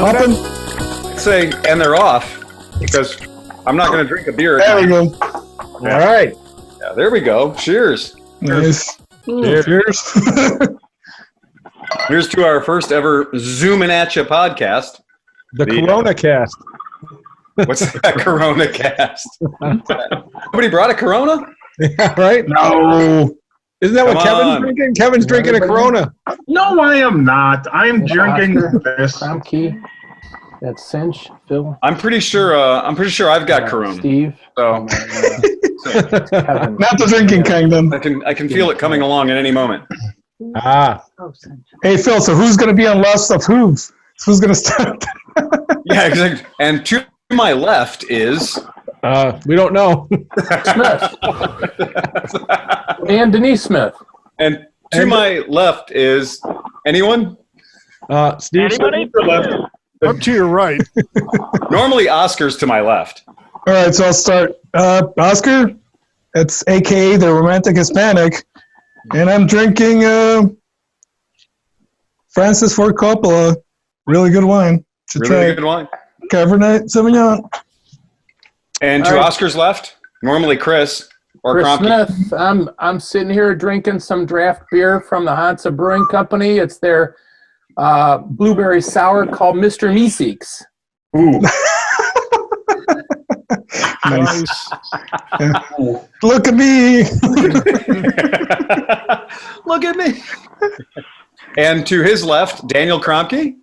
Popping? Say, and they're off because I'm not going to drink a beer. There we go. All right. Yeah, there we go. Cheers. Nice. Cheers. Here's to our first ever Zooming at You podcast. The Coronacast. What's that Coronacast? Somebody brought a Corona? Yeah, right? No. Isn't that what Come Kevin's on. drinking? Kevin's drinking a Corona. No, I am not. I am drinking Oscar, this. Kromke, that's Cinch, Phil, I'm pretty sure I've got Corona. Steve, So Kevin. Not the drinking kind, then. I can feel it coming along at any moment. Ah. Hey, Phil, so who's going to be on Lost of Hooves? Who's going to start? Yeah, exactly. And to my left is We don't know. Smith. And Denise Smith. and to my left is anyone? Steve. Anybody? Up to your right. Normally Oscar's to my left. All right, so I'll start. Oscar, it's a.k.a. the Romantic Hispanic, and I'm drinking Francis Ford Coppola. Really good wine. Should try Really it. good wine. Cabernet Sauvignon. And to All right. Oscar's left, normally Chris or Chris Kromke. Smith. I'm sitting here drinking some draft beer from the Hansa Brewing Company. It's their blueberry sour called Mr. Meeseeks. Ooh. Nice. Yeah. Look at me. Look at me. And to his left, Daniel Kromke.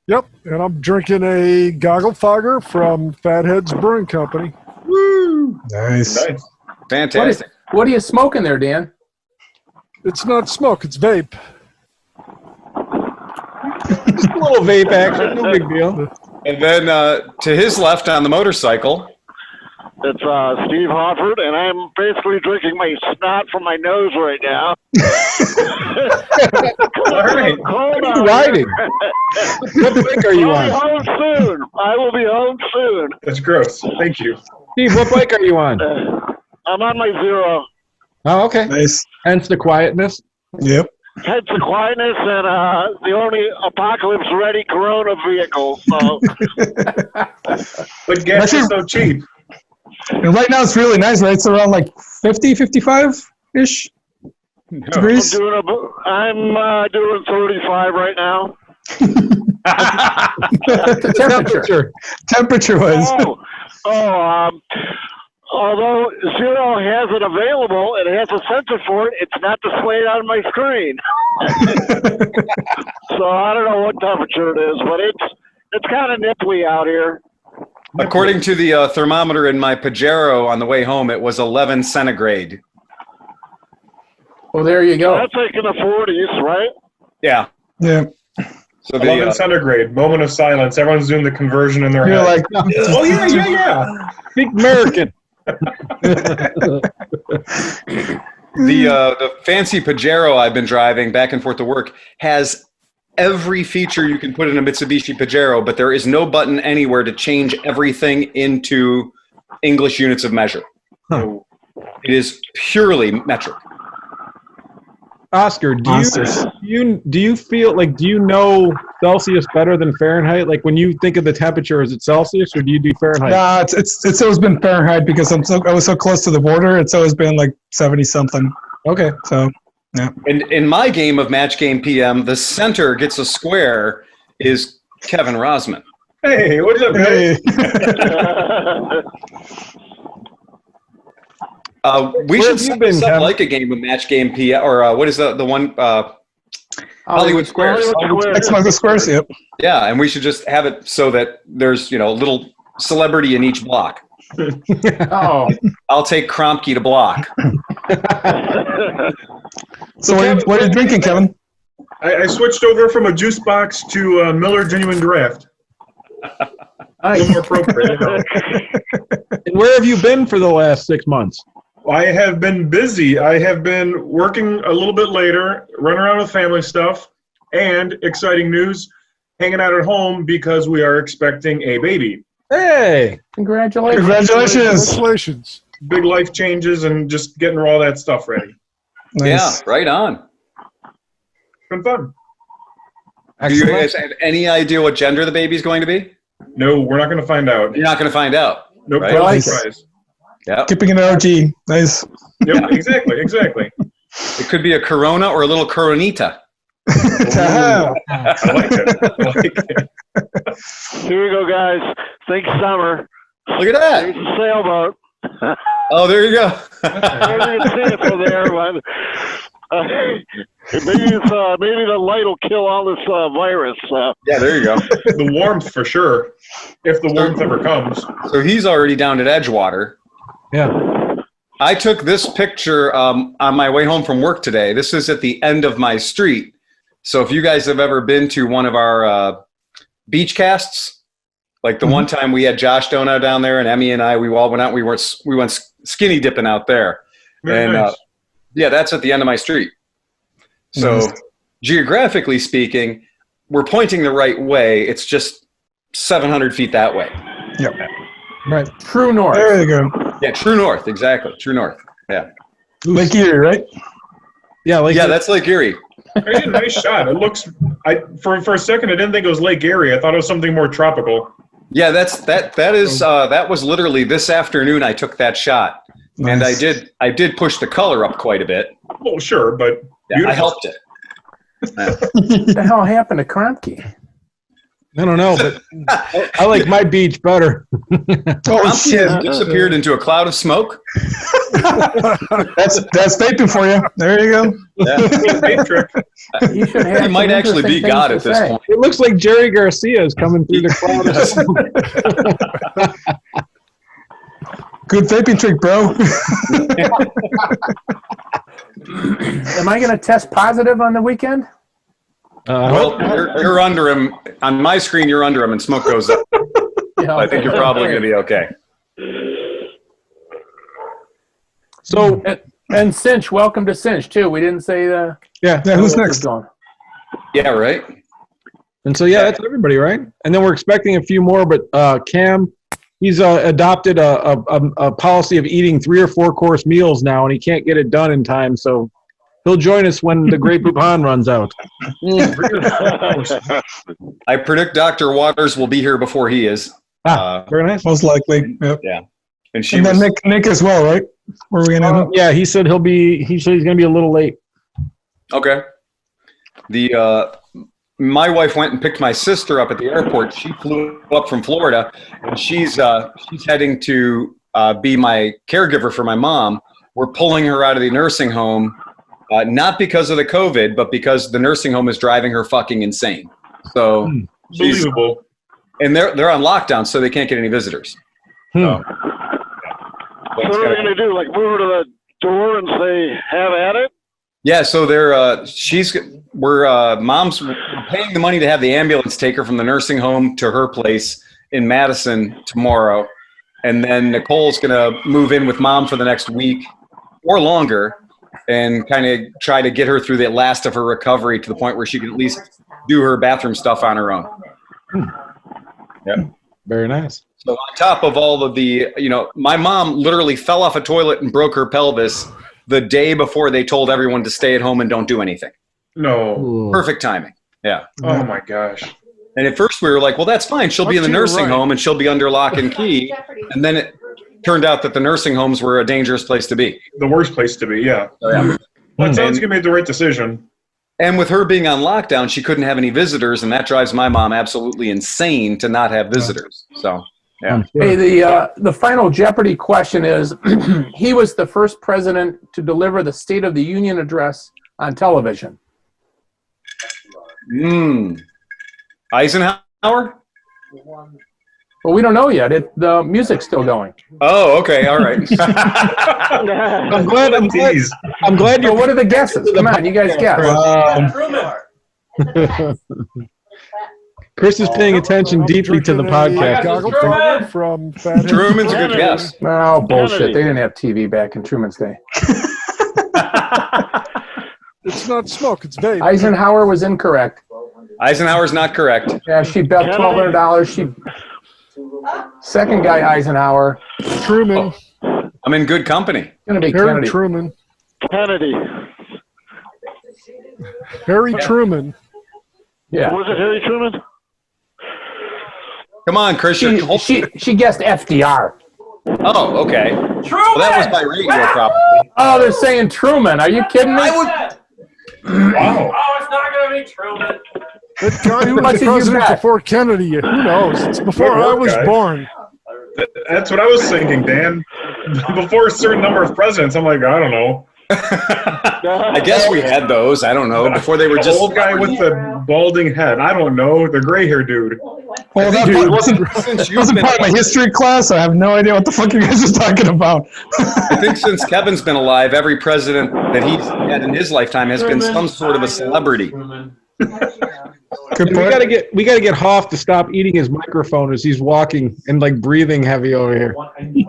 Yep, and I'm drinking a Goggle Fogger from Fatheads Brewing Company. Woo! Nice. Fantastic. What are you smoking there, Dan? It's not smoke, it's vape. A little vape action. No big deal. And then to his left on the motorcycle, It's Steve Hoffert, and I'm basically drinking my snot from my nose right now. All right. Cold What are out you here. riding? What bike are you I'll be on? home soon. I will be home soon. That's gross. Thank you. Steve, what bike are you on? I'm on my Zero. Oh, okay. Nice. Hence the quietness. Yep. Hence the quietness and the only apocalypse-ready Corona vehicle. So But gas is so cheap. And right now it's really nice, right? It's around like 50, 55-ish degrees. I'm doing 35 right now. The temperature. Temperature-wise. Although Zero has it available and it has a sensor for it, it's not displayed on my screen. So I don't know what temperature it is, but it's kind of nipply out here. according to the thermometer in my Pajero on the way home, it was 11 centigrade. Well, there you go. That's like in the 40s, right? Yeah. Yeah. So 11 the centigrade. Moment of silence. Everyone's doing the conversion in their You're head. like, Oh, yeah. Speak American. the fancy Pajero I've been driving back and forth to work has every feature you can put in a Mitsubishi Pajero, but there is no button anywhere to change everything into English units of measure. Huh. It is purely metric. Oscar, do Monsters. you feel like, do you know Celsius better than Fahrenheit? Like when you think of the temperature, is it Celsius or do you do Fahrenheit? nah, it's always been Fahrenheit because I was so close to the border. It's always been like 70 something. Okay. So yeah. And in my game of Match Game PM, the center gets a square is Kevin Rosman. Hey, what's up, guys? We Where should have you set been, this up Kevin? like a game of Match Game PM, or what is the one? Hollywood Squares. X marks the squares. Yep. Yeah, and we should just have it so that there's a little celebrity in each block. Oh, I'll take Kromke to block. So what are you drinking, Kevin? I switched over from a juice box to Miller Genuine Draft. A little more appropriate. And where have you been for the last 6 months? I have been busy. I have been working a little bit later, running around with family stuff, and exciting news, hanging out at home because we are expecting a baby. Hey. congratulations. Congratulations. Congratulations. Big life changes and just getting all that stuff ready. Nice. Yeah, right on. Been fun. Do you guys have any idea what gender the baby's going to be? No, we're not going to find out. You're not going to find out. Nope. Right? No Like surprise. Yep. Keeping it OG. Nice. Yep, exactly. It could be a Corona or a little Coronita. Ta-ha. I like it. Here we go, guys. Think summer. Look at that. There's a sailboat. Oh, there you go. I didn't see it from there, but maybe the light will kill all this virus. Yeah, there you go. The warmth for sure, if the warmth ever comes. So he's already down at Edgewater. Yeah. I took this picture on my way home from work today. This is at the end of my street. So if you guys have ever been to one of our beach casts, like the one time we had Josh Dono down there and Emmy and I, we all went out. We went skinny dipping out there. Very And nice. yeah, that's at the end of my street. So geographically speaking, we're pointing the right way. It's just 700 feet that way. Yep. Right. True north. There you go. Yeah, true north. Exactly. True north. Yeah. Lake Erie, right? Yeah, like Yeah, that's Lake Erie. Actually, nice shot. It looks. For a second, I didn't think it was Lake Erie. I thought it was something more tropical. Yeah, that was literally this afternoon I took that shot. And Nice. I did push the color up quite a bit. Well, sure, but Yeah, I helped it. What the hell happened to Kromke? I don't know, but I like my beach better. Oh, Kromke shit. has disappeared into a cloud of smoke. That's vaping for you. There you go. Yeah. vape trick. He should have He might some actually be interesting God things at to this say. point. It looks like Jerry Garcia is coming through the cloud of smoke. Good vaping trick, bro. Am I going to test positive on the weekend? Well, you're under him. On my screen, you're under him, and smoke goes up. Yeah, I think you're probably going to be okay. So, And Cinch, welcome to Cinch, too. We didn't say yeah. Yeah, who's what was next? going. Yeah, right? And so, yeah, that's everybody, right? And then we're expecting a few more, but Cam, he's adopted a policy of eating 3 or 4 course meals now, and he can't get it done in time, so he'll join us when the Great Poupon runs out. I predict Dr. Waters will be here before he is. Very nice. Most likely. Yep. And she And then was, Nick as well, right? Where are we gonna have him? Yeah, he said he's going to be a little late. okay. My wife went and picked my sister up at the airport. She flew up from Florida, and she's heading to be my caregiver for my mom. We're pulling her out of the nursing home, not because of the COVID, but because the nursing home is driving her fucking insane. So, Believable. and they're on lockdown, so they can't get any visitors. So, So what are they going to do? Like move her to the door and say, "Have at it"? yeah, so mom's paying the money to have the ambulance take her from the nursing home to her place in Madison tomorrow. And then Nicole's going to move in with mom for the next week or longer and kind of try to get her through the last of her recovery to the point where she can at least do her bathroom stuff on her own. Yep. Very nice. So on top of all of the, my mom literally fell off a toilet and broke her pelvis the day before they told everyone to stay at home and don't do anything. No. Perfect timing. Yeah. Oh my gosh. And at first we were like, well, that's fine. She'll be in the nursing home and she'll be under lock and key. And then it turned out that the nursing homes were a dangerous place to be. The worst place to be, yeah. So, yeah. Well, it sounds like you made the right decision. And with her being on lockdown, she couldn't have any visitors, and that drives my mom absolutely insane to not have visitors. So, yeah. Hey, the final Jeopardy question is, he was the first president to deliver the State of the Union address on television. Eisenhower? Well, we don't know yet. The music's still going. Oh, okay. All right. I'm glad So you're. what are the guesses? Come on, you guys guess. Chris is paying attention deeply to the podcast. Goggle fogger from Fatheads. Truman's a good guess. Oh, bullshit. They didn't have TV back in Truman's day. It's not smoke, it's vape. Eisenhower was incorrect. Eisenhower's not correct. Yeah, she bet $1,200. Second guy, Eisenhower. Truman. I'm in good company. Going to be Harry Kennedy. Yeah. Was it Harry Truman? Come on, Christian. She guessed FDR. Oh, okay. Truman! Well, that was by radio, probably. Oh, they're saying Truman. Are you kidding me? Wow. Oh, it's not going to be Truman. That guy who What was did you president bet? before Kennedy, who knows? It's before Good I work, was guys. born. That's what I was thinking, Dan. Before a certain number of presidents, I'm like, I don't know. I guess we had those. I don't know. Before they were The just old guy with the balding head. I don't know. The gray hair dude. Well, that Dude, wasn't part of my history class. I have no idea what the fuck you guys are talking about. I think since Kevin's been alive, every president that he's had in his lifetime has been some sort of a celebrity. Good We point. gotta get Hoff to stop eating his microphone as he's walking and like breathing heavy over here.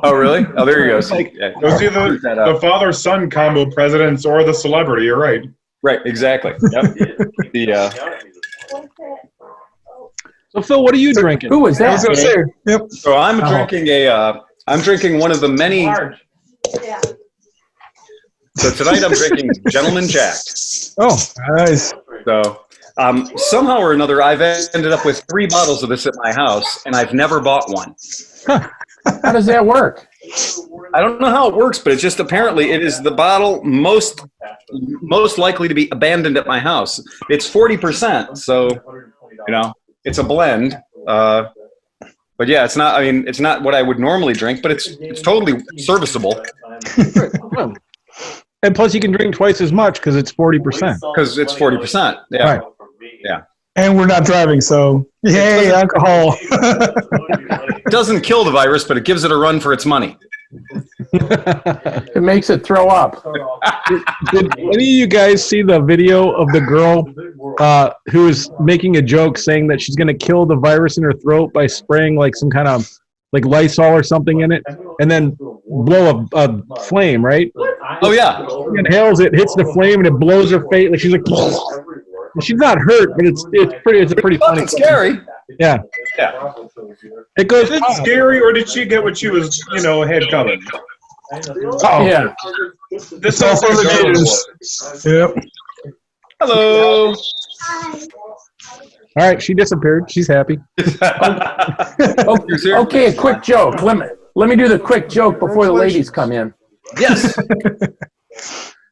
Oh, really? Oh, there he goes. Yeah. Those are the father-son combo presidents or the celebrity. You're right. Right, exactly. Yep. So Phil, what are you drinking? Who was I was that? gonna say, yep. So I'm drinking one of the many. So tonight I'm drinking Gentleman Jack. Oh, nice. So somehow or another, I've ended up with 3 bottles of this at my house, and I've never bought one. How does that work? I don't know how it works, but it's just apparently it is the bottle most likely to be abandoned at my house. It's 40%, so it's a blend. But yeah, it's not. I mean, it's not what I would normally drink, but it's totally serviceable And plus, you can drink twice as much because it's 40%. because it's 40%. Yeah, Right. yeah. And we're not driving, so yay, alcohol. It doesn't kill the virus, but it gives it a run for its money. It makes it throw up. Did any of you guys see the video of the girl who is making a joke saying that she's going to kill the virus in her throat by spraying like some kind of like Lysol or something in it and then blow a flame, right? Oh yeah. She inhales it, hits the flame, and it blows her face. Like she's like, she's not hurt, but it's a pretty funny. Fucking scary. Yeah. Yeah. It goes. Is it scary, or did she get what she was, had coming? Oh. Yeah. This all sounds for the like news. Yep. Hello. All right, she disappeared. She's happy. Okay, a quick joke. Let me do the quick joke before the ladies come in. Yes.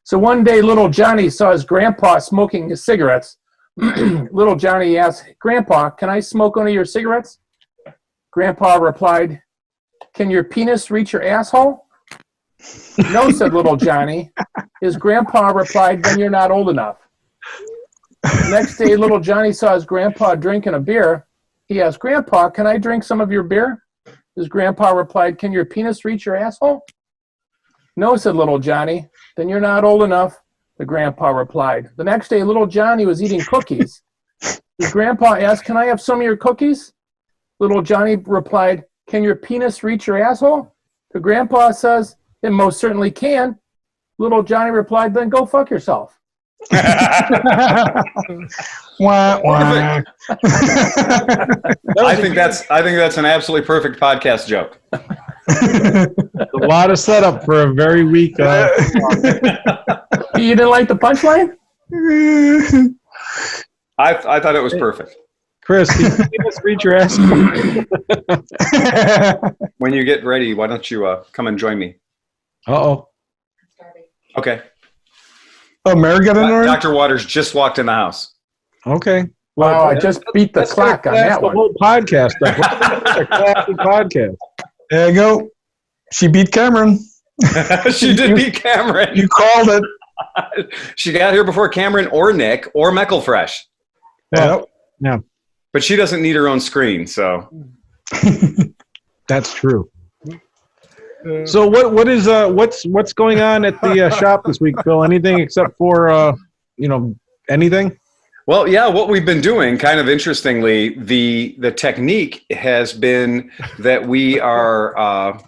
So one day, little Johnny saw his grandpa smoking his cigarettes. Little Johnny asked, "Grandpa, can I smoke one of your cigarettes?" Grandpa replied, "Can your penis reach your asshole?" "No," said little Johnny. His grandpa replied, "Then you're not old enough." Next day, little Johnny saw his grandpa drinking a beer. He asked, "Grandpa, can I drink some of your beer?" His grandpa replied, "Can your penis reach your asshole?" "No," said little Johnny. "Then you're not old enough," the grandpa replied. The next day, little Johnny was eating cookies. His grandpa asked, "Can I have some of your cookies?" Little Johnny replied, "Can your penis reach your asshole?" The grandpa says, "It most certainly can." Little Johnny replied, "Then go fuck yourself." Wah, wah. I think that's an absolutely perfect podcast joke. A lot of setup for a very weak. You didn't like the punchline? I thought it was perfect. Chris, can you just reach your ass? When you get ready, why don't you come and join me? Uh-oh. Okay. Oh, Mary got in already? Dr. Waters just walked in the house. Okay. Wow, I just beat the clock on that the one. whole podcast. A classic podcast. There you go. She beat Cameron. She did beat Cameron. You called it. She got here before Cameron or Nick or Meckelfresh. Yep. Yeah, But she doesn't need her own screen, so. that's true. So what's going on at the shop this week, Phil? Anything except for anything? Well, yeah, what we've been doing, kind of interestingly, the technique has been that we are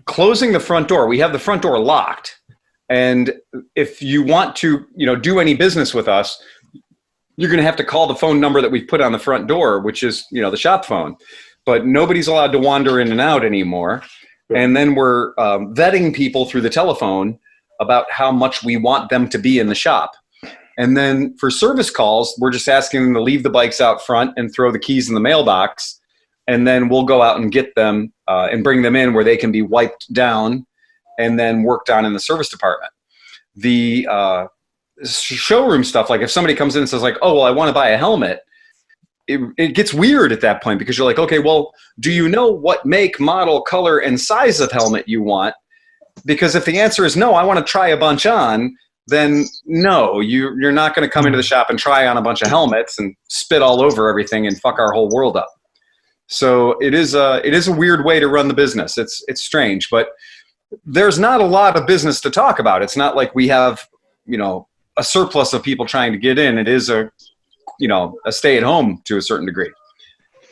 closing the front door. We have the front door locked, and if you want to, do any business with us, you're going to have to call the phone number that we put on the front door, which is, the shop phone. But nobody's allowed to wander in and out anymore. And then we're vetting people through the telephone about how much we want them to be in the shop. And then for service calls, we're just asking them to leave the bikes out front and throw the keys in the mailbox. And then we'll go out and get them and bring them in where they can be wiped down and then worked on in the service department. The showroom stuff, like if somebody comes in and says like, oh, well, I want to buy a helmet, it gets weird at that point because you're like, okay, well, do you know what make, model, color, and size of helmet you want? Because if the answer is no, I want to try a bunch on, then no, you're not going to come into the shop and try on a bunch of helmets and spit all over everything and fuck our whole world up. So it is a weird way to run the business. It's strange, but there's not a lot of business to talk about. It's not like we have, a surplus of people trying to get in. It is a stay at home to a certain degree.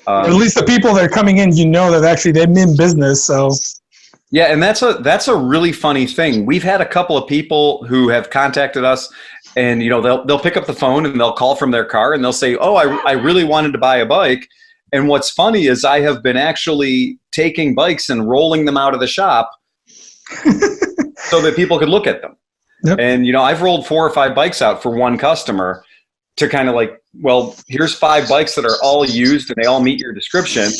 At least the people that are coming in, that actually they're in business. So yeah, and that's a really funny thing. We've had a couple of people who have contacted us, and they'll pick up the phone and they'll call from their car and they'll say, "Oh, I really wanted to buy a bike." And what's funny is I have been actually taking bikes and rolling them out of the shop so that people could look at them. Yep. And I've rolled 4 or 5 bikes out for one customer to kind of like, well, here's 5 bikes that are all used and they all meet your description.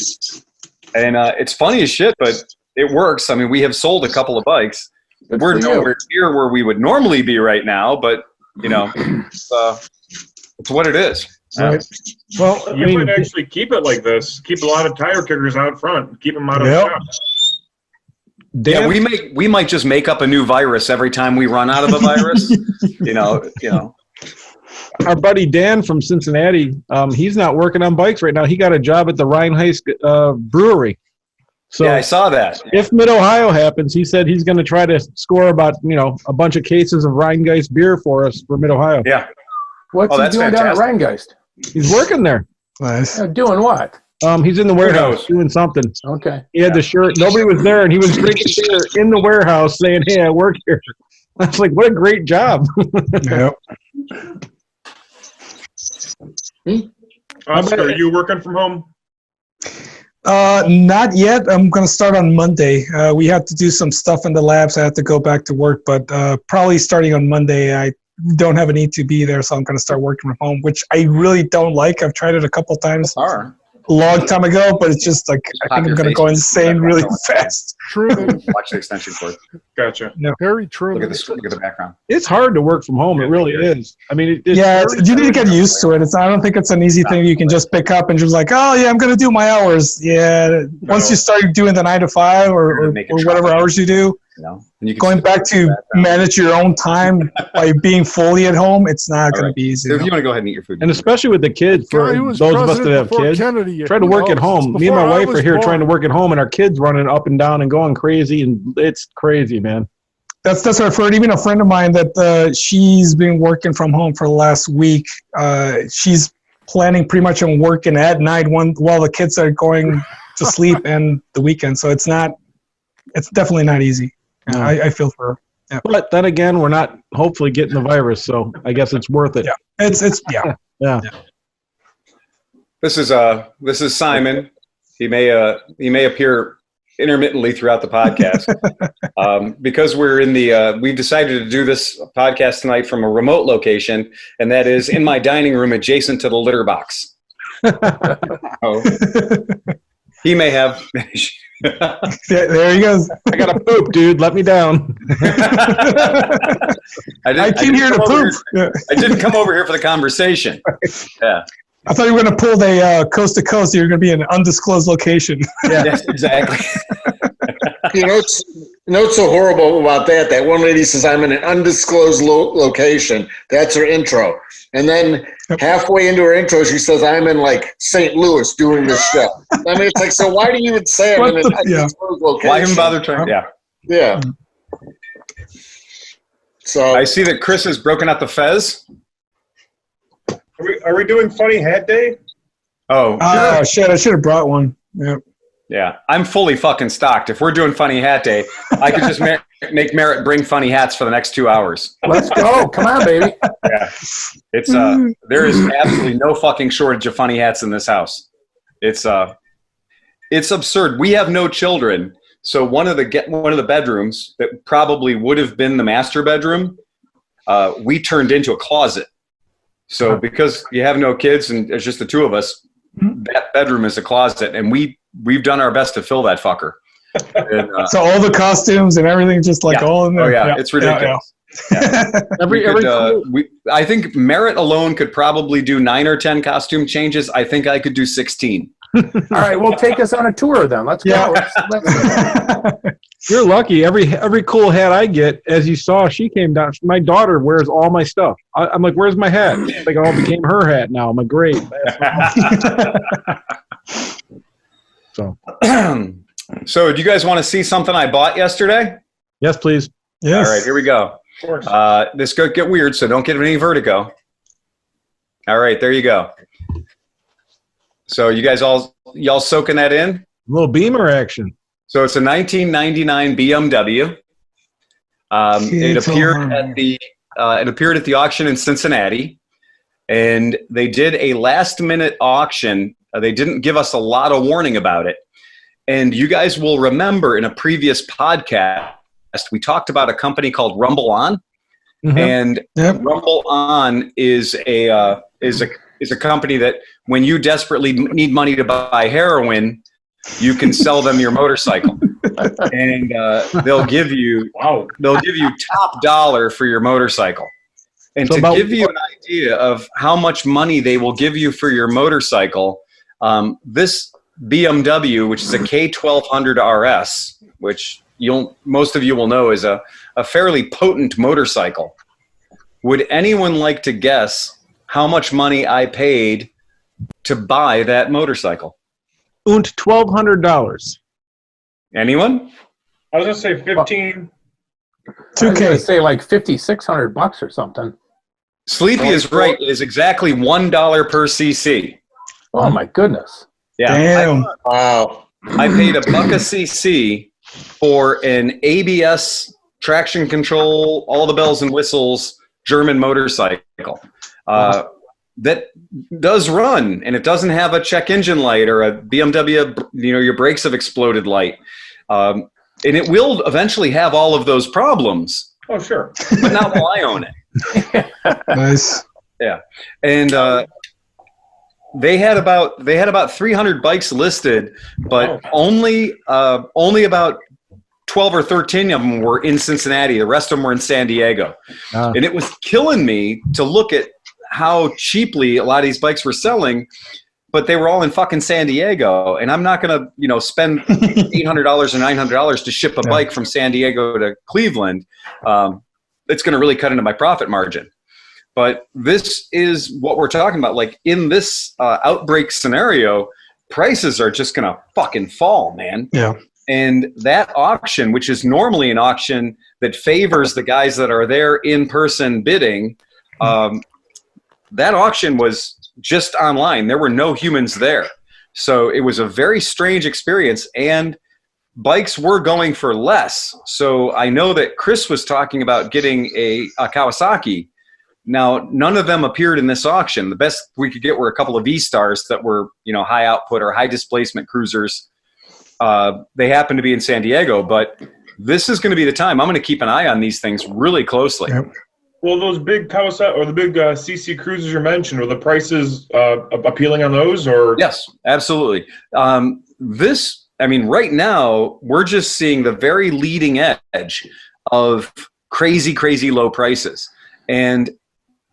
And it's funny as shit, but it works. I mean, we have sold a couple of bikes. We're nowhere near where we would normally be right now, but it's what it is. Right. Well, you might actually keep it like this. Keep a lot of tire kickers out front. Keep them out of the shop. Yeah, we might just make up a new virus every time we run out of a virus. Our buddy Dan from Cincinnati, he's not working on bikes right now. He got a job at the Rheinheist brewery. So yeah, I saw that. If Mid-Ohio happens, he said he's going to try to score about a bunch of cases of Rheingeist beer for us for Mid-Ohio. Yeah. What's he doing down at Rheingeist? He's working there. Nice. Doing what? He's in the warehouse doing something. Okay. He had the shirt. Nobody was there, and he was drinking beer in the warehouse saying, "Hey, I work here." I was like, what a great job. Yep. Oscar, are you working from home? Not yet. I'm going to start on Monday. We have to do some stuff in the labs. I have to go back to work, but probably starting on Monday. I don't have a need to be there, so I'm going to start working from home, which I really don't like. I've tried it a couple times a long time ago, but it's just like I think I'm going to go insane really fast. True. Watch the extension cord. Gotcha. No. Very true. Look at the background. It's hard to work from home. It really is. I mean, you need to get used to it. I don't think it's an easy thing you can just pick up and just like, oh yeah, I'm going to do my hours. Yeah. Once you start doing the 9 to 5 or whatever hours you do, and you going back to manage your own time by being fully at home, it's not going to be easy. So if you want to go ahead and eat your food. And especially with the kids, for those of us that have kids, try to work at home. Me and my wife are here trying to work at home, and our kids running up and down and going crazy, and it's crazy, man. That's what I've heard. Even a friend of mine that she's been working from home for the last week. She's planning pretty much on working at night while the kids are going to sleep and the weekend. So it's definitely not easy. No. I feel for her. Yeah. But then again, we're not hopefully getting the virus, so I guess it's worth it. Yeah, it's yeah. This is Simon. He may appear intermittently throughout the podcast because we're in we've decided to do this podcast tonight from a remote location, and that is in my dining room adjacent to the litter box. He may have. There he goes. I got to poop, dude. Let me down. I came here to poop. I didn't come over here for the conversation. Yeah. I thought you were going to pull the coast to coast. You're going to be in an undisclosed location. Yeah, yes, exactly. You know what's so horrible about that? That one lady says, I'm in an undisclosed location. That's her intro. And then halfway into her intro, she says, I'm in like St. Louis doing this show. I mean, it's like, so why do you even say I'm in an undisclosed location? Why even bother trying? Yeah. Yeah. So I see that Chris has broken out the fez. Are we doing Funny Hat Day? Oh, shit. I should have brought one. Yeah. Yeah, I'm fully fucking stocked. If we're doing Funny Hat Day, I could just make Merritt bring funny hats for the next 2 hours. Let's go. Come on, baby. Yeah. It's there is absolutely no fucking shortage of funny hats in this house. It's absurd. We have no children, so one of the bedrooms that probably would have been the master bedroom, we turned into a closet. So because you have no kids and it's just the two of us, that bedroom is a closet, and we've done our best to fill that fucker. And, so all the costumes and everything just like all in there. Oh yeah, it's ridiculous. Yeah. I think Merritt alone could probably do 9 or 10 costume changes. I think I could do 16. All right, well, take us on a tour then. Let's go. Let's You're lucky. Every cool hat I get, as you saw, she came down. My daughter wears all my stuff. I'm like, where's my hat? It's like, oh, it became her hat now. I'm like, great. So, do you guys want to see something I bought yesterday? Yes, please. Yes. All right, here we go. Of course. This could get weird, so don't get any vertigo. All right, there you go. So you guys y'all soaking that in? A little Beamer action. So it's a 1999 BMW. It appeared at the auction in Cincinnati, and they did a last-minute auction. They didn't give us a lot of warning about it. And you guys will remember in a previous podcast, we talked about a company called Rumble On, and Rumble On is a company that when you desperately need money to buy heroin, you can sell them your motorcycle, and they'll give you top dollar for your motorcycle. And so to give you an idea of how much money they will give you for your motorcycle, this BMW, which is a K1200 RS, which most of you will know is a fairly potent motorcycle. Would anyone like to guess how much money I paid to buy that motorcycle? $1,200. Anyone? I was gonna say 15. I was gonna say like $5,600 or something. Sleepy is right. It is exactly $1 per cc. Oh my goodness! Yeah. Damn. Wow. I paid $1 a cc for an ABS, traction control, all the bells and whistles German motorcycle. That does run, and it doesn't have a check engine light or a BMW, your brakes have exploded light. And it will eventually have all of those problems. Oh, sure. But not while I own it. Nice. Yeah. And they had about 300 bikes listed, but only about 12 or 13 of them were in Cincinnati. The rest of them were in San Diego. And it was killing me to look at how cheaply a lot of these bikes were selling, but they were all in fucking San Diego. And I'm not going to, spend $800 or $900 to ship a bike from San Diego to Cleveland. It's going to really cut into my profit margin. But this is what we're talking about. Like in this outbreak scenario, prices are just going to fucking fall, man. Yeah. And that auction, which is normally an auction that favors the guys that are there in person bidding, that auction was just online. There were no humans there. So it was a very strange experience, and bikes were going for less. So I know that Chris was talking about getting a Kawasaki. Now, none of them appeared in this auction. The best we could get were a couple of V-Stars that were, high output or high displacement cruisers. They happen to be in San Diego, but this is going to be the time. I'm going to keep an eye on these things really closely. Yep. Well, those big Kawasaki or the big CC cruisers you mentioned, are the prices appealing on those? Or yes, absolutely. Right now we're just seeing the very leading edge of crazy, crazy low prices. And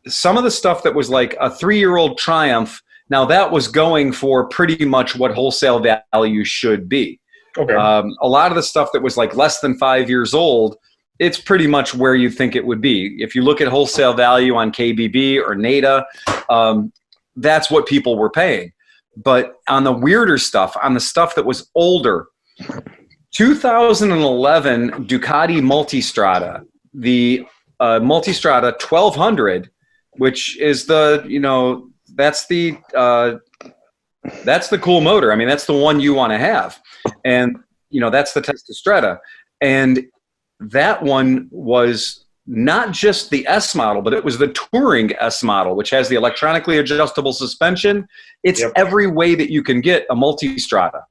some of the stuff that was like a 3-year-old Triumph, now that was going for pretty much what wholesale value should be. Okay. A lot of the stuff that was like less than 5 years old, it's pretty much where you think it would be. If you look at wholesale value on KBB or NADA, that's what people were paying. But on the weirder stuff, on the stuff that was older, 2011 Ducati Multistrada, the Multistrada 1200, which is that's the cool motor. I mean, that's the one you want to have. And, that's the Testastrada. And that one was not just the S model, but it was the Touring S model, which has the electronically adjustable suspension. It's every way that you can get a Multistrada.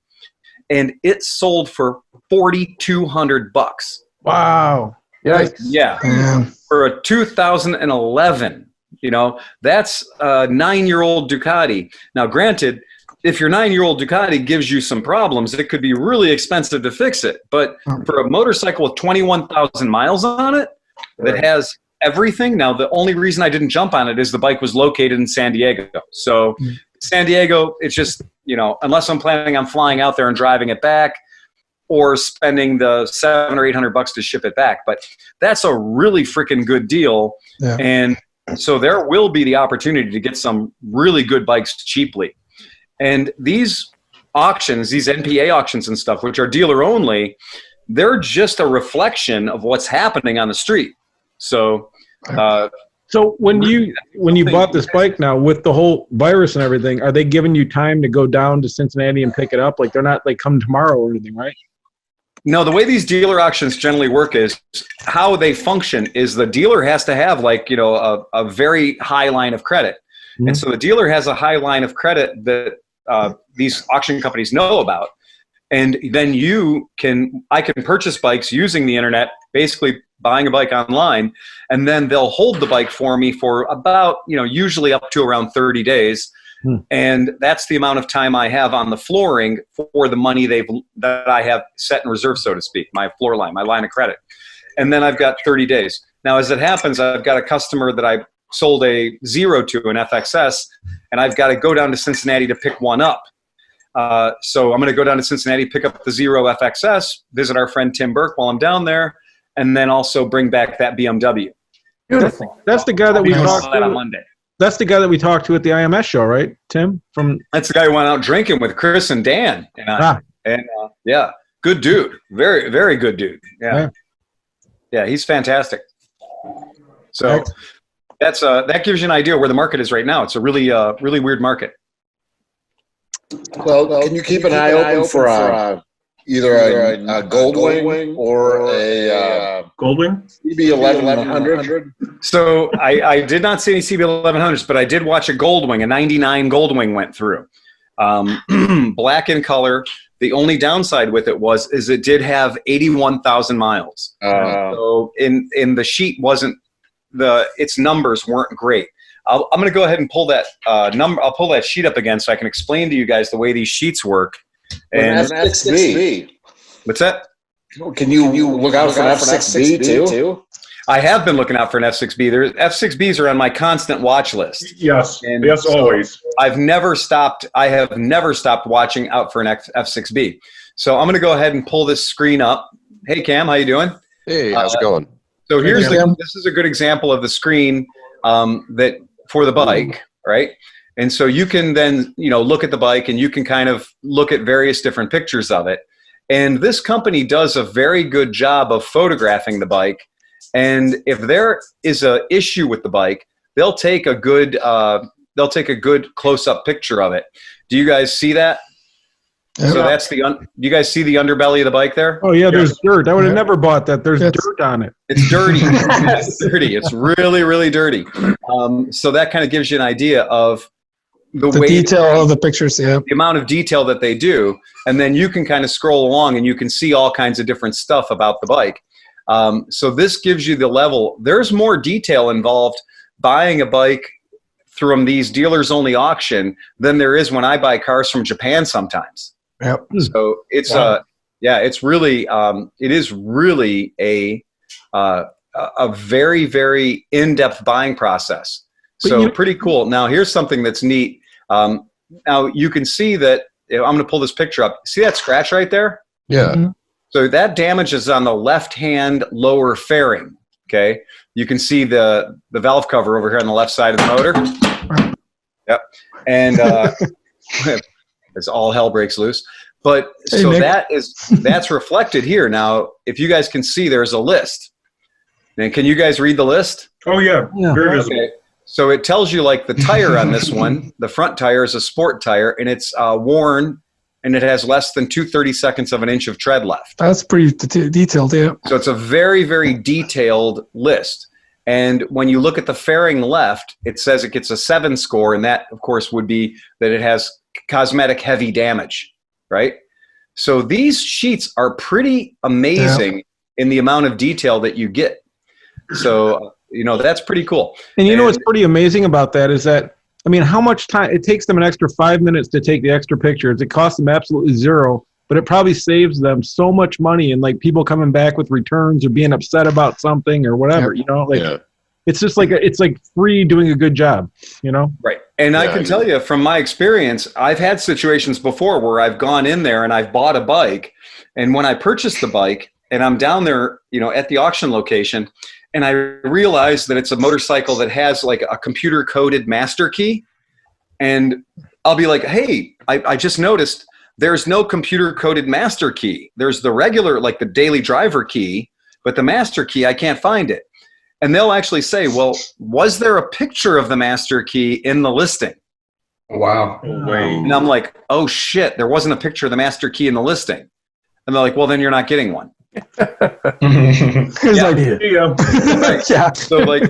And it sold for $4,200. Wow. Yeah. For a 2011 You know, that's a 9-year-old Ducati. Now, granted, if your 9-year-old Ducati gives you some problems, it could be really expensive to fix it. But for a motorcycle with 21,000 miles on it that has everything, now the only reason I didn't jump on it is the bike was located in San Diego. So San Diego, it's just, you know, unless I'm planning on flying out there and driving it back or spending the $700 or $800 to ship it back. But that's a really freaking good deal. Yeah. And so there will be the opportunity to get some really good bikes cheaply. And these auctions, these NPA auctions and stuff, which are dealer only, they're just a reflection of what's happening on the street. So, so when you bought this bike now with the whole virus and everything, are they giving you time to go down to Cincinnati and pick it up? Like they're not like come tomorrow or anything, right? No, the way these dealer auctions generally work is how they function is the dealer has to have like, you know, a very high line of credit. Mm-hmm. And so the dealer has a high line of credit that these auction companies know about. And then I can purchase bikes using the internet, basically buying a bike online, and then they'll hold the bike for me for about, you know, usually up to around 30 days. And that's the amount of time I have on the flooring for the money that I have set in reserve, so to speak, my floor line, my line of credit. And then I've got 30 days. Now, as it happens, I've got a customer that I sold a Zero to, an FXS, and I've got to go down to Cincinnati to pick one up. So I'm going to go down to Cincinnati, pick up the Zero FXS, visit our friend Tim Burke while I'm down there, and then also bring back that BMW. Beautiful. That's the guy that we talked to on Monday. That's the guy that we talked to at the IMS show, right, Tim? That's the guy who went out drinking with Chris and Dan. Yeah, good dude. Very, very good dude. Yeah, he's fantastic. So that gives you an idea where the market is right now. It's a really, really weird market. Well, can you keep an eye open for either a Goldwing or a Goldwing? CB1100? So I did not see any CB1100s, but I did watch a Goldwing. A 99 Goldwing went through. Black in color. The only downside with it is it did have 81,000 miles. So in the sheet its numbers weren't great. I'm going to go ahead and pull that number. I'll pull that sheet up again so I can explain to you guys the way these sheets work. And F6B. What's that? Can you look out for an F6B too? I have been looking out for an F6B. F6Bs are on my constant watch list. Yes, so always. I have never stopped watching out for an F6B. So I'm going to go ahead and pull this screen up. Hey, Cam, how you doing? Hey, how's it going? So this is a good example of the screen that for the bike, right? And so you can then, look at the bike and you can kind of look at various different pictures of it. And this company does a very good job of photographing the bike. And if there is an issue with the bike, they'll take a good close-up picture of it. Do you guys see that? Yeah. So that's do you guys see the underbelly of the bike there? Oh yeah, there's dirt. I would have never bought that. There's dirt on it. It's dirty. It's dirty. It's really, really dirty. So that kind of gives you an idea of the way detail of the pictures, the amount of detail that they do, and then you can kind of scroll along and you can see all kinds of different stuff about the bike. So this gives you the level. There's more detail involved buying a bike from these dealers-only auction than there is when I buy cars from Japan sometimes. Yep. So it's it's really it is really a very, very in-depth buying process. So pretty cool. Now here's something that's neat. Now you can see that I'm going to pull this picture up. See that scratch right there? Yeah. Mm-hmm. So that damage is on the left-hand lower fairing. Okay. You can see the valve cover over here on the left side of the motor. Yep. And as all hell breaks loose. But so that's reflected here. Now, if you guys can see, there's a list. And can you guys read the list? Oh yeah. Very visible. Okay. So it tells you like the tire on this one. The front tire is a sport tire, and it's worn, and it has less than 2/32 of an inch of tread left. That's pretty detailed, yeah. So it's a very, very detailed list. And when you look at the fairing left, it says it gets a 7 score, and that, of course, would be that it has cosmetic heavy damage, right? So these sheets are pretty amazing in the amount of detail that you get. So that's pretty cool. And what's pretty amazing about that is that, I mean, how much time it takes them an extra 5 minutes to take the extra pictures. It costs them absolutely zero, but it probably saves them so much money and like people coming back with returns or being upset about something or whatever, It's just like it's like free doing a good job, Right. And I can tell you from my experience, I've had situations before where I've gone in there and I've bought a bike, and when I purchased the bike and I'm down there, at the auction location, and I realize that it's a motorcycle that has like a computer coded master key, and I'll be like, hey, I just noticed there's no computer coded master key. There's the regular, like the daily driver key, but the master key, I can't find it. And they'll actually say, well, was there a picture of the master key in the listing? Wow. And I'm like, oh shit, there wasn't a picture of the master key in the listing. And they're like, well, then you're not getting one. His idea. Right. Yeah. So like,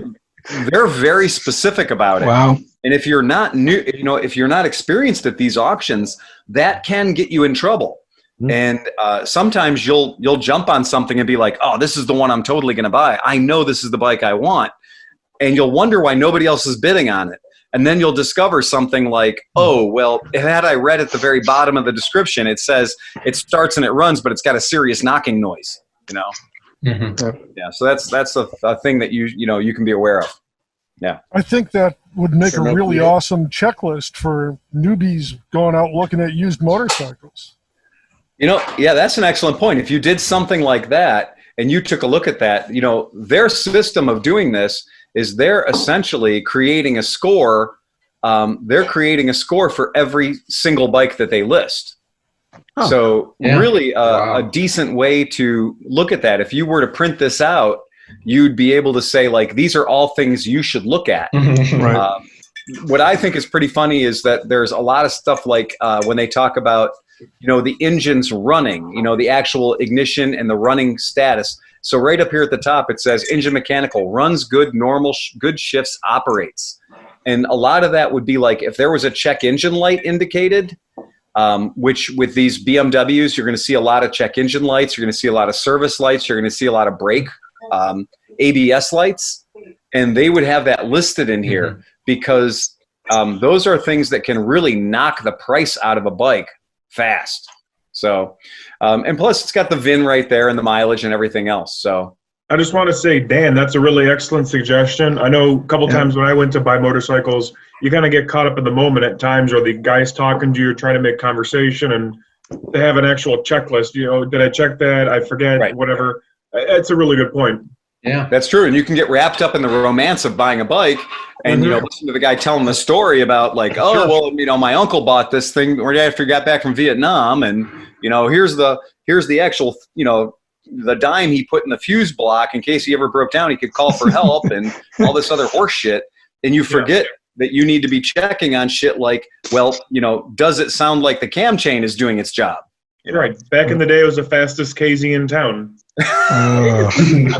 they're very specific about it. Wow. And if you're not new, if you're not experienced at these auctions, that can get you in trouble. And sometimes you'll jump on something and be like, oh, this is the one I'm totally going to buy. I know this is the bike I want. And you'll wonder why nobody else is bidding on it. And then you'll discover something like, oh, well, had I read at the very bottom of the description, it says it starts and it runs, but it's got a serious knocking noise, Mm-hmm. Yeah, so that's a thing that you can be aware of. Yeah. I think that would make a really awesome checklist for newbies going out looking at used motorcycles. Yeah, that's an excellent point. If you did something like that and you took a look at that, their system of doing this is they're essentially creating a score. They're creating a score for every single bike that they list. Huh. So really a decent way to look at that. If you were to print this out, you'd be able to say, like, these are all things you should look at. Right. What I think is pretty funny is that there's a lot of stuff like when they talk about the engine's running, the actual ignition and the running status. So right up here at the top, it says engine mechanical, runs good, normal, good shifts, operates. And a lot of that would be like if there was a check engine light indicated, which with these BMWs, you're going to see a lot of check engine lights. You're going to see a lot of service lights. You're going to see a lot of brake ABS lights. And they would have that listed in here because those are things that can really knock the price out of a bike fast. So, and plus it's got the VIN right there and the mileage and everything else. So I just want to say, Dan, that's a really excellent suggestion. I know a couple times when I went to buy motorcycles, you kind of get caught up in the moment at times, or the guy's talking to you, trying to make conversation, and they have an actual checklist. Did I check that? I forget, whatever. That's a really good point. Yeah, that's true. And you can get wrapped up in the romance of buying a bike and, listen to the guy telling the story about like, oh, well, my uncle bought this thing right after he got back from Vietnam. And, here's the actual, the dime he put in the fuse block in case he ever broke down, he could call for help and all this other horse shit. And you forget that you need to be checking on shit like, well, does it sound like the cam chain is doing its job? Right. Back in the day, it was the fastest KZ in town.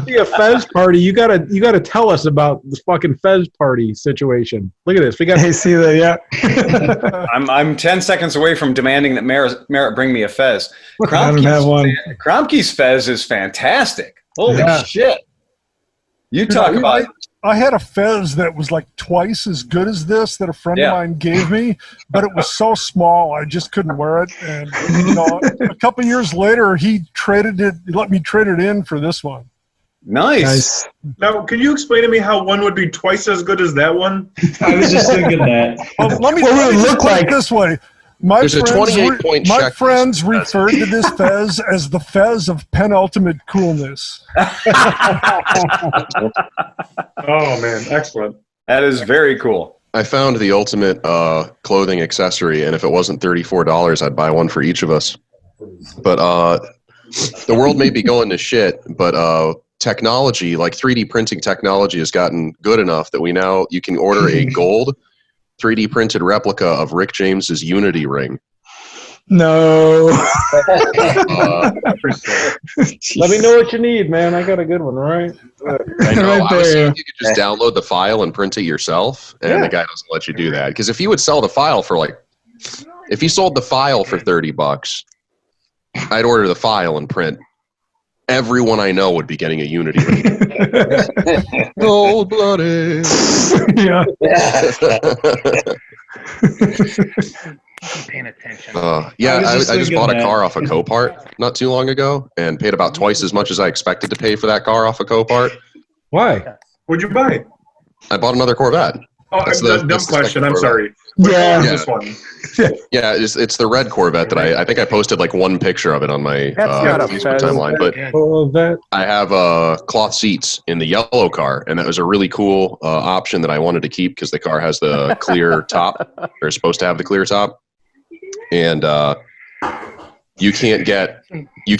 Be a Fez party. You gotta tell us about this fucking Fez party situation. Look at this. We got. Hey, see that? Yeah. I'm 10 seconds away from demanding that Merritt bring me a Fez. I don't have one. Kromke's Fez is fantastic. Holy shit! You talk about. I had a Fez that was like twice as good as this that a friend of mine gave me, but it was so small I just couldn't wear it. And a couple of years later, he let me trade it in for this one. Nice. Now, can you explain to me how one would be twice as good as that one? I was just thinking that. Well, let me look like this way. My There's friends, a 28-point my checklist. friends referred to this Fez as the Fez of penultimate coolness. Oh, man. Excellent. That is very cool. I found the ultimate clothing accessory, and if it wasn't $34, I'd buy one for each of us. But the world may be going to shit, but technology, like 3D printing technology, has gotten good enough that you can order a gold 3D printed replica of Rick James's Unity ring. No. Let me know what you need, man. I got a good one, right? I know. Right I was there. saying you could just download the file and print it yourself, and the guy doesn't let you do that. Because if you would sell the file for if he sold the file for $30, I'd order the file and print everyone I know would be getting a Unity. Gold-blooded. Yeah. Paying attention. Yeah, I just thinking bought a that- car off of Copart not too long ago and paid about twice as much as I expected to pay for that car off of Copart. Why? What'd you buy? I bought another Corvette. Oh, That's dumb that's the question. second I'm Corvette. sorry. What Yeah. color is this one? Yeah, it's the red Corvette that I think I posted like one picture of it on my That's not a Facebook Fez. timeline. But Oh, that. I have cloth seats in the yellow car, and that was a really cool option that I wanted to keep because the car has the clear top, or is supposed to have the clear top, and you can't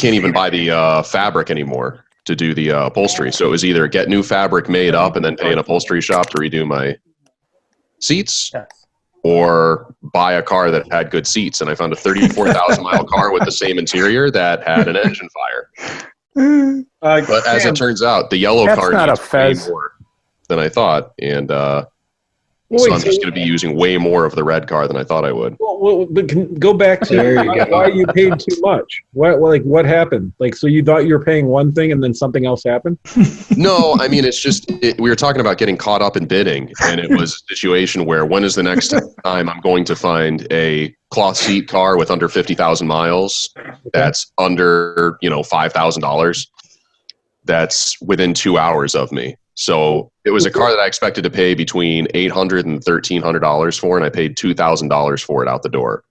even buy the fabric anymore to do the upholstery. So it was either get new fabric made up and then pay an upholstery shop to redo my seats, or buy a car that had good seats. And I found a 34,000 mile car with the same interior that had an engine fire. But as it turns out, the yellow That's car not needs a way Fez. more than I thought. And Wait, so I'm just going to be using way more of the red car than I thought I would. but go back to There you go. why you paid too much. What happened? Like, so you thought you were paying one thing and then something else happened? No, I mean, it's just, we were talking about getting caught up in bidding, and it was a situation where when is the next time I'm going to find a cloth seat car with under 50,000 miles that's under, $5,000 that's within 2 hours of me. So it was a car that I expected to pay between $800 and $1,300 for, and I paid $2,000 for it out the door.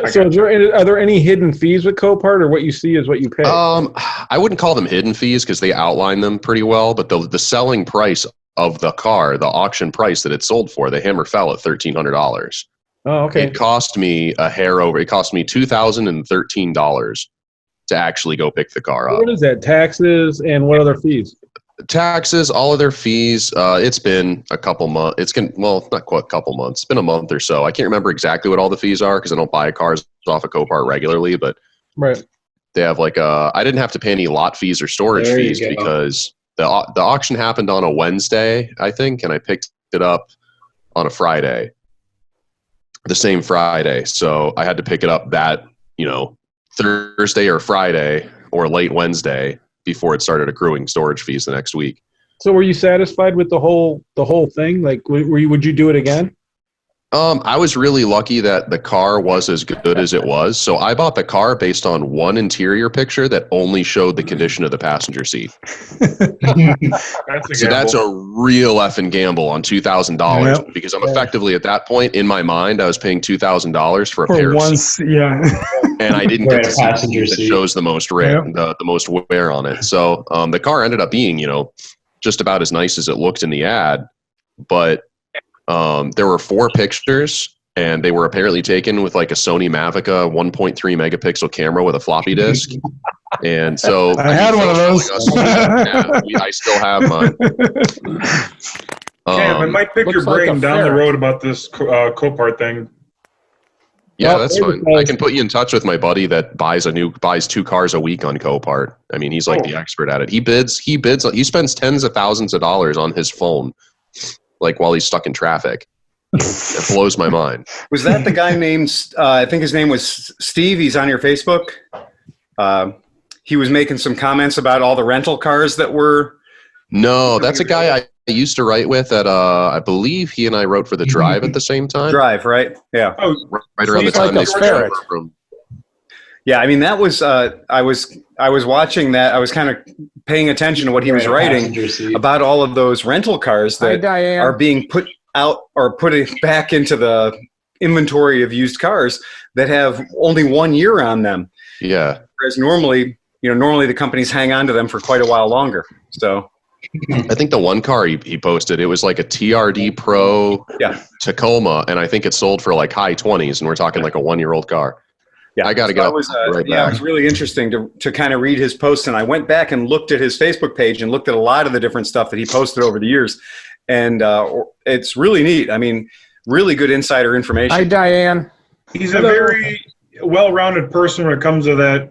So are there any hidden fees with Copart, or what you see is what you pay? I wouldn't call them hidden fees because they outline them pretty well, but the selling price of the car, the auction price that it sold for, the hammer fell at $1,300. Oh, okay. It cost me a hair over. It cost me $2,013 to actually go pick the car up. What is that? Taxes and what other fees? Taxes, all of their fees. It's been a couple months. Not quite a couple months. It's been a month or so. I can't remember exactly what all the fees are because I don't buy cars off of Copart regularly. But right, they have I didn't have to pay any lot fees or storage There you fees go. because the auction happened on a Wednesday, I think, and I picked it up on a Friday, the same Friday. So I had to pick it up that Thursday or Friday or late Wednesday before it started accruing storage fees the next week. So were you satisfied with the whole thing? Like, would you do it again? I was really lucky that the car was as good as it was. So I bought the car based on one interior picture that only showed the condition of the passenger seat. That's a real effing gamble on $2,000 because I'm effectively at that point in my mind, I was paying $2,000 for a pair of seats. Yeah. And I didn't get to see the passenger seat that seat. shows the most the most wear on it. So the car ended up being, just about as nice as it looked in the ad, but there were 4 pictures, and they were apparently taken with like a Sony Mavic 1.3 megapixel camera with a floppy disk. And so I had one of those. I still have mine. Cam, I might pick your looks like brain a down the ferret. road about this Copart thing. Yeah, Well, that's fine. I can put you in touch with my buddy that buys 2 cars a week on Copart. I mean, he's like the expert at it. He spends tens of thousands of dollars on his phone, like while he's stuck in traffic. It blows my mind. Was that the guy named, I think his name was Steve, he's on your Facebook. He was making some comments about all the rental cars that were. No, that's a guy I used to write with at, I believe he and I wrote for The Drive at the same time. Drive, right? Yeah. Oh, Right around the time they switched over from. Yeah, I mean, that was, I was watching that. I was kind of paying attention to what he was writing about all of those rental cars that are being put out or put back into the inventory of used cars that have only 1 year on them. Yeah. Whereas normally the companies hang on to them for quite a while longer. So I think the one car he posted, it was like a TRD Pro Tacoma, and I think it sold for like high 20s, and we're talking like a 1-year-old car. Yeah, I got to so go. it was really interesting to kind of read his posts, and I went back and looked at his Facebook page and looked at a lot of the different stuff that he posted over the years, and it's really neat. I mean, really good insider information. Hi, Diane. He's a very well-rounded person when it comes to that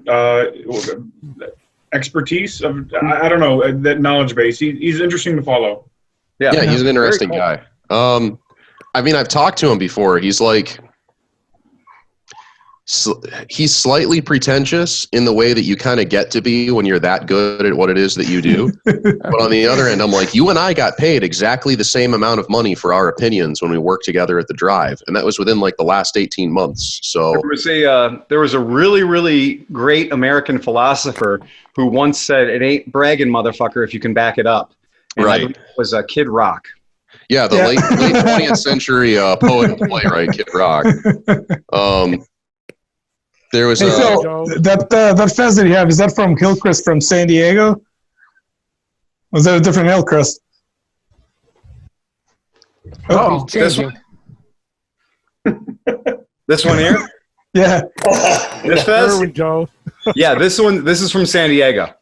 expertise of, I don't know, that knowledge base. He's interesting to follow. Yeah, he's an interesting guy. I mean, I've talked to him before. He's like, he's slightly pretentious in the way that you kind of get to be when you're that good at what it is that you do. But on the other end, I'm like, you and I got paid exactly the same amount of money for our opinions when we worked together at the Drive, and that was within like the last 18 months. So there was a really, really great American philosopher who once said, "It ain't bragging, motherfucker, if you can back it up." And right. It was Kid Rock. Yeah, the late 20th century poet and playwright Kid Rock. There was that fez that you have, is that from Hillcrest from San Diego? Was that a different Hillcrest? Oh, this one. This one here? Yeah. This fez? There we go. Yeah, this is from San Diego.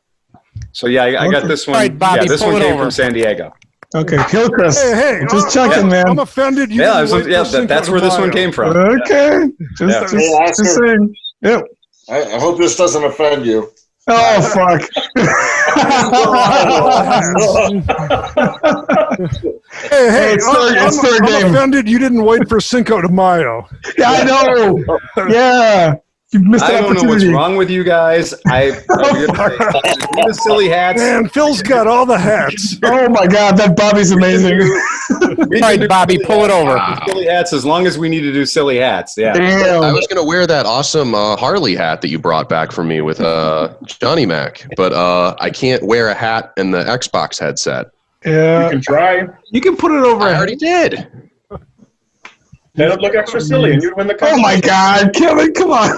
So yeah, I got this one. Right, Bobby, yeah, this pull one it came over. from San Diego. Okay, Hillcrest. Hey, just checking, man. I'm offended. You Yeah, didn't wait for that's where this one came from. Okay, just saying. Yep. I hope this doesn't offend you. Oh fuck! Hey, it's fair I'm game. offended you didn't wait for Cinco de Mayo. Yeah, I know. Yeah, you missed the I don't know what's opportunity. wrong with you guys. The silly hats. Man, Phil's got all the hats. Oh my god, that Bobby's amazing. Right, Bobby, pull it over. Silly hats, as long as we need to do silly hats. Yeah. Damn. I was going to wear that awesome Harley hat that you brought back for me with Johnny Mac, but I can't wear a hat and the Xbox headset. Yeah. You can try. You can put it over. I already did. Then it'd look extra silly, and you'd win the Oh contest. my god, Kevin, come on.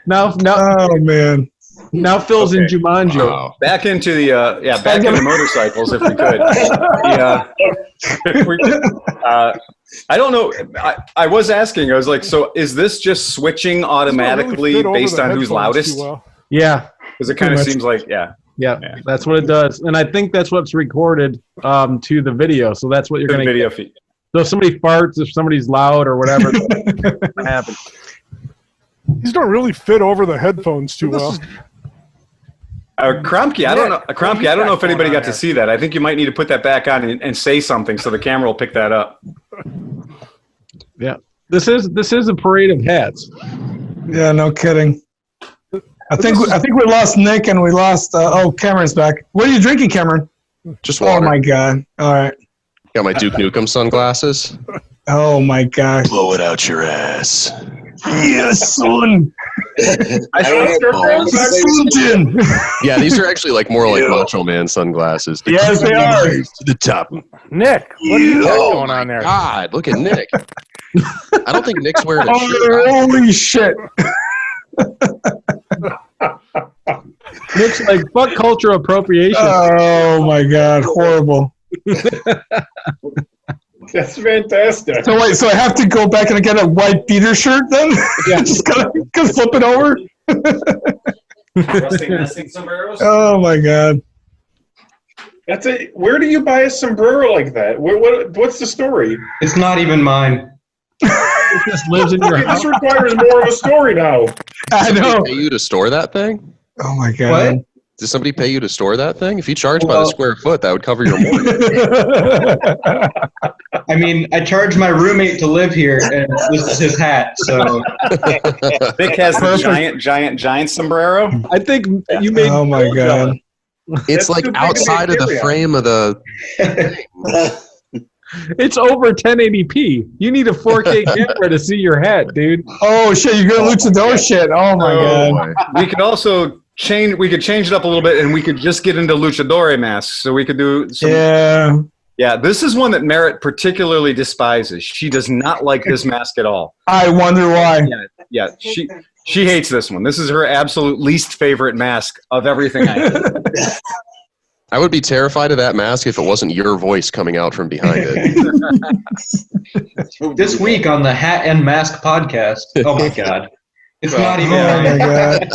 Now, Oh man. now Phil's in Jumanji. Oh. Back into the back into motorcycles if we could. I don't know. I was asking. I was like, so is this just switching automatically based on who's loudest? Yeah, Because it kind of seems like yeah, that's what it does, and I think that's what's recorded to the video. So that's what you're going to video get. feed. So if somebody farts, if somebody's loud or whatever, happen. These don't really fit over the headphones too well. Kromke, I don't know. Kromke, I don't know if anybody got to see that. I think you might need to put that back on and say something so the camera will pick that up. Yeah, this is a parade of hats. Yeah, no kidding. I think we lost Nick and we lost. Cameron's back. What are you drinking, Cameron? Just water. Oh my god! All right. Got my Duke Nukem sunglasses. Oh my gosh! Blow it out your ass. Yes, son. Yeah, these are actually like more like Macho Man sunglasses. Yes, they are. To the top. Nick, what are you going on there? God, look at Nick. I don't think Nick's wearing a shirt. Holy shit! Nick's like, fuck cultural appropriation. Oh my god, horrible. That's fantastic. So wait, so I have to go back and get a white beater shirt then? Yeah. Just gotta flip it over. Nesting sombreros. Oh my god. That's it. Where do you buy a sombrero like that? What's the story? It's not even mine. It just lives in your house. This requires more of a story now. I know. Somebody pay you to store that thing? Oh my god. What? Does somebody pay you to store that thing? If you charge by the square foot, that would cover your mortgage. I mean, I charge my roommate to live here, and this is his hat. So Nick has the giant sombrero. I think you made. Oh my god. It's like outside of the frame of the. It's over 1080p. You need a 4K camera to see your hat, dude. Oh shit, you got luchador shit. Oh my god. We could also change it up a little bit, and we could just get into luchador masks. So we could do some. Yeah. Yeah, this is one that Merritt particularly despises. She does not like this mask at all. I wonder why. Yeah, she hates this one. This is her absolute least favorite mask of everything I have. I would be terrified of that mask if it wasn't your voice coming out from behind it. this week on the Hat and Mask podcast, oh my god, it's not even. Oh my god.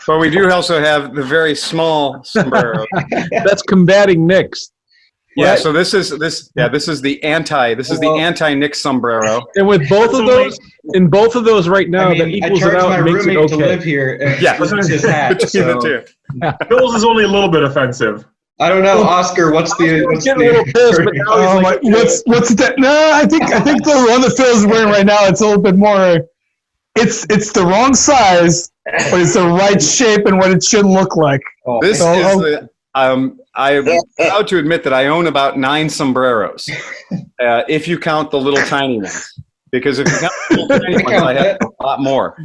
But we do also have the very small sombrero. That's combating Nick's. Yeah, Right. so this is the anti Nick sombrero. And with both of those, in both of those right now, that I equals charge it out my and makes it roommate to okay. live here, and Yeah. this is his hat. Between the So. two. Phil's is only a little bit offensive. I don't know, Oscar. What's the? Getting a little pissed, but now he's like, what's that? No, I think the one that Phil's wearing right now, it's a little bit more. It's the wrong size, but it's the right shape and what it should look like. This is the. I'm proud to admit that I own about 9 sombreros, if you count the little tiny ones. Because if you count the little tiny ones, I have a lot more.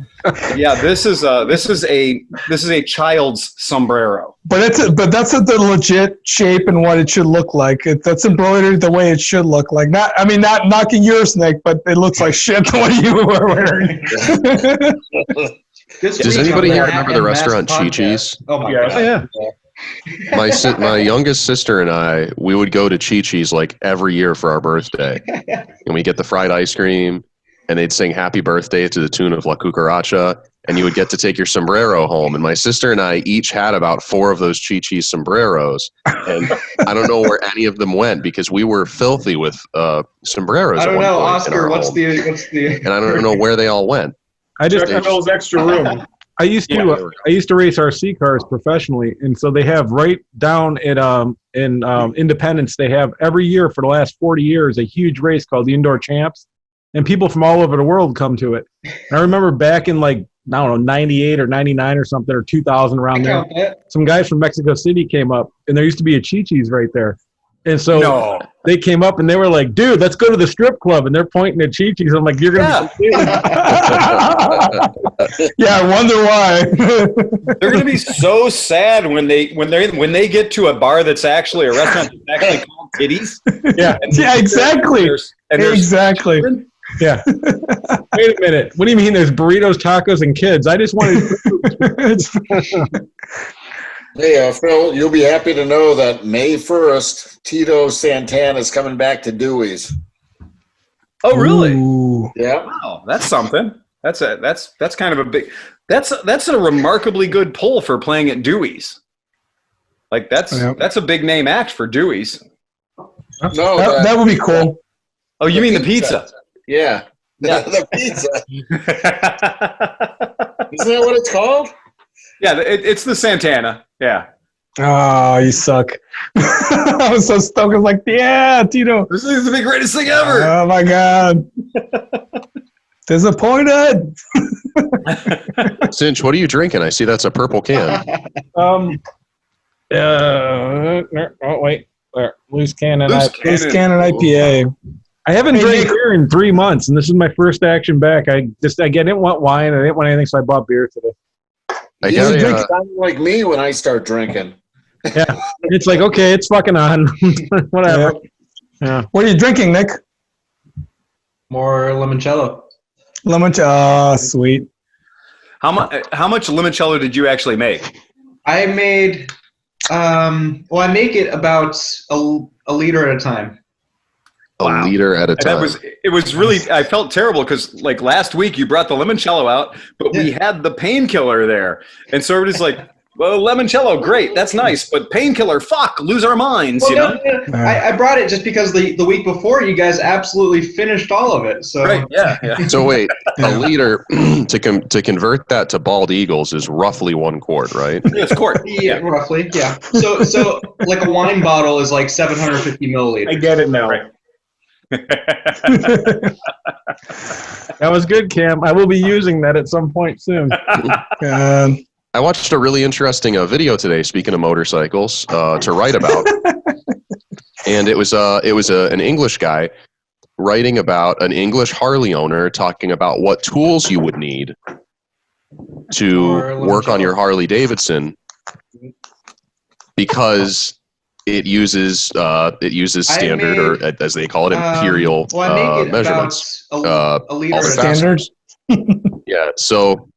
Yeah, this is a child's sombrero. But that's the legit shape and what it should look like. That's embroidered the way it should look like. Not knocking yours, Nick, but it looks like shit the way you were wearing. Does anybody here remember the restaurant Chi-Chi's? Oh my god! yeah. My youngest sister and I, we would go to Chi-Chi's like every year for our birthday, and we get the fried ice cream, and they'd sing "Happy Birthday" to the tune of La Cucaracha, and you would get to take your sombrero home. And my sister and I each had about 4 of those Chi-Chi's sombreros, and I don't know where any of them went because we were filthy with sombreros. I don't know, Oscar. What's the? And I don't know where they all went. Check Phil's extra room. I used to race RC cars professionally, and so they have right down at in Independence. They have every year for the last 40 years a huge race called the Indoor Champs, and people from all over the world come to it. And I remember back in like, I don't know, 98 or 99 or something, or 2000 around there, some guys from Mexico City came up, and there used to be a Chi-Chi's right there. And so they came up and they were like, dude, let's go to the strip club. And they're pointing at Chi-Chi's. I'm like, you're going to be Yeah, I wonder why. They're going to be so sad when they get to a bar that's actually a restaurant that's actually called Titties. Yeah, exactly. Exactly. Yeah. Wait a minute. What do you mean there's burritos, tacos, and kids? I just wanted Hey, Phil, you'll be happy to know that May 1st, Tito Santana is coming back to Dewey's. Oh, really? Ooh. Yeah. Wow, that's something. That's kind of a big. That's a remarkably good pull for playing at Dewey's. Like that's a big name act for Dewey's. No, that would be cool. Oh, you mean the pizza? Yeah. The pizza. Isn't that what it's called? Yeah, it's the Santana. Yeah. Oh, you suck. I was so stoked. I was like, yeah, Tito. This is the greatest thing ever. Oh, my God. Disappointed. Cinch, what are you drinking? I see that's a purple can. oh, wait. Loose cannon IPA. I haven't drank beer in 3 months, and this is my first action back. I didn't want wine. I didn't want anything, so I bought beer today. You drink like me when I start drinking. Yeah, it's like, okay, it's fucking on. Whatever. Yeah. What are you drinking, Nick? More limoncello. Limoncello, sweet. How much limoncello did you actually make? I made, I make it about a liter at a time. A liter at a time. It was really, I felt terrible because like last week you brought the limoncello out, but we had the painkiller there. And so everybody's like, well, limoncello, great, that's nice, but painkiller, fuck, lose our minds, well, you know? I brought it just because the week before you guys absolutely finished all of it. So right, yeah. So wait, a liter to convert that to bald eagles is roughly 1 quart, right? Yeah, it's quart. Yeah, roughly, yeah. So like a wine bottle is like 750 milliliters. I get it now. Right. That was good, Cam. I will be using that at some point soon. I watched a really interesting video today, speaking of motorcycles, to write about. And it was an English guy writing about an English Harley owner talking about what tools you would need to work on your Harley Davidson because it uses standard, or as they call it, imperial measurements. A liter standards. Yeah. So,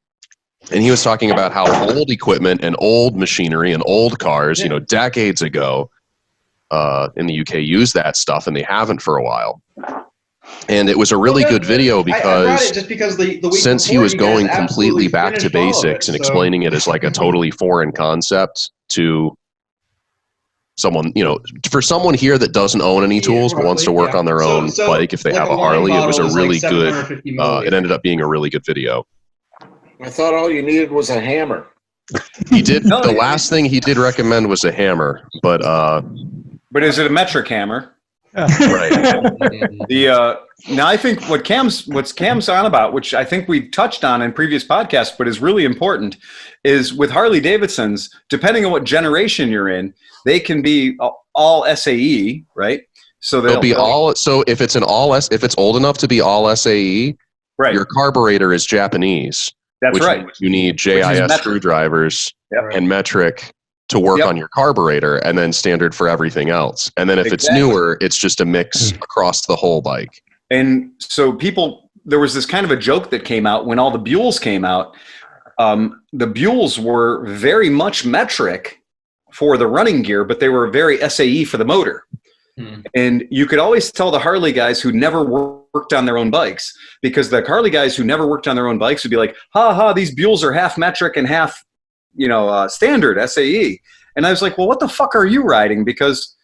and he was talking about how old equipment and old machinery and old cars, decades ago, in the UK used that stuff, and they haven't for a while. And it was a really good video because, just because the week since he was going completely back to basics and explaining it as like a totally foreign concept to someone, for someone here that doesn't own any tools but wants to work on their own bike if they have a Harley, it was a really good, it ended up being a really good video. I thought all you needed was a hammer. He did. The last thing he did recommend was a hammer, but is it a metric hammer? Right. Now I think what Cam's on about, which I think we've touched on in previous podcasts, but is really important, is with Harley Davidsons, depending on what generation you're in, they can be all SAE, right? So they'll be all. So if it's if it's old enough to be all SAE, right, your carburetor is Japanese. That's right. You need JIS screwdrivers and metric to work on your carburetor, and then standard for everything else. And then if it's newer, it's just a mix across the whole bike. And so there was this kind of a joke that came out when all the Buells came out. The Buells were very much metric for the running gear, but they were very SAE for the motor. And you could always tell the Harley guys who never worked on their own bikes, because the Harley guys who never worked on their own bikes would be like, these Buells are half metric and half, standard SAE. And I was like, well, what the fuck are you riding? Because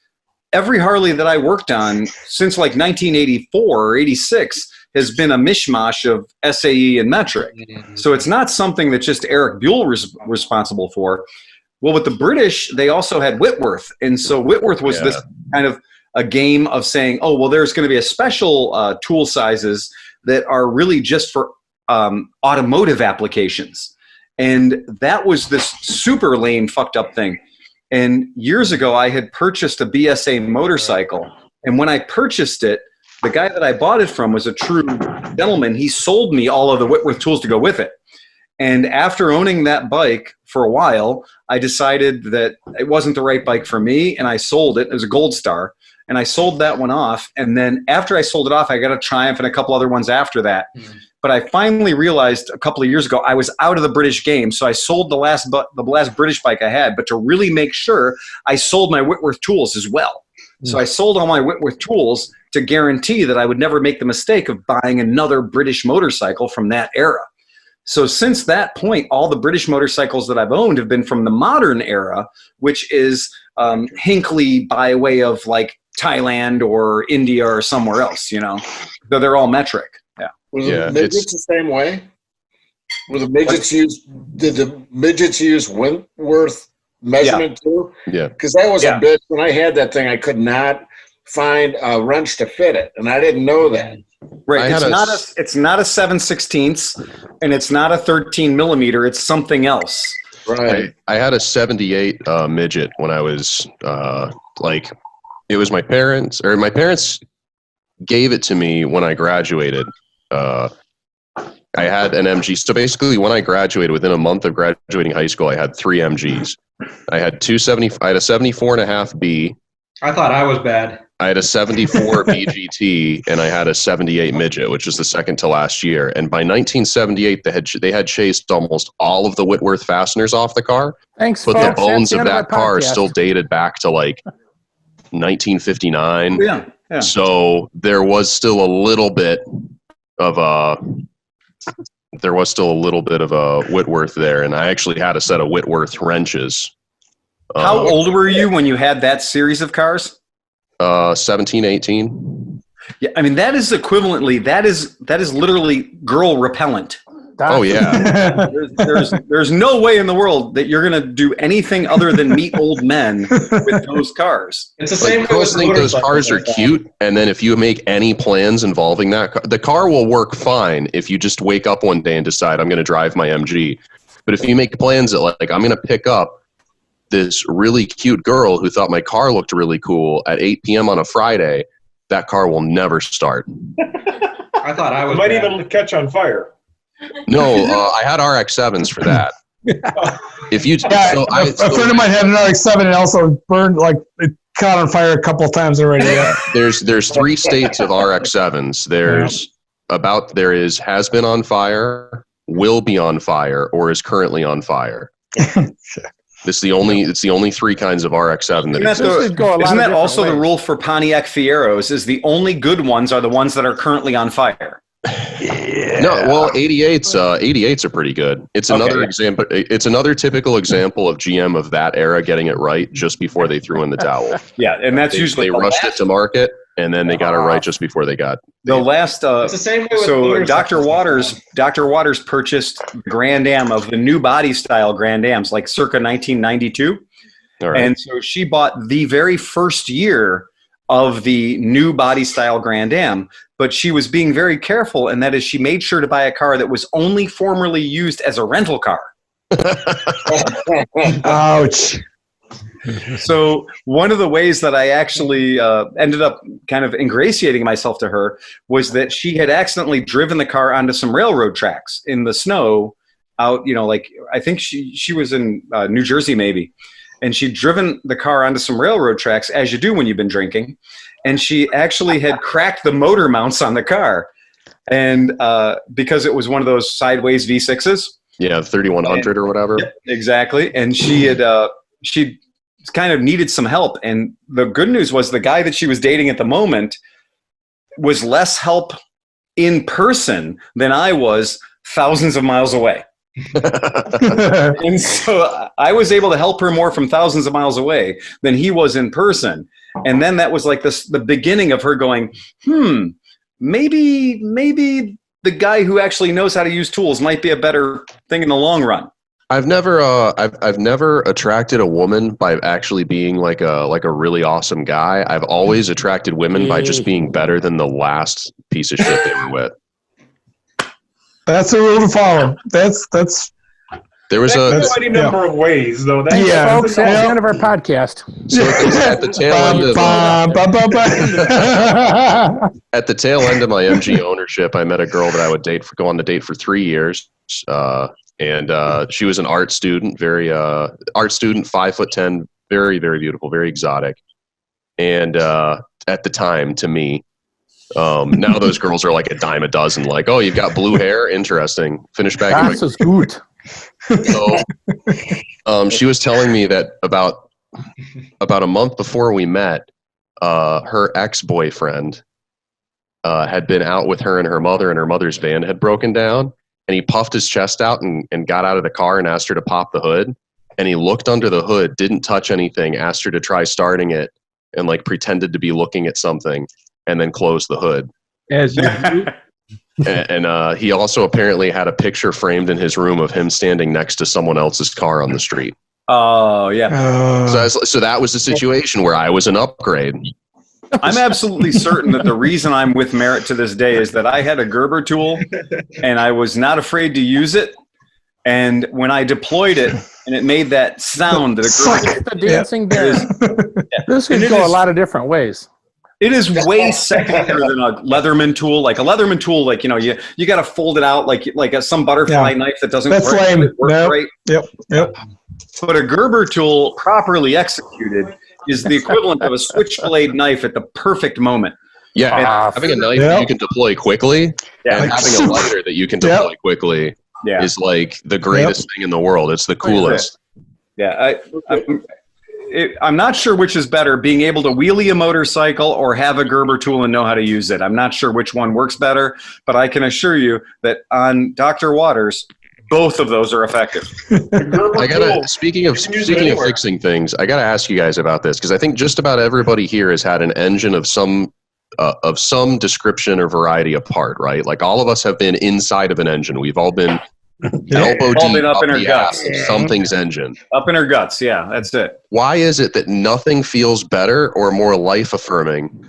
every Harley that I worked on since like 1984 or 86 has been a mishmash of SAE and metric. So it's not something that just Eric Buell was responsible for. Well, with the British, they also had Whitworth. And so Whitworth was this kind of a game of saying, oh, well, there's going to be a special tool sizes that are really just for automotive applications. And that was this super lame, fucked up thing. And years ago, I had purchased a BSA motorcycle. And when I purchased it, the guy that I bought it from was a true gentleman. He sold me all of the Whitworth tools to go with it. And after owning that bike for a while, I decided that it wasn't the right bike for me, and I sold it. It was a Gold Star, and I sold that one off. And then after I sold it off, I got a Triumph and a couple other ones after that. But I finally realized a couple of years ago I was out of the British game, so I sold the last British bike I had. But to really make sure, I sold my Whitworth tools as well. So I sold all my Whitworth tools to guarantee that I would never make the mistake of buying another British motorcycle from that era. So since that point, all the British motorcycles that I've owned have been from the modern era, which is Hinckley by way of like Thailand or India or somewhere else, though they're all metric. Was the midgets the same way? Did the midgets use Wentworth measurement too? Yeah. Because that was a bitch. When I had that thing, I could not find a wrench to fit it, and I didn't know that. Right. It's not a 7/16, and it's not a 13 millimeter. It's something else. Right. I had a 78 midget when I was it was my parents gave it to me when I graduated. I had an MG. So basically, when I graduated, within a month of graduating high school, I had 3 MGs. I had a 74.5 B. I thought I was bad. I had a 74 BGT, and I had a 78 midget, which was the second to last year. And by 1978, they had chased almost all of the Whitworth fasteners off the car. Thanks, but folks. the bones of that car are podcast. still dated back to like 1959. Yeah. So there was still a little bit of a Whitworth there, and I actually had a set of Whitworth wrenches. How old were you when you had that series of cars? 17, 18. Yeah, I mean that is literally girl repellent. Oh yeah. there's no way in the world that you're gonna do anything other than meet old men with those cars. It's the same. I always think those cars are cute, and then if you make any plans involving that car, the car will work fine if you just wake up one day and decide I'm going to drive my MG. But if you make plans that like I'm going to pick up this really cute girl who thought my car looked really cool at 8 p.m. on a Friday, that car will never start. I thought I was. Might even catch on fire. No, I had RX-7s for that. If you, a friend of mine had an RX-7 and also burned, like it caught on fire a couple of times already. Yeah. There's 3 states of RX-7s. There has been on fire, will be on fire, or is currently on fire. It's the only 3 kinds of RX-7 that exist. Isn't that also the rule for Pontiac Fieros? Is the only good ones are the ones that are currently on fire? Yeah. No, well, 88s are pretty good. It's another example. It's another typical example of GM of that era getting it right just before they threw in the towel. Yeah, and that's usually they rushed it to market, and then they got it right just before they got the last. It's the same way with So motorcycles. Dr. Waters purchased Grand Am of the new body style Grand Ams, like circa 1992. All right. And so she bought the very first year of the new body style Grand Am, but she was being very careful, and that is she made sure to buy a car that was only formerly used as a rental car. Ouch. So one of the ways that I actually ended up kind of ingratiating myself to her was that she had accidentally driven the car onto some railroad tracks in the snow out, like I think she was in New Jersey maybe. And she'd driven the car onto some railroad tracks, as you do when you've been drinking. And she actually had cracked the motor mounts on the car. And because it was one of those sideways V6s. Yeah, 3100 or whatever. Yep, exactly. And she had she kind of needed some help. And the good news was the guy that she was dating at the moment was less help in person than I was thousands of miles away. And so I was able to help her more from thousands of miles away than he was in person. And then that was like the beginning of her going, maybe the guy who actually knows how to use tools might be a better thing in the long run. I've never attracted a woman by actually being like a really awesome guy. I've always attracted women by just being better than the last piece of shit they were with. That's a rule to follow. That's There was That's any number of ways, though. That's folks, that's the end of our podcast. So at the tail end of at the tail end of my MG ownership, I met a girl that I would go on the date for 3 years, and she was an art student, 5'10", very, very beautiful, very exotic, and at the time, to me. Now those girls are like a dime a dozen. Like, oh, you've got blue hair, interesting. Finish back. Das ist gut. So, she was telling me that about a month before we met, her ex-boyfriend had been out with her and her mother's van had broken down, and he puffed his chest out and got out of the car and asked her to pop the hood. And he looked under the hood, didn't touch anything, asked her to try starting it, and like pretended to be looking at something, and then closed the hood. As you do. And he also apparently had a picture framed in his room of him standing next to someone else's car on the street. Oh, yeah. So that was the situation where I was an upgrade. I'm absolutely certain that the reason I'm with Merritt to this day is that I had a Gerber tool and I was not afraid to use it. And when I deployed it and it made that sound that a Gerber the dancing bear. This could go a lot of different ways. It is way sexier than a Leatherman tool. Like a Leatherman tool, like, you got to fold it out like some butterfly knife that doesn't work right. Yep. But a Gerber tool, properly executed, is the equivalent of a switchblade knife at the perfect moment. Yeah, having a knife that you can deploy quickly and having a lighter that you can deploy quickly is like the greatest thing in the world. It's the coolest. Yeah, I'm not sure which is better, being able to wheelie a motorcycle or have a Gerber tool and know how to use it. I'm not sure which one works better, but I can assure you that on Dr. Waters, both of those are effective. Speaking of fixing things, I gotta ask you guys about this, because I think just about everybody here has had an engine of some description or variety of part, right? Like all of us have been inside of an engine. We've all been elbow deep up in her guts. Something's engine. Up in her guts, yeah, that's it. Why is it that nothing feels better or more life affirming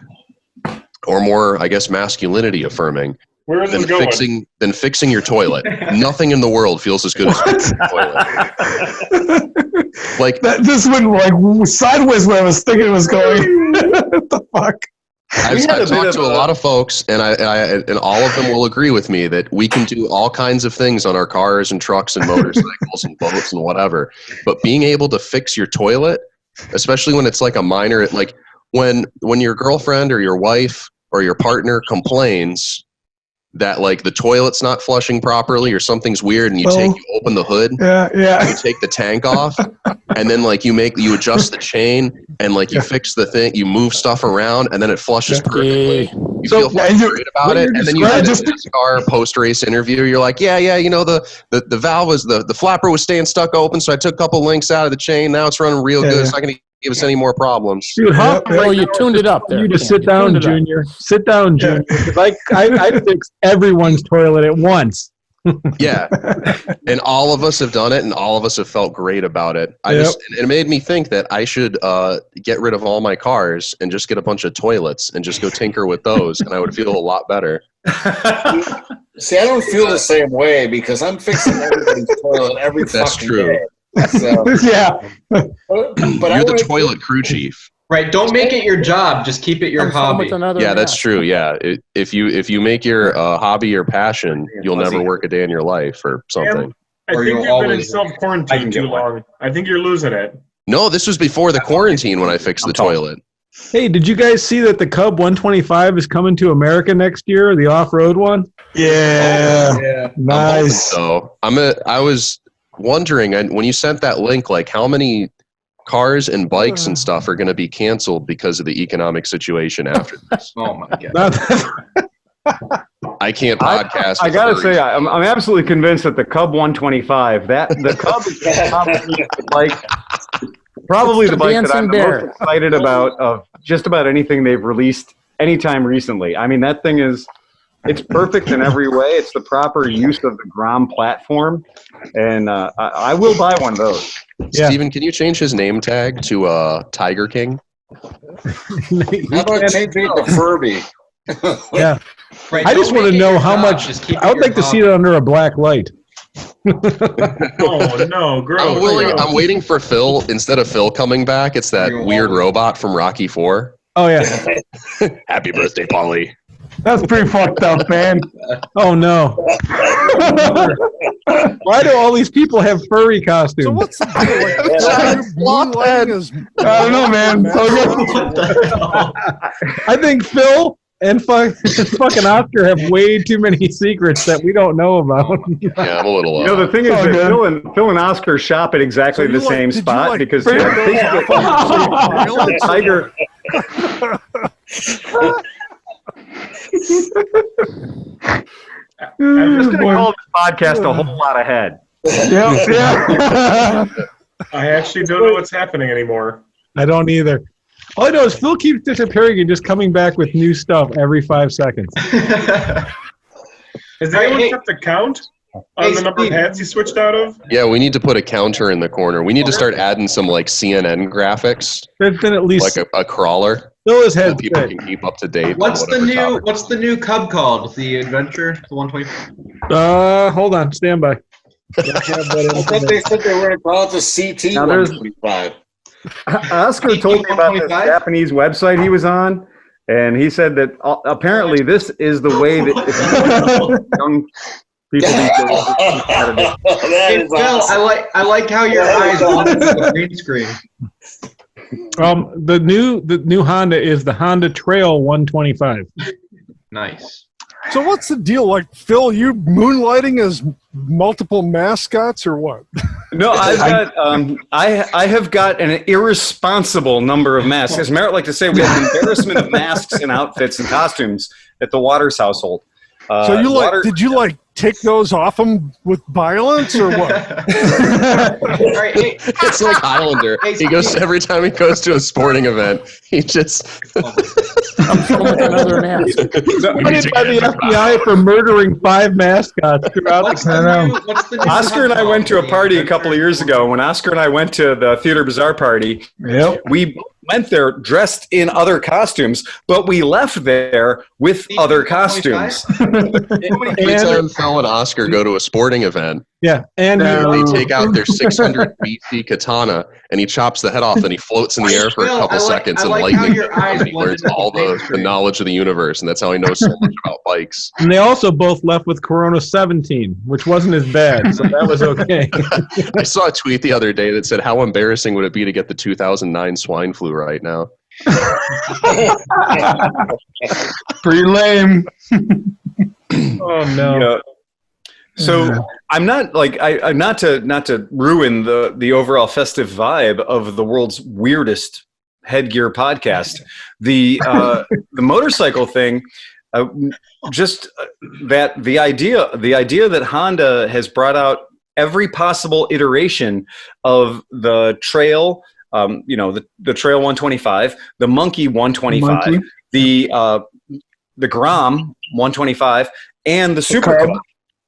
or more, I guess, masculinity affirming than fixing your toilet? Nothing in the world feels as good as fixing your toilet. Like this went like sideways where I was thinking it was going. What the fuck? I've talked to a lot of folks, and and all of them will agree with me that we can do all kinds of things on our cars and trucks and motorcycles and boats and whatever. But being able to fix your toilet, especially when it's like a minor, like when your girlfriend or your wife or your partner complains that like the toilet's not flushing properly or something's weird, and you open the hood, you take the tank off, and then like you adjust the chain, and like you fix the thing, you move stuff around, and then it flushes perfectly. You feel great about it, and then you have this car post-race interview. You're like, the valve was the flapper was staying stuck open, so I took a couple links out of the chain. Now it's running real good. It's not going to give us any more problems. Dude, Oh, you tuned it up there. You just sit You down, tuned it up. Junior. Sit down, Junior. 'Cause I fix everyone's toilet at once. Yeah, and all of us have done it, and all of us have felt great about it. It made me think that I should get rid of all my cars and just get a bunch of toilets and just go tinker with those, and I would feel a lot better. See, I don't feel the same way because I'm fixing everybody's toilet every fucking day. So, Yeah. but You're the toilet crew chief. Right. Don't make it your job. Just keep it your Comes home hobby. with another Yeah, that's mask. true. Yeah, if you make your hobby your passion, you'll never work a day in your life or something. I Or think you'll you've been in always- self-quarantine too long. I think you're losing it. No, this was before the quarantine when I fixed the toilet. Hey, did you guys see that the Cub 125 is coming to America next year? The off-road one? Yeah. Yeah. Nice. So I was wondering, and when you sent that link, like how many cars and bikes and stuff are going to be canceled because of the economic situation after this? Oh my god. I can't podcast. I with gotta furries. say, I'm absolutely convinced that the Cub 125, the Cub is probably the bike that I'm the most excited about of just about anything they've released anytime recently. I mean, that thing it's perfect in every way. It's the proper use of the Grom platform, and I will buy one of those. Yeah. Steven, can you change his name tag to Tiger King? How about changing it to Furby? Yeah. Right, I just don't want to make it know your how job, much. just keep it I would your like to see hobby. it under a black light. Oh no, gross. I'm waiting for Phil. Instead of Phil coming back, it's that weird robot from Rocky IV. Oh, yeah. Happy birthday, Polly. That's pretty fucked up, man. Oh, no. Why do all these people have furry costumes? So what's the deal? Like, moonlighting is I don't know, man. I think Phil and fucking Oscar have way too many secrets that we don't know about. Yeah, I'm a little. You know, the thing is that Phil and Oscar shop at exactly So the you like- same did you spot like because break I think those off on the Tiger. I'm just going to call this podcast a whole lot ahead. Yeah. I actually don't know what's happening anymore. I don't either. All I know is Phil keeps disappearing and just coming back with new stuff every 5 seconds. Has anyone kept the count on the number of heads he switched out of? Yeah, we need to put a counter in the corner. We need to start adding some like CNN graphics, There's been at least like a crawler, Phil has so had people can keep up to date. What's on the whatever new topic. What's the new Cub called? The Adventure, the 120. hold on, stand by. I thought they said they were going to call it the CT Now there's- 125. Oscar told me about this Japanese website he was on, and he said that apparently this is the way that young people these days. Hey, Phil, I like how your eyes wander to the green screen. The new Honda is the Honda Trail 125. Nice. So what's the deal? Like, Phil, you moonlighting as multiple mascots or what? No, I've got I have got an irresponsible number of masks. As Merritt like to say, we have an embarrassment of masks and outfits and costumes at the Waters household. So did you like take those off him with violence or what? All right, hey, It's like Highlander. He goes every time he goes to a sporting event. He just Comes home with another mask. Appointed by the FBI for murdering 5 mascots throughout what's the the new Oscar and I went to a party a couple of years ago. When Oscar and I went to the Theater Bazaar party, we went there dressed in other costumes, but we left there with other costumes. every time Phil and Oscar go to a sporting event, Yeah, and they take out their 600 BC katana and he chops the head off and he floats in the air for a Phil, couple I like- seconds I and like how lightning your comes eyes and he blend learns into all the the screen. knowledge of the universe, and that's how he knows so much about bikes. and they also both left with Corona 17, which wasn't as bad, so that was okay. I saw a tweet the other day that said, how embarrassing would it be to get the 2009 swine flu right now? Pretty lame. Oh no. Yeah. So I'm not like I not to ruin the overall festive vibe of the world's weirdest headgear podcast. The motorcycle thing, that the idea that Honda has brought out every possible iteration of the trail, the Trail 125, the Monkey 125, the Grom 125, and the Super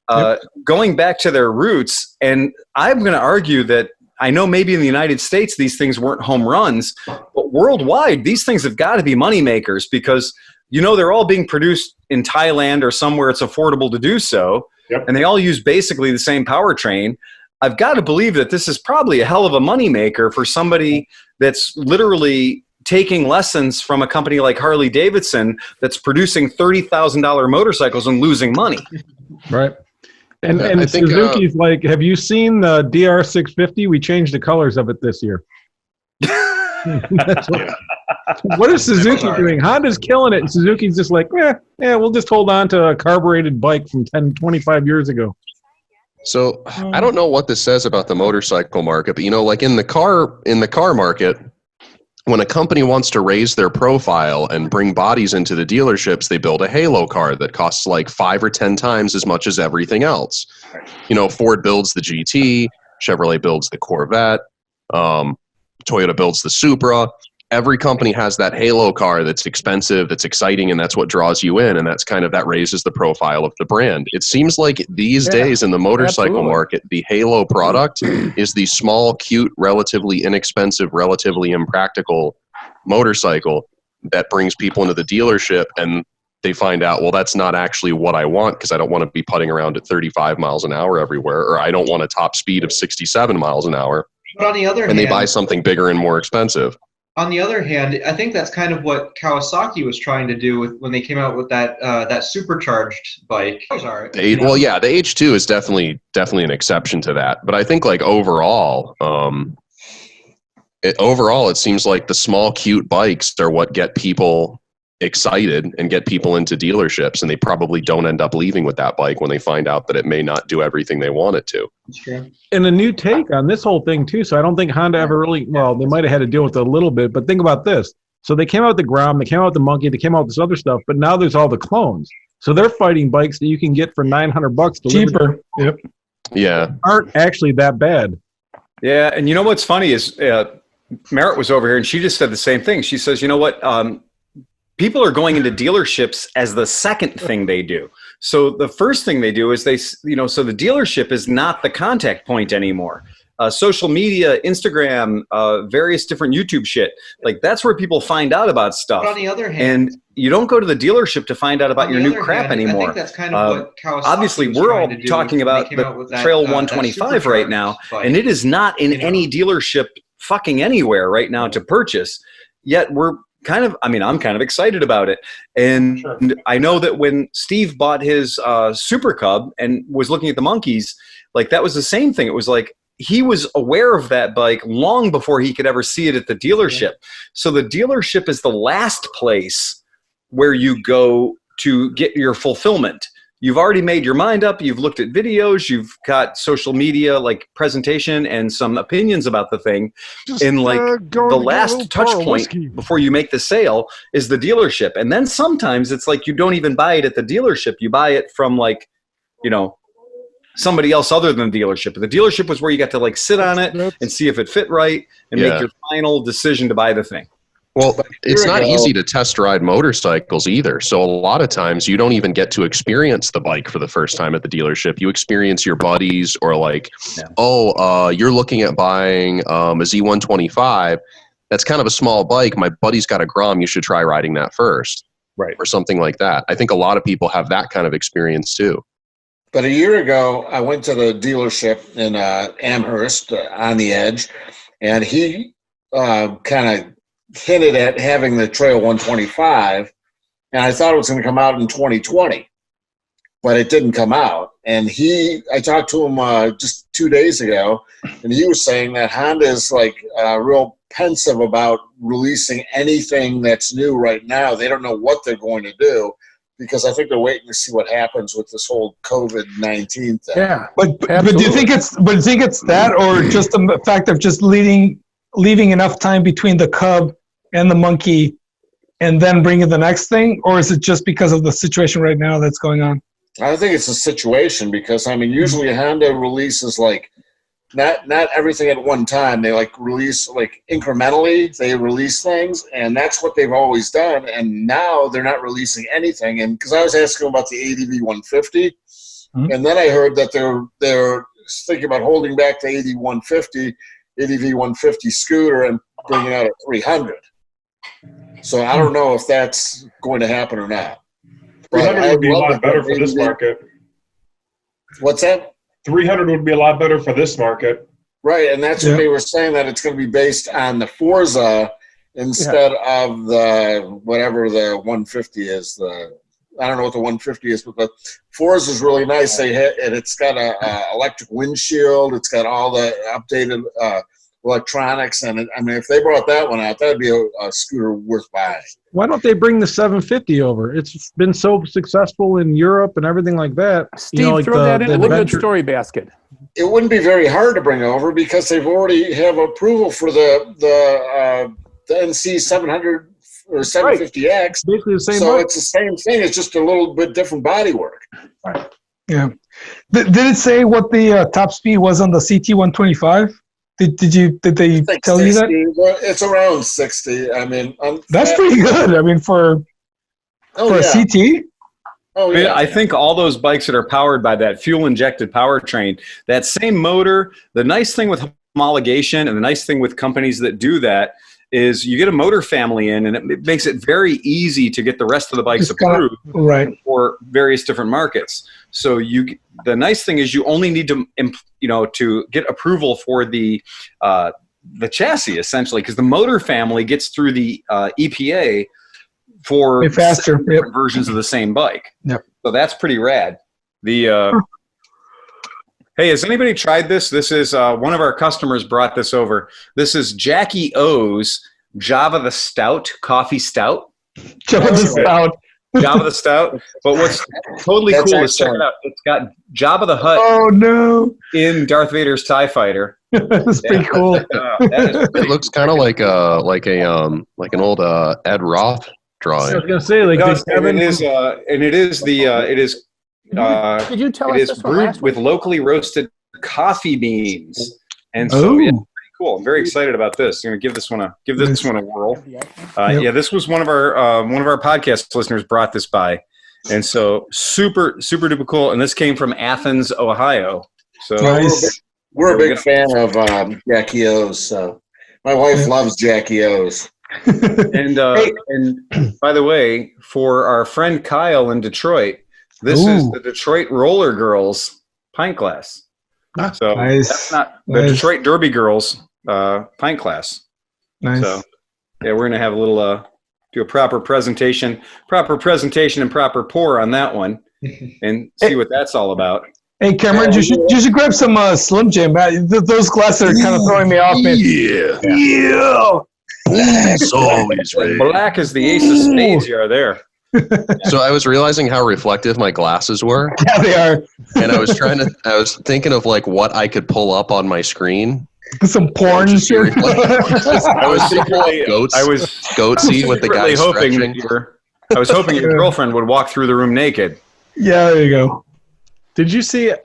Cub. Going back to their roots, and I'm going to argue that I know maybe in the United States these things weren't home runs, but worldwide these things have got to be money makers because they're all being produced in Thailand or somewhere it's affordable to do so, and they all use basically the same powertrain. I've got to believe that this is probably a hell of a money maker for somebody that's literally taking lessons from a company like Harley Davidson that's producing $30,000 motorcycles and losing money. Right. And I think, Suzuki's like, have you seen the DR650? We changed the colors of it this year. What is Suzuki doing? Honda's killing it, and Suzuki's just like, we'll just hold on to a carbureted bike from 25 years ago. So I don't know what this says about the motorcycle market, but like in the car market, when a company wants to raise their profile and bring bodies into the dealerships, they build a halo car that costs like 5 or 10 times as much as everything else. Ford builds the GT, Chevrolet builds the Corvette, Toyota builds the Supra. Every company has that halo car that's expensive, that's exciting, and that's what draws you in, and that raises the profile of the brand. It seems like these days in the motorcycle market, the halo product is the small, cute, relatively inexpensive, relatively impractical motorcycle that brings people into the dealership, and they find out, well, that's not actually what I want because I don't want to be putting around at 35 miles an hour everywhere, or I don't want a top speed of 67 miles an hour. But on the other hand, they buy something bigger and more expensive. On the other hand, I think that's kind of what Kawasaki was trying to do when they came out with that supercharged bike. The H2 is definitely an exception to that. But I think overall, it seems like the small, cute bikes are what get people excited and get people into dealerships, and they probably don't end up leaving with that bike when they find out that it may not do everything they want it to. That's true. And a new take on this whole thing too. So I don't think Honda ever really, they might have had to deal with it a little bit, but think about this. So they came out with the Grom, they came out with the Monkey, they came out with this other stuff, but now there's all the clones. So they're fighting bikes that you can get for $900 cheaper. Yep. Yeah. Aren't actually that bad. Yeah. And what's funny is Merritt was over here and she just said the same thing. She says, people are going into dealerships as the second thing they do. So the first thing they do is so the dealership is not the contact point anymore. Social media, Instagram, various different YouTube shit. That's where people find out about stuff. But on the other hand, and you don't go to the dealership to find out about your new crap anymore. I think that's kind of what Kawasaki obviously, we're all talking about the Trail 125 right now, and it is not in any dealership fucking anywhere right now to purchase. Yet we're I'm kind of excited about it. And I know that when Steve bought his Super Cub and was looking at the Monkeys, that was the same thing. It was he was aware of that bike long before he could ever see it at the dealership. Yeah. So the dealership is the last place where you go to get your fulfillment. You've already made your mind up. You've looked at videos. You've got social media presentation and some opinions about the thing. And the last touch point before you make the sale is the dealership. And then sometimes it's you don't even buy it at the dealership. You buy it from somebody else other than the dealership. The dealership was where you got to sit on it and see if it fit right and make your final decision to buy the thing. Well, it's not easy to test ride motorcycles either. So a lot of times you don't even get to experience the bike for the first time at the dealership. You experience your buddies or you're looking at buying a Z125. That's kind of a small bike. My buddy's got a Grom. You should try riding that first. Right. Or something like that. I think a lot of people have that kind of experience too. But a year ago, I went to the dealership in Amherst on the Edge, and he kind of hinted at having the Trail 125, and I thought it was going to come out in 2020, but it didn't come out. And I talked to him just 2 days ago, and he was saying that Honda is real pensive about releasing anything that's new right now. They don't know what they're going to do because I think they're waiting to see what happens with this whole COVID-19 thing. Yeah, but do you think it's that, or just the fact of just leaving enough time between the Cub and the Monkey and then bringing the next thing, or is it just because of the situation right now that's going on? I think it's a situation because, usually Honda releases not everything at one time. They like release like incrementally. They release things, and that's what they've always done. And now they're not releasing anything. And because I was asking about the ADV 150, and then I heard that they're thinking about holding back the ADV 150 scooter and bringing out a 300. So I don't know if that's going to happen or not. 300 would be a lot better for this market. What's that? 300 would be a lot better for this market. Right, and that's what they were saying, that it's going to be based on the Forza instead of the whatever the 150 is. I don't know what the 150 is, but the Forza is really nice. And it's got a electric windshield. It's got all the updated electronics, and if they brought that one out, that would be a scooter worth buying. Why don't they bring the 750 over? It's been so successful in Europe and everything like that. Steve, throw that into the good story basket. It wouldn't be very hard to bring over because they've already have approval for the NC 700 or 750X. Basically the same. So it's the same thing. It's just a little bit different bodywork. Right. Yeah. Did it say what the top speed was on the CT 125? Did they tell 60, you that? It's around 60. That's pretty good. For a CT. Oh yeah. I think all those bikes that are powered by that fuel-injected powertrain, that same motor. The nice thing with homologation and the nice thing with companies that do that is you get a motor family in, and it makes it very easy to get the rest of the bikes approved for various different markets. So the nice thing is you only need to to get approval for the chassis essentially, because the motor family gets through the EPA for faster different versions of the same bike. Yep. So that's pretty rad. Hey, has anybody tried this? This is one of our customers brought this over. This is Jackie O's Java the Stout Coffee Stout. Java the Stout. Java the Stout. But what's totally cool is check it out. It's got Jabba the Hutt. Oh no! In Darth Vader's TIE Fighter. That's pretty cool. It looks kind of like an old Ed Roth drawing. I was gonna say Could you tell us it is brewed with locally roasted coffee beans, and so pretty cool. I'm very excited about this. I'm gonna give this one a whirl. Yeah, this was one of our podcast listeners brought this by, and so super duper cool. And this came from Athens, Ohio. So we're a big fan of Jackie O's. So my wife loves Jackie O's. And by the way, for our friend Kyle in Detroit. This is the Detroit Roller Girls pint glass. So that's not the Detroit Derby Girls pint glass. Nice. So yeah, we're gonna have a little do a proper presentation and proper pour on that one, and see what that's all about. Hey Cameron, you should grab some Slim Jim. Those glasses are kind of throwing me off, man. Yeah. Black's always red. Black is the ace of spades. You are there. So I was realizing how reflective my glasses were. Yeah, they are. And I was thinking of like what I could pull up on my screen. Some porn shit. I was goat seat with the guy stretching. I was hoping your girlfriend would walk through the room naked. Yeah, there you go. Did you see it?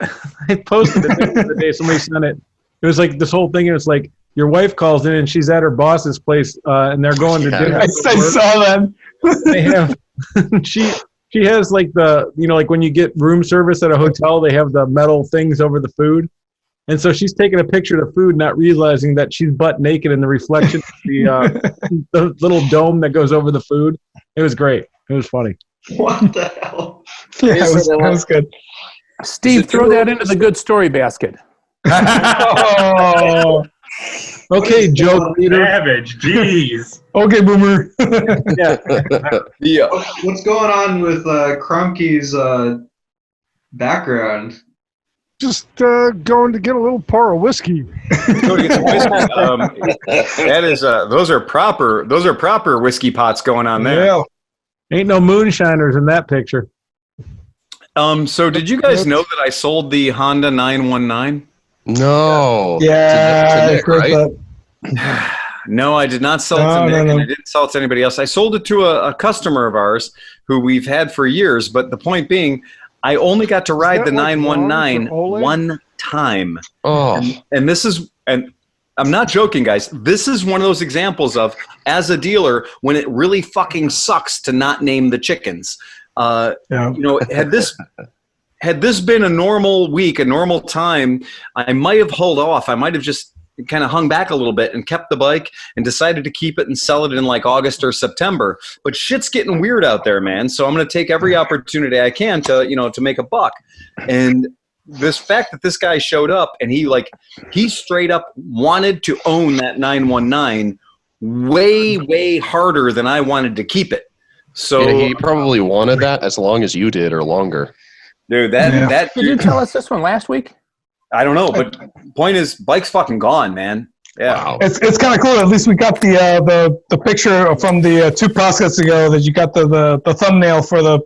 I posted it the other day. Somebody sent it. It was like this whole thing. It was like your wife calls in and she's at her boss's place and they're going to dinner. I saw that. They have. She has like like when you get room service at a hotel, they have the metal things over the food, and so she's taking a picture of the food, not realizing that she's butt naked in the reflection of the little dome that goes over the food. It was great. It was funny. What the hell? Yeah, that was good. Steve, throw that into the good story basket. Oh. Okay, joke leader. Savage, jeez. Okay, boomer. Yeah. What's going on with Kromke's background? Just going to get a little pour of whiskey. Go to get some whiskey. That is those are proper whiskey pots going on there. Yeah. Ain't no moonshiners in that picture. So did you guys know that I sold the Honda 919? No. Yeah. To Nick, right? No, I did not sell it to Nick, and I didn't sell it to anybody else. I sold it to a customer of ours who we've had for years. But the point being, I only got to ride the 919 one time. Oh, And this is, and I'm not joking, guys. This is one of those examples of, as a dealer, when it really fucking sucks to not name the chickens. You know, had this been a normal week, a normal time, I might have held off. I might have just kind of hung back a little bit and kept the bike and decided to keep it and sell it in like August or September. But shit's getting weird out there, man. So I'm going to take every opportunity I can to, you know, to make a buck. And this fact that this guy showed up and he straight up wanted to own that 919 way harder than I wanted to keep it. So yeah, he probably wanted that as long as you did or longer. Dude, that Did you tell us this one last week? I don't know, but point is, bike's fucking gone, man. Yeah, Wow. It's kind of cool. At least we got the picture from the 2 podcasts ago that you got the thumbnail for the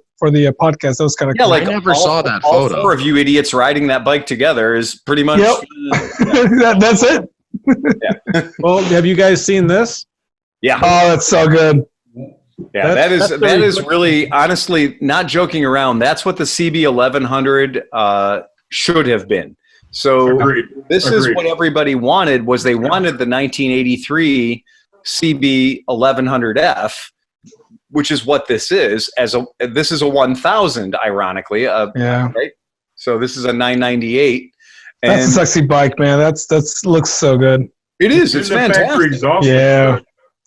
podcast. That was kind of cool. like I never saw that all photo. 4 of you idiots riding that bike together is pretty much. That's it. Yeah. Well, have you guys seen this? Yeah. Oh, that's so good. Yeah, that is really, honestly, not joking around. That's what the CB 1100 should have been. So this is what everybody wanted. Was they wanted the 1983 CB 1100F, which is what this is. This is a 1000, ironically. Right. So this is a 998. And That's a sexy bike, man. That's looks so good. It is. It's fantastic. Yeah.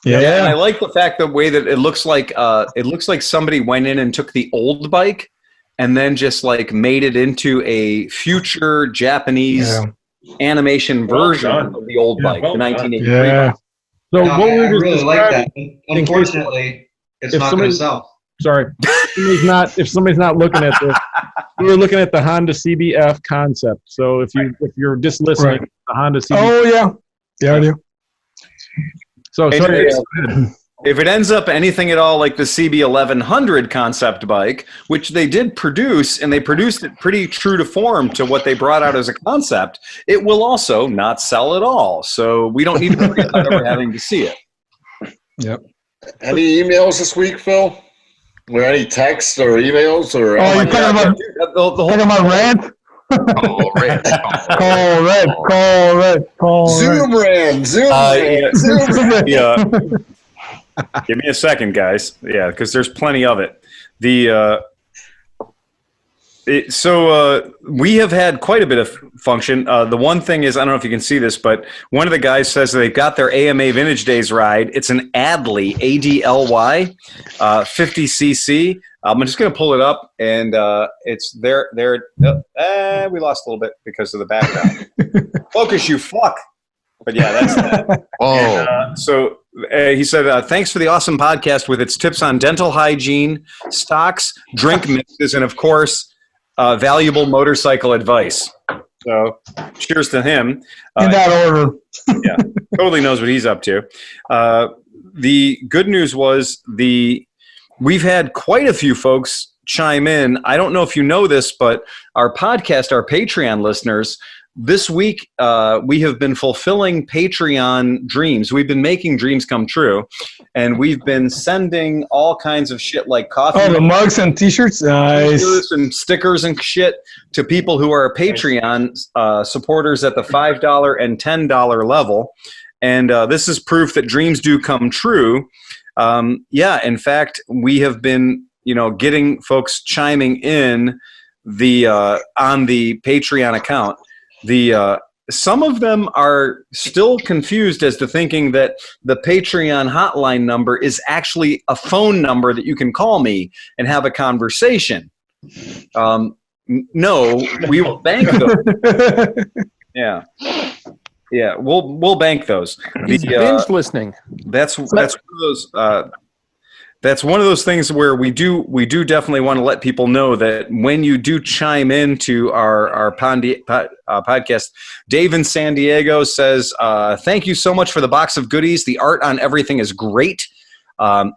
Yeah, and I like the fact the way that it looks like somebody went in and took the old bike and then just like made it into a future Japanese animation version of the old bike, the 1983 bike. So No, what I we were just really like that. describing- Unfortunately, it's if not going to somebody- sell. Sorry, if somebody's not looking at this, we were looking at the Honda CBF concept. So if you're just listening, the Honda CBF. Oh yeah, I do. So sorry. If it ends up anything at all like the CB 1100 concept bike, which they did produce, and they produced it pretty true to form to what they brought out as a concept, it will also not sell at all. So we don't need to worry about ever having to see it. Yep. Any emails this week, Phil? Or any texts or emails? Or Oh, you're talking about rant? Oh, right. Call red. Zoom ran. Zoom ran. Yeah. Give me a second, guys. Yeah, because there's plenty of it. We have had quite a bit of function. The one thing is, I don't know if you can see this, but one of the guys says they've got their AMA Vintage Days ride. It's an Adley, A-D-L-Y, 50cc. I'm just going to pull it up, and it's there. We lost a little bit because of the background. Focus, you fuck. But yeah, that's that. And, he said, thanks for the awesome podcast with its tips on dental hygiene, stocks, drink mixes, and of course, valuable motorcycle advice. So cheers to him. In that order. Yeah, totally knows what he's up to. The good news was we've had quite a few folks chime in. I don't know if you know this, but our podcast, our Patreon listeners, this week, we have been fulfilling Patreon dreams. We've been making dreams come true, and we've been sending all kinds of shit like coffee. Oh, the mugs and T-shirts, nice, and stickers and shit to people who are Patreon supporters at the $5 and $10 level. And this is proof that dreams do come true. In fact, we have been, getting folks chiming in on the Patreon account. Some of them are still confused as to thinking that the Patreon hotline number is actually a phone number that you can call me and have a conversation. No, we will bank those. Yeah, we'll bank those. He's binge listening. That's one of those. That's one of those things where we do definitely want to let people know that when you do chime into our podcast, Dave in San Diego says, thank you so much for the box of goodies. The art on everything is great.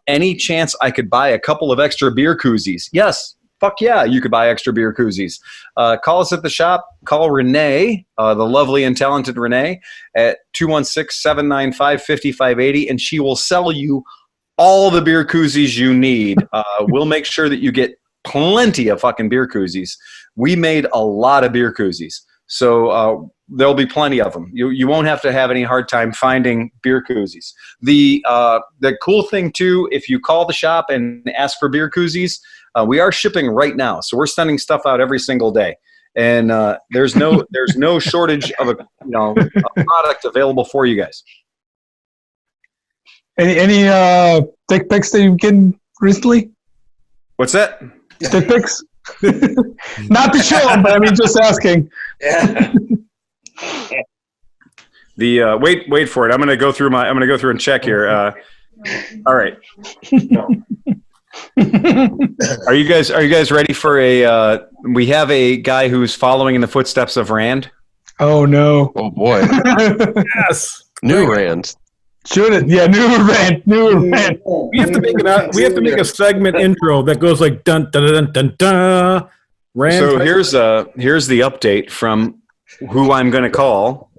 Any chance I could buy a couple of extra beer koozies? Yes. Fuck yeah, you could buy extra beer koozies. Call us at the shop. Call Renee, the lovely and talented Renee, at 216-795-5580, and she will sell you all the beer koozies you need. We'll make sure that you get plenty of fucking beer koozies. We made a lot of beer koozies. So there'll be plenty of them. You won't have to have any hard time finding beer koozies. The cool thing too, if you call the shop and ask for beer koozies, we are shipping right now. So we're sending stuff out every single day, and there's no shortage of a product available for you guys. Any dick pics that you've gotten recently? What's that? Dick pics? Not to show them, but I mean, just asking. Yeah. The wait for it. I'm gonna go through and check here. All right. Are you guys ready for a? We have a guy who's following in the footsteps of Rand. Oh no! Oh boy! Yes, new Rand. Shoot it! Yeah, new Rand. We have to make a segment intro that goes like dun dun dun dun dun. Rand. So here's the update from who I'm going to call.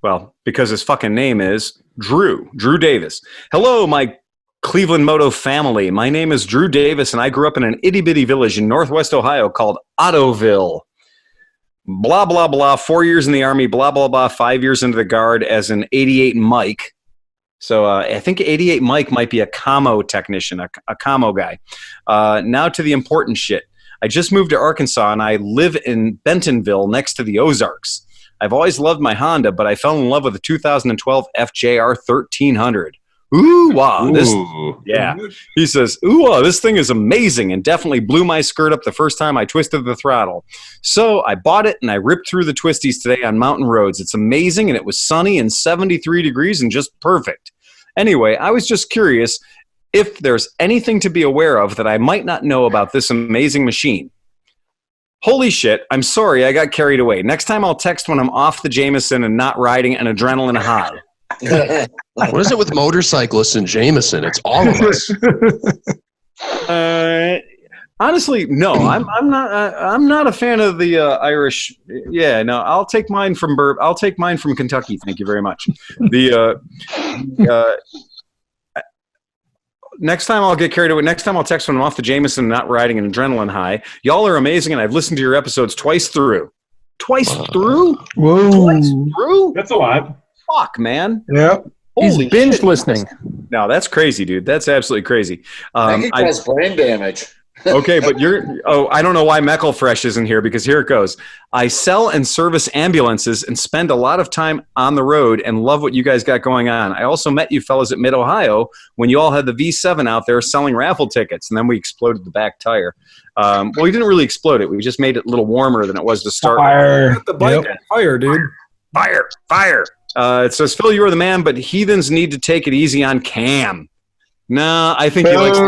Well, because his fucking name is Drew Davis. Hello, my ClevelandMoto family. My name is Drew Davis, and I grew up in an itty-bitty village in northwest Ohio called Ottoville. Blah, blah, blah. 4 years in the Army, blah, blah, blah. 5 years into the Guard as an 88 Mike. So I think 88 Mike might be a commo technician, a commo guy. Now to the important shit. I just moved to Arkansas, and I live in Bentonville next to the Ozarks. I've always loved my Honda, but I fell in love with the 2012 FJR 1300. Ooh, wow. He says, ooh, wow, this thing is amazing and definitely blew my skirt up the first time I twisted the throttle. So I bought it and I ripped through the twisties today on mountain roads. It's amazing, and it was sunny and 73 degrees and just perfect. Anyway, I was just curious if there's anything to be aware of that I might not know about this amazing machine. Holy shit, I'm sorry I got carried away. Next time I'll text when I'm off the Jameson and not riding an adrenaline high. What is it with motorcyclists and Jameson? It's all of us. Honestly, no. I'm not a fan of the Irish. Yeah, no. I'll take mine from Kentucky. Thank you very much. Next time I'll get carried away. Next time I'll text when I'm off the Jameson and not riding an adrenaline high. Y'all are amazing, and I've listened to your episodes twice through. Twice through? Whoa. Twice through? That's a lot. Fuck, man. Yep. He's binge listening. No, that's crazy, dude. That's absolutely crazy. I think it has brain damage. Okay, but I don't know why Meckelfresh isn't here, because here it goes. I sell and service ambulances and spend a lot of time on the road and love what you guys got going on. I also met you fellas at Mid-Ohio when you all had the V7 out there selling raffle tickets, and then we exploded the back tire. Well, we didn't really explode it. We just made it a little warmer than it was to start. Fire. The bike on fire, dude. Fire. It says, Phil, you are the man, but heathens need to take it easy on Cam. No, I think he likes it.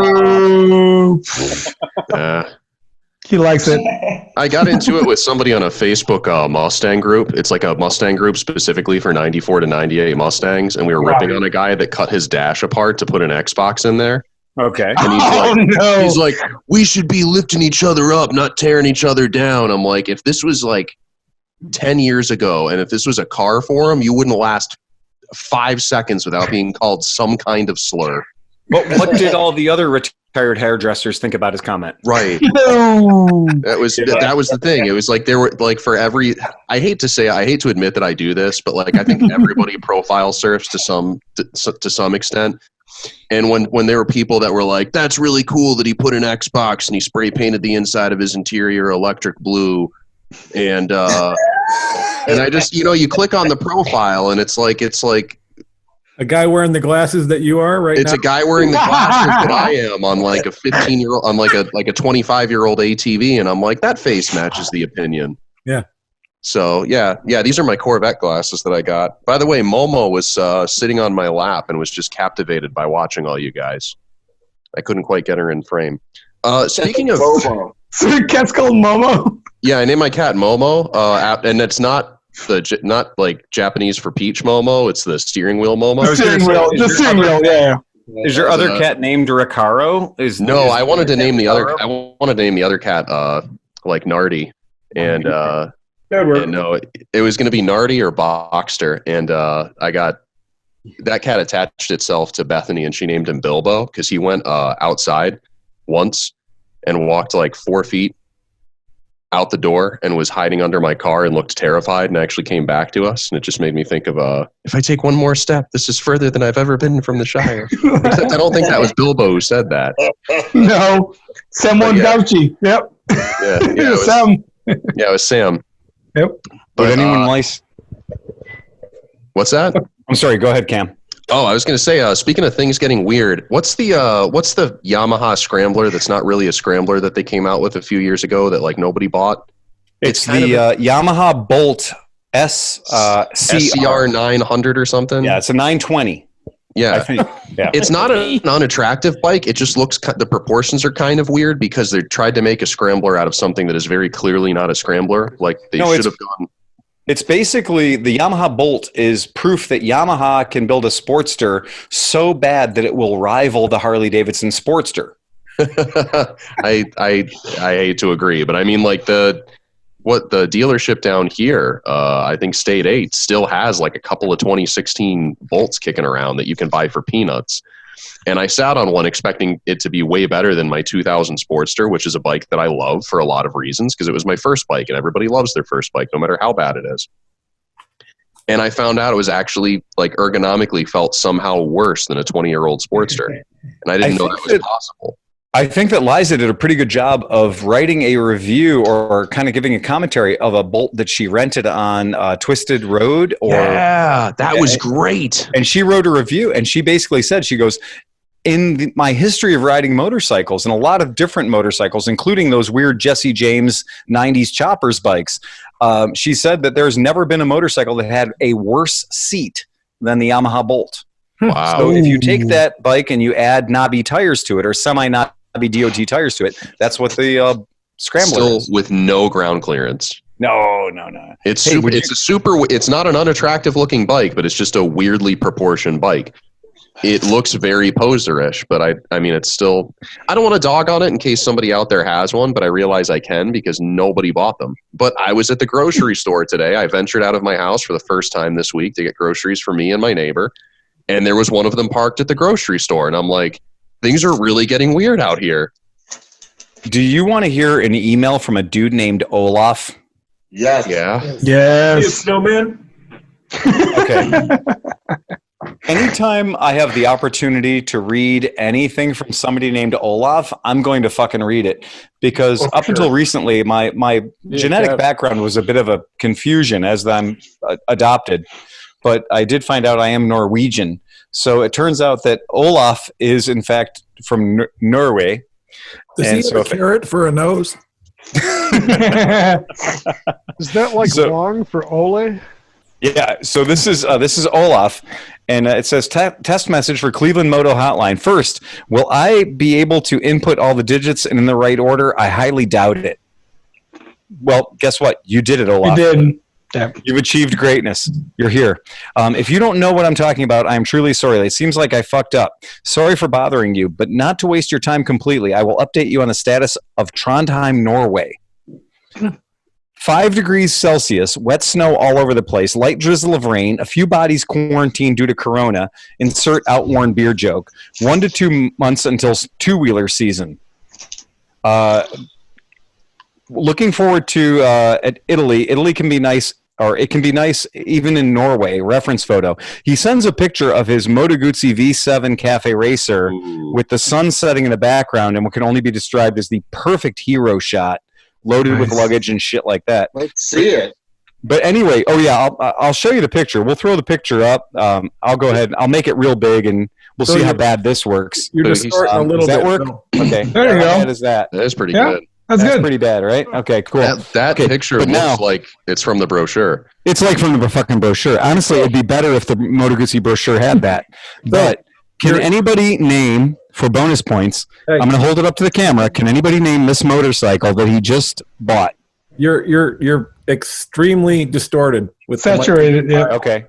He likes it. I got into it with somebody on a Facebook Mustang group. It's like a Mustang group specifically for 94 to 98 Mustangs, and we were ripping on a guy that cut his dash apart to put an Xbox in there. Okay. And he's like, we should be lifting each other up, not tearing each other down. I'm like, if this was like 10 years ago, and if this was a car forum, you wouldn't last 5 seconds without being called some kind of slur. What did all the other retired hairdressers think about his comment? Right. That was the thing. It was like there were like for every. I hate to admit that I do this, but like I think everybody profile surfs to some extent. And when there were people that were like, "That's really cool that he put an Xbox and he spray painted the inside of his interior electric blue," and I just you click on the profile and it's like. A guy wearing the glasses that you are right now? It's a guy wearing the glasses that I am on like a 15-year-old, on like a 25-year-old ATV, and I'm like, that face matches the opinion. Yeah. So, yeah, these are my Corvette glasses that I got. By the way, Momo was sitting on my lap and was just captivated by watching all you guys. I couldn't quite get her in frame. Speaking of... So your cat's called Momo? Yeah, I named my cat Momo, and it's not like Japanese for peach Momo. It's the steering wheel Momo. The steering wheel, yeah. Is your other cat named Recaro? I wanted to name the other cat like Nardi, and no, it was going to be Nardi or Boxster, and I got that cat attached itself to Bethany, and she named him Bilbo because he went outside once and walked like 4 feet out the door and was hiding under my car and looked terrified and actually came back to us. And it just made me think of, if I take one more step, this is further than I've ever been from the Shire. Except I don't think that was Bilbo who said that. No, someone Gauchi. Yep. Yeah, it was Sam. Yeah, it was Sam. Yep. But anyone nice? What's that? I'm sorry. Go ahead, Cam. Oh, I was going to say, speaking of things getting weird, what's the Yamaha Scrambler that's not really a Scrambler that they came out with a few years ago that like nobody bought? It's the Yamaha Bolt SCR 900 or something. Yeah, it's a 920. Yeah, I think. Yeah. It's not an unattractive bike. It just looks, the proportions are kind of weird because they tried to make a Scrambler out of something that is very clearly not a Scrambler. Like they should have gone. It's basically the Yamaha Bolt is proof that Yamaha can build a Sportster so bad that it will rival the Harley-Davidson Sportster. I hate to agree, but I mean, like the dealership down here, I think State 8 still has like a couple of 2016 Bolts kicking around that you can buy for peanuts. And I sat on one expecting it to be way better than my 2000 Sportster, which is a bike that I love for a lot of reasons because it was my first bike and everybody loves their first bike no matter how bad it is. And I found out it was actually like ergonomically felt somehow worse than a 20-year-old Sportster. And I didn't know that was possible. I think that Liza did a pretty good job of writing a review or kind of giving a commentary of a Bolt that she rented on Twisted Road. Yeah, that was great. And she wrote a review and she basically said, she goes, in my history of riding motorcycles and a lot of different motorcycles, including those weird Jesse James 90s choppers bikes, she said that there's never been a motorcycle that had a worse seat than the Yamaha Bolt. Wow. So if you take that bike and you add knobby tires to it or semi-knobby DOT tires to it, that's what the Scrambler Still is. with no ground clearance. No. It's it's not an unattractive looking bike, but it's just a weirdly proportioned bike. It looks very poserish, but I mean, it's still, I don't want to dog on it in case somebody out there has one, but I realize I can because nobody bought them. But I was at the grocery store today. I ventured out of my house for the first time this week to get groceries for me and my neighbor. And there was one of them parked at the grocery store. And I'm like, things are really getting weird out here. Do you want to hear an email from a dude named Olaf? Yes. Yeah. Yes. Snowman. Okay. Anytime I have the opportunity to read anything from somebody named Olaf, I'm going to fucking read it because until recently, my genetic background was a bit of a confusion as I'm adopted, but I did find out I am Norwegian. So it turns out that Olaf is in fact from Norway. Does he have a carrot for a nose? Is that like long for Ole? Yeah, so this is Olaf, and it says test message for ClevelandMoto hotline. First, will I be able to input all the digits in the right order? I highly doubt it. Well, guess what? You did it, Olaf. You did. Yeah. You've achieved greatness. You're here. If you don't know what I'm talking about, I'm truly sorry. It seems like I fucked up. Sorry for bothering you, but not to waste your time completely, I will update you on the status of Trondheim, Norway. 5 degrees Celsius, wet snow all over the place, light drizzle of rain, a few bodies quarantined due to corona, insert outworn beer joke, 1 to 2 months until two-wheeler season. Looking forward to at Italy. Italy can be nice, or it can be nice even in Norway. Reference photo. He sends a picture of his Moto Guzzi V7 Cafe Racer with the sun setting in the background and what can only be described as the perfect hero shot. Loaded with luggage and shit like that. Let's see it. But anyway, I'll show you the picture. We'll throw the picture up. I'll go ahead. I'll make it real big, and we'll see how bad this works. You're just starting a little does that bit. work? Okay. There you go. How bad is that? That is pretty good. That's good. Pretty bad, right? Okay, cool. That picture looks like it's from the brochure. It's like from the fucking brochure. Honestly, it'd be better if the Moto Guzzi brochure had that. But can anybody name, for bonus points, I'm going to hold it up to the camera. Can anybody name this motorcycle that he just bought? You're extremely distorted with saturated. Yeah. Okay.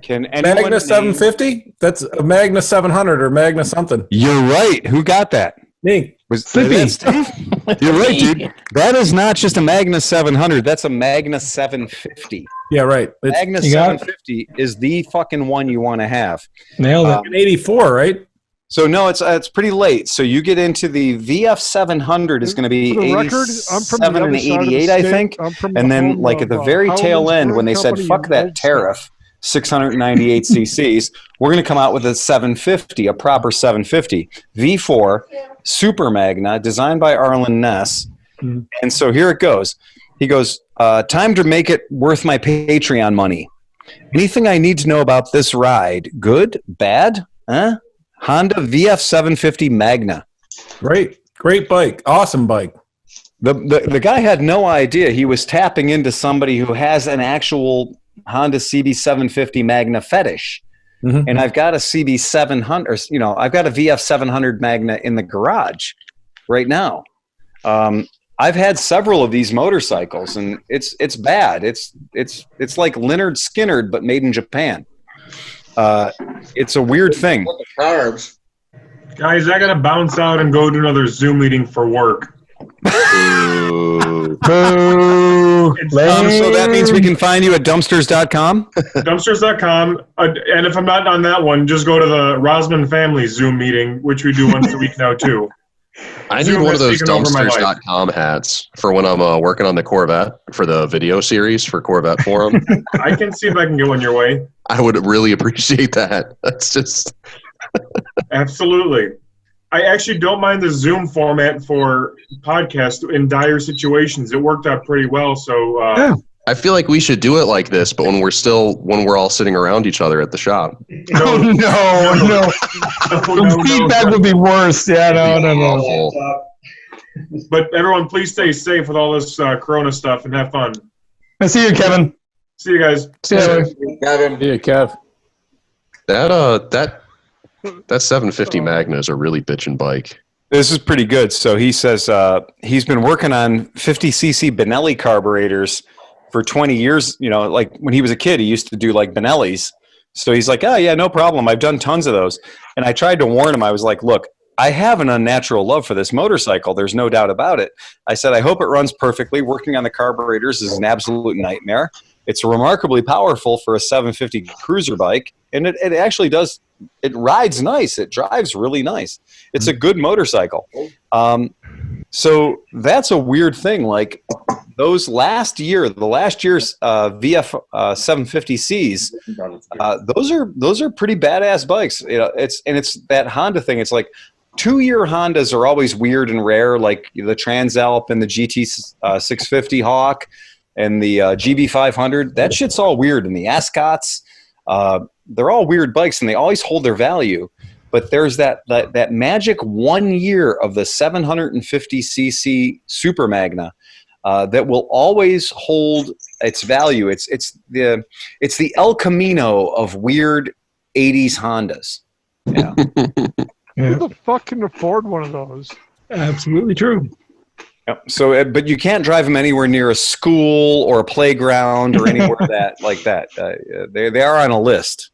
Can anyone Magna 750? That's a Magna 700 or Magna something. You're right. Who got that? Me. Sleepy. You're right, dude. That is not just a Magna 700. That's a Magna 750. Yeah, right. Magna 750 is the fucking one you want to have. Nailed it. An 84, right? So no, it's pretty late. So you get into the VF 700 is going to be 87 and 88, I think. And then like at the very tail end, when they said fuck that tariff, 698 cc's, we're going to come out with a 750, a proper 750 V4 Super Magna designed by Arlen Ness. And so here it goes. He goes, time to make it worth my Patreon money. Anything I need to know about this ride? Good? Bad? Honda VF 750 Magna. Great bike. Awesome bike. The guy had no idea he was tapping into somebody who has an actual Honda CB 750 Magna fetish. And I've got a CB 700, I've got a VF 700 Magna in the garage right now. I've had several of these motorcycles, and it's bad. It's like Leonard Skinner, but made in Japan. It's a weird thing. Guys, I gotta bounce out and go to another Zoom meeting for work. So that means we can find you at dumpsters.com? Dumpsters.com. And if I'm not on that one, just go to the Rosman family Zoom meeting, which we do once a week now, too. I need one of those dumpsters.com hats for when I'm working on the Corvette for the video series for Corvette Forum. I can see if I can get one your way. I would really appreciate that. That's just... Absolutely. I actually don't mind the Zoom format for podcast in dire situations. It worked out pretty well. So I feel like we should do it like this, but when we're all sitting around each other at the shop. No. The feedback would be worse. Yeah, no. But everyone, please stay safe with all this Corona stuff and have fun. I see you, Kevin. See you guys. See you, Kevin. Yeah, Kev. That 750 Magna is a really bitchin' bike. This is pretty good. So he says he's been working on 50cc Benelli carburetors for 20 years. Like when he was a kid, he used to do like Benellis. So he's like, oh, yeah, no problem. I've done tons of those. And I tried to warn him. I was like, look, I have an unnatural love for this motorcycle. There's no doubt about it. I said, I hope it runs perfectly. Working on the carburetors is an absolute nightmare. It's remarkably powerful for a 750 cruiser bike. And it actually does. It rides nice. It drives really nice. It's a good motorcycle. So that's a weird thing. Like those the last year's VF 750Cs, those are pretty badass bikes. It's that Honda thing. It's like 2-year Hondas are always weird and rare, like the Transalp and the GT 650 Hawk and the GB 500. That shit's all weird. And the Ascots, they're all weird bikes, and they always hold their value. But there's that magic 1 year of the 750cc Super Magna that will always hold its value. It's the El Camino of weird 80s Hondas. Yeah. Who the fuck can afford one of those? Absolutely true. Yep. So, but you can't drive them anywhere near a school or a playground or anywhere like that. They are on a list.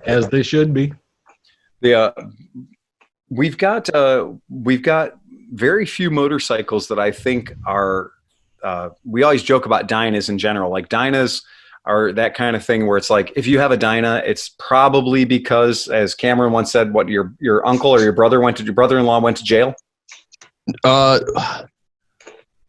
As they should be. We've got very few motorcycles that I think are. We always joke about Dynas in general. Like Dynas are that kind of thing where it's like, if you have a Dyna, it's probably because, as Cameron once said, what your uncle or your brother-in-law went to jail.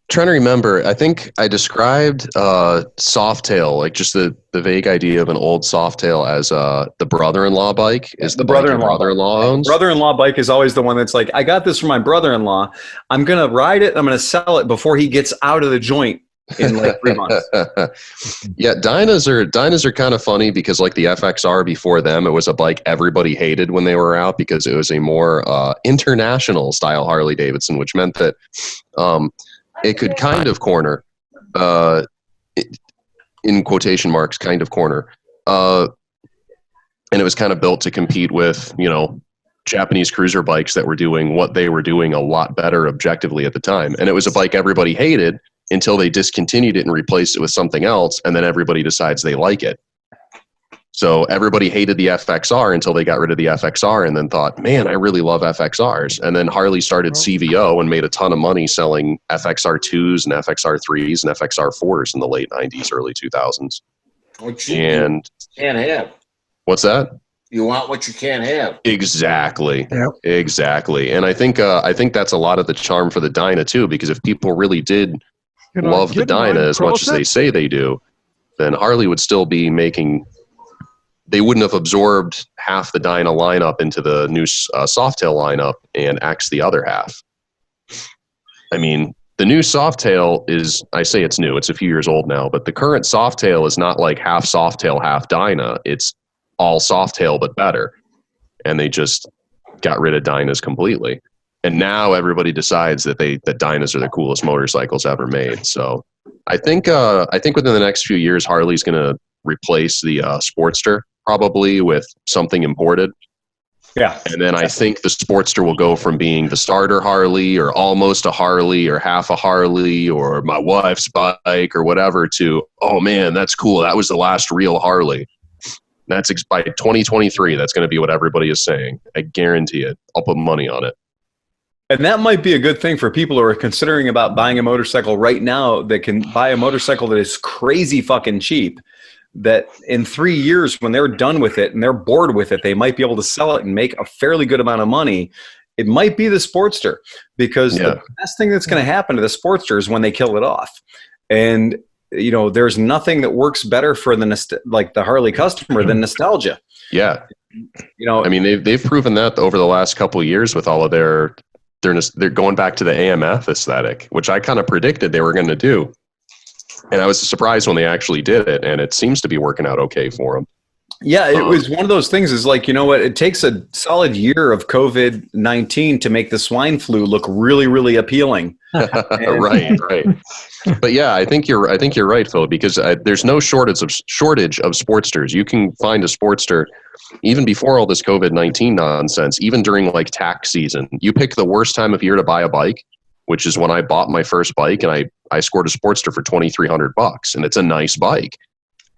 Trying to remember, I think I described Softail, like just the vague idea of an old Softail as the brother-in-law bike is the brother-in-law owns. Brother-in-law bike is always the one that's like, I got this from my brother-in-law. I'm gonna ride it. I'm gonna sell it before he gets out of the joint in like 3 months. Yeah, Dynas are kind of funny because like the FXR before them, it was a bike everybody hated when they were out because it was a more international style Harley Davidson, which meant that it could kind of corner, in quotation marks, kind of corner. And it was kind of built to compete with, Japanese cruiser bikes that were doing what they were doing a lot better objectively at the time. And it was a bike everybody hated until they discontinued it and replaced it with something else. And then everybody decides they like it. So everybody hated the FXR until they got rid of the FXR and then thought, man, I really love FXRs. And then Harley started CVO and made a ton of money selling FXR2s and FXR3s and FXR4s in the late 90s, early 2000s. And can't have. What's that? You want what you can't have. Exactly. Yep. Exactly. And I think that's a lot of the charm for the Dyna too, because if people really did love the Dyna as much as they say they do, then Harley would still be making. They wouldn't have absorbed half the Dyna lineup into the new Softail lineup and axed the other half. I mean, the new Softail is, I say it's new, it's a few years old now, but the current Softail is not like half Softail, half Dyna. It's all Softail, but better. And they just got rid of Dynas completely. And now everybody decides that that Dynas are the coolest motorcycles ever made. So I think within the next few years, Harley's going to replace the Sportster probably with something imported. Yeah. And then I think the Sportster will go from being the starter Harley or almost a Harley or half a Harley or my wife's bike or whatever to, oh man, that's cool. That was the last real Harley. That's by 2023. That's going to be what everybody is saying. I guarantee it. I'll put money on it. And that might be a good thing for people who are considering about buying a motorcycle right now that can buy a motorcycle that is crazy fucking cheap, that in 3 years when they're done with it and they're bored with it, they might be able to sell it and make a fairly good amount of money. It might be the Sportster, because the best thing that's going to happen to the Sportster is when they kill it off. And you know, there's nothing that works better for the Harley customer than nostalgia. Yeah. You know, I mean, they've proven that over the last couple of years with all of they're going back to the AMF aesthetic, which I kind of predicted they were going to do. And I was surprised when they actually did it, and it seems to be working out okay for them. Yeah, it was one of those things is like, you know what, it takes a solid year of COVID-19 to make the swine flu look really, really appealing. Right. But yeah, I think you're right, Phil, because there's no shortage of Sportsters. You can find a Sportster even before all this COVID-19 nonsense, even during like tax season. You pick the worst time of year to buy a bike, which is when I bought my first bike, and I scored a Sportster for $2,300, and it's a nice bike.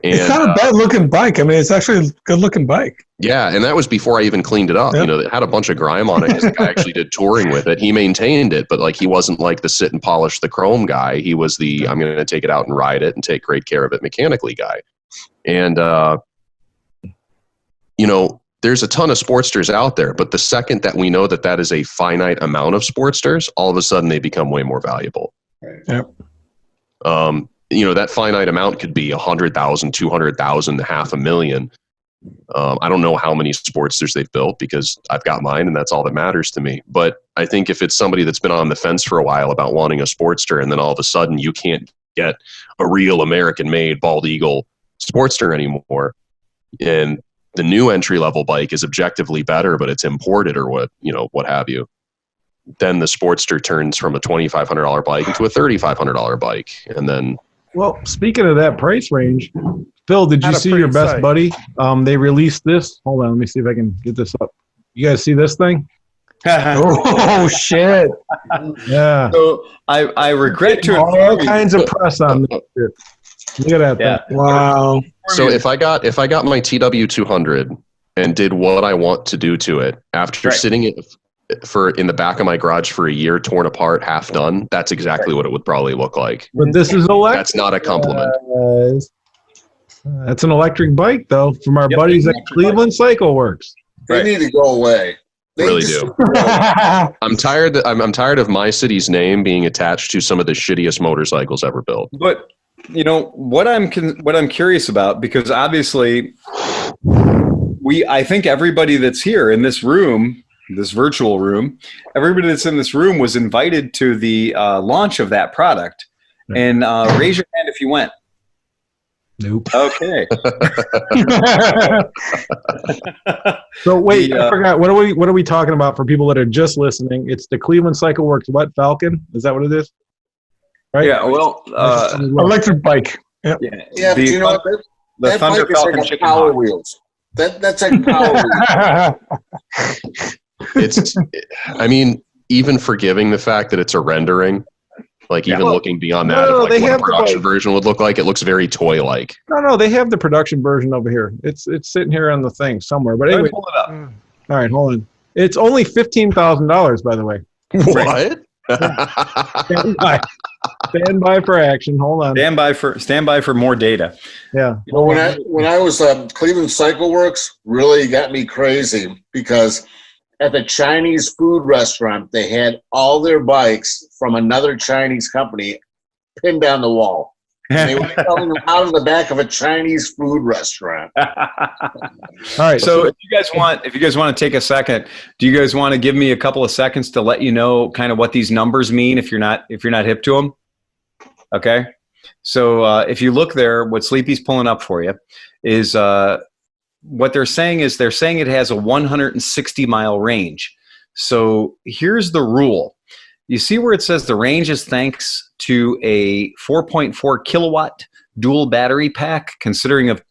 And, it's not a bad looking bike. I mean, it's actually a good looking bike. Yeah, and that was before I even cleaned it up. Yep. You know, it had a bunch of grime on it because the guy actually did touring with it. He maintained it, but like he wasn't like the sit and polish the chrome guy. He was the I'm going to take it out and ride it and take great care of it mechanically guy. And you know, there's a ton of Sportsters out there, but the second that we know that that is a finite amount of Sportsters, all of a sudden they become way more valuable. Right. Yep. You know, that finite amount could be 100,000, 200,000, 500,000. I don't know how many Sportsters they've built because I've got mine and that's all that matters to me. But I think if it's somebody that's been on the fence for a while about wanting a Sportster and then all of a sudden you can't get a real American-made Bald Eagle Sportster anymore, and the new entry-level bike is objectively better, but it's imported or what have you, then the Sportster turns from a $2,500 bike into a $3,500 bike, and then. Well, speaking of that price range, Phil, did you see your best buddy? They released this. Hold on, let me see if I can get this up. You guys see this thing? Oh shit! Yeah. So I regret to all kinds of press on this shit. Look at that. Yeah. Wow. So if I got my TW200 and did what I want to do to it after sitting it in the back of my garage for a year, torn apart, half done, that's exactly what it would probably look like. But this is electric. That's not a compliment. That's an electric bike, though, from our buddies at Cleveland Cycle Works. They need to go away. They really do. I'm tired of my city's name being attached to some of the shittiest motorcycles ever built. But you know what I'm curious about, because obviously I think everybody that's here in this room, this virtual room, everybody that's in this room was invited to the launch of that product. And raise your hand if you went. Nope. Okay. So wait, I forgot. What are we talking about for people that are just listening? It's the Cleveland Cycle Works Falcon? Is that what it is? Right? Yeah. Well, electric bike. Yep. Yeah. But you know that Thunder bike is Falcon like Power Wheels. That's like Power Wheels. I mean, even forgiving the fact that it's a rendering. Like even looking beyond that, what a production version would look like, it looks very toy-like. No, they have the production version over here. It's sitting here on the thing somewhere. But anyway, pull it up. All right, hold on. It's only $15,000, by the way. What? Stand by for action. Hold on. Stand by for more data. Yeah. Well, when I was Cleveland Cycle Works, really got me crazy because at the Chinese food restaurant, they had all their bikes from another Chinese company pinned down the wall. And they were selling them out of the back of a Chinese food restaurant. All right. So if you guys want to take a second, do you guys want to give me a couple of seconds to let you know kind of what these numbers mean if you're not hip to them? Okay. So if you look there, what Sleepy's pulling up for you is what they're saying is it has a 160-mile range. So here's the rule. You see where it says the range is thanks to a 4.4 kilowatt dual battery pack consisting of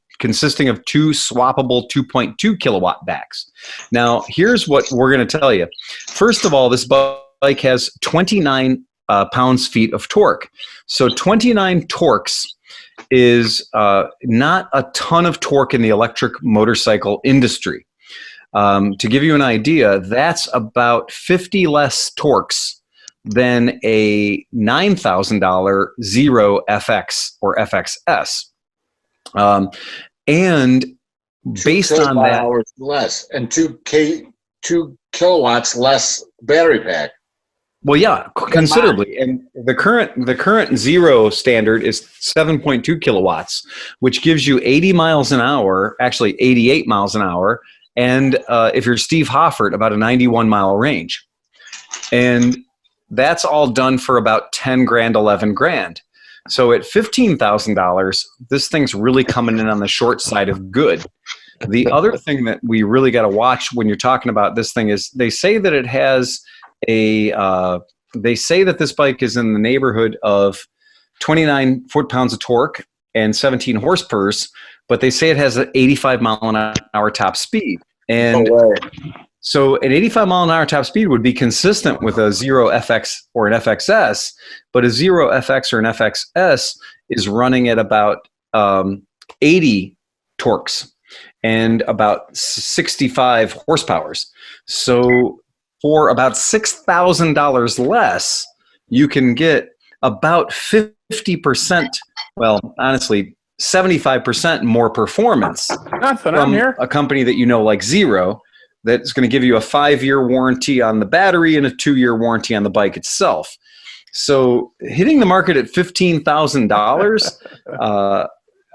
two swappable 2.2 kilowatt backs. Now, here's what we're going to tell you. First of all, this bike has 29 pounds-feet of torque. So 29 torques is not a ton of torque in the electric motorcycle industry. To give you an idea, that's about 50 less torques than a $9,000 Zero FX or FXS. And based on that, hours less and 2 kilowatts less battery pack. Well, yeah, considerably. And the current Zero standard is 7.2 kilowatts, which gives you 80 miles an hour, actually 88 miles an hour, and if you're Steve Hoffert, about a 91-mile range. And that's all done for about 10 grand, 11 grand. So at $15,000, this thing's really coming in on the short side of good. The other thing that we really got to watch when you're talking about this thing is they say that it has they say that this bike is in the neighborhood of 29 foot-pounds of torque and 17 horsepower, but they say it has an 85 mile an hour top speed. And so an 85 mile an hour top speed would be consistent with a Zero FX or an FXS, but a Zero FX or an FXS is running at about 80 torques and about 65 horsepower. So for about $6,000 less, you can get about 50%, well, honestly, 75% more performance from a company that you know like Zero, that's going to give you a 5-year warranty on the battery and a 2-year warranty on the bike itself. So hitting the market at $15,000,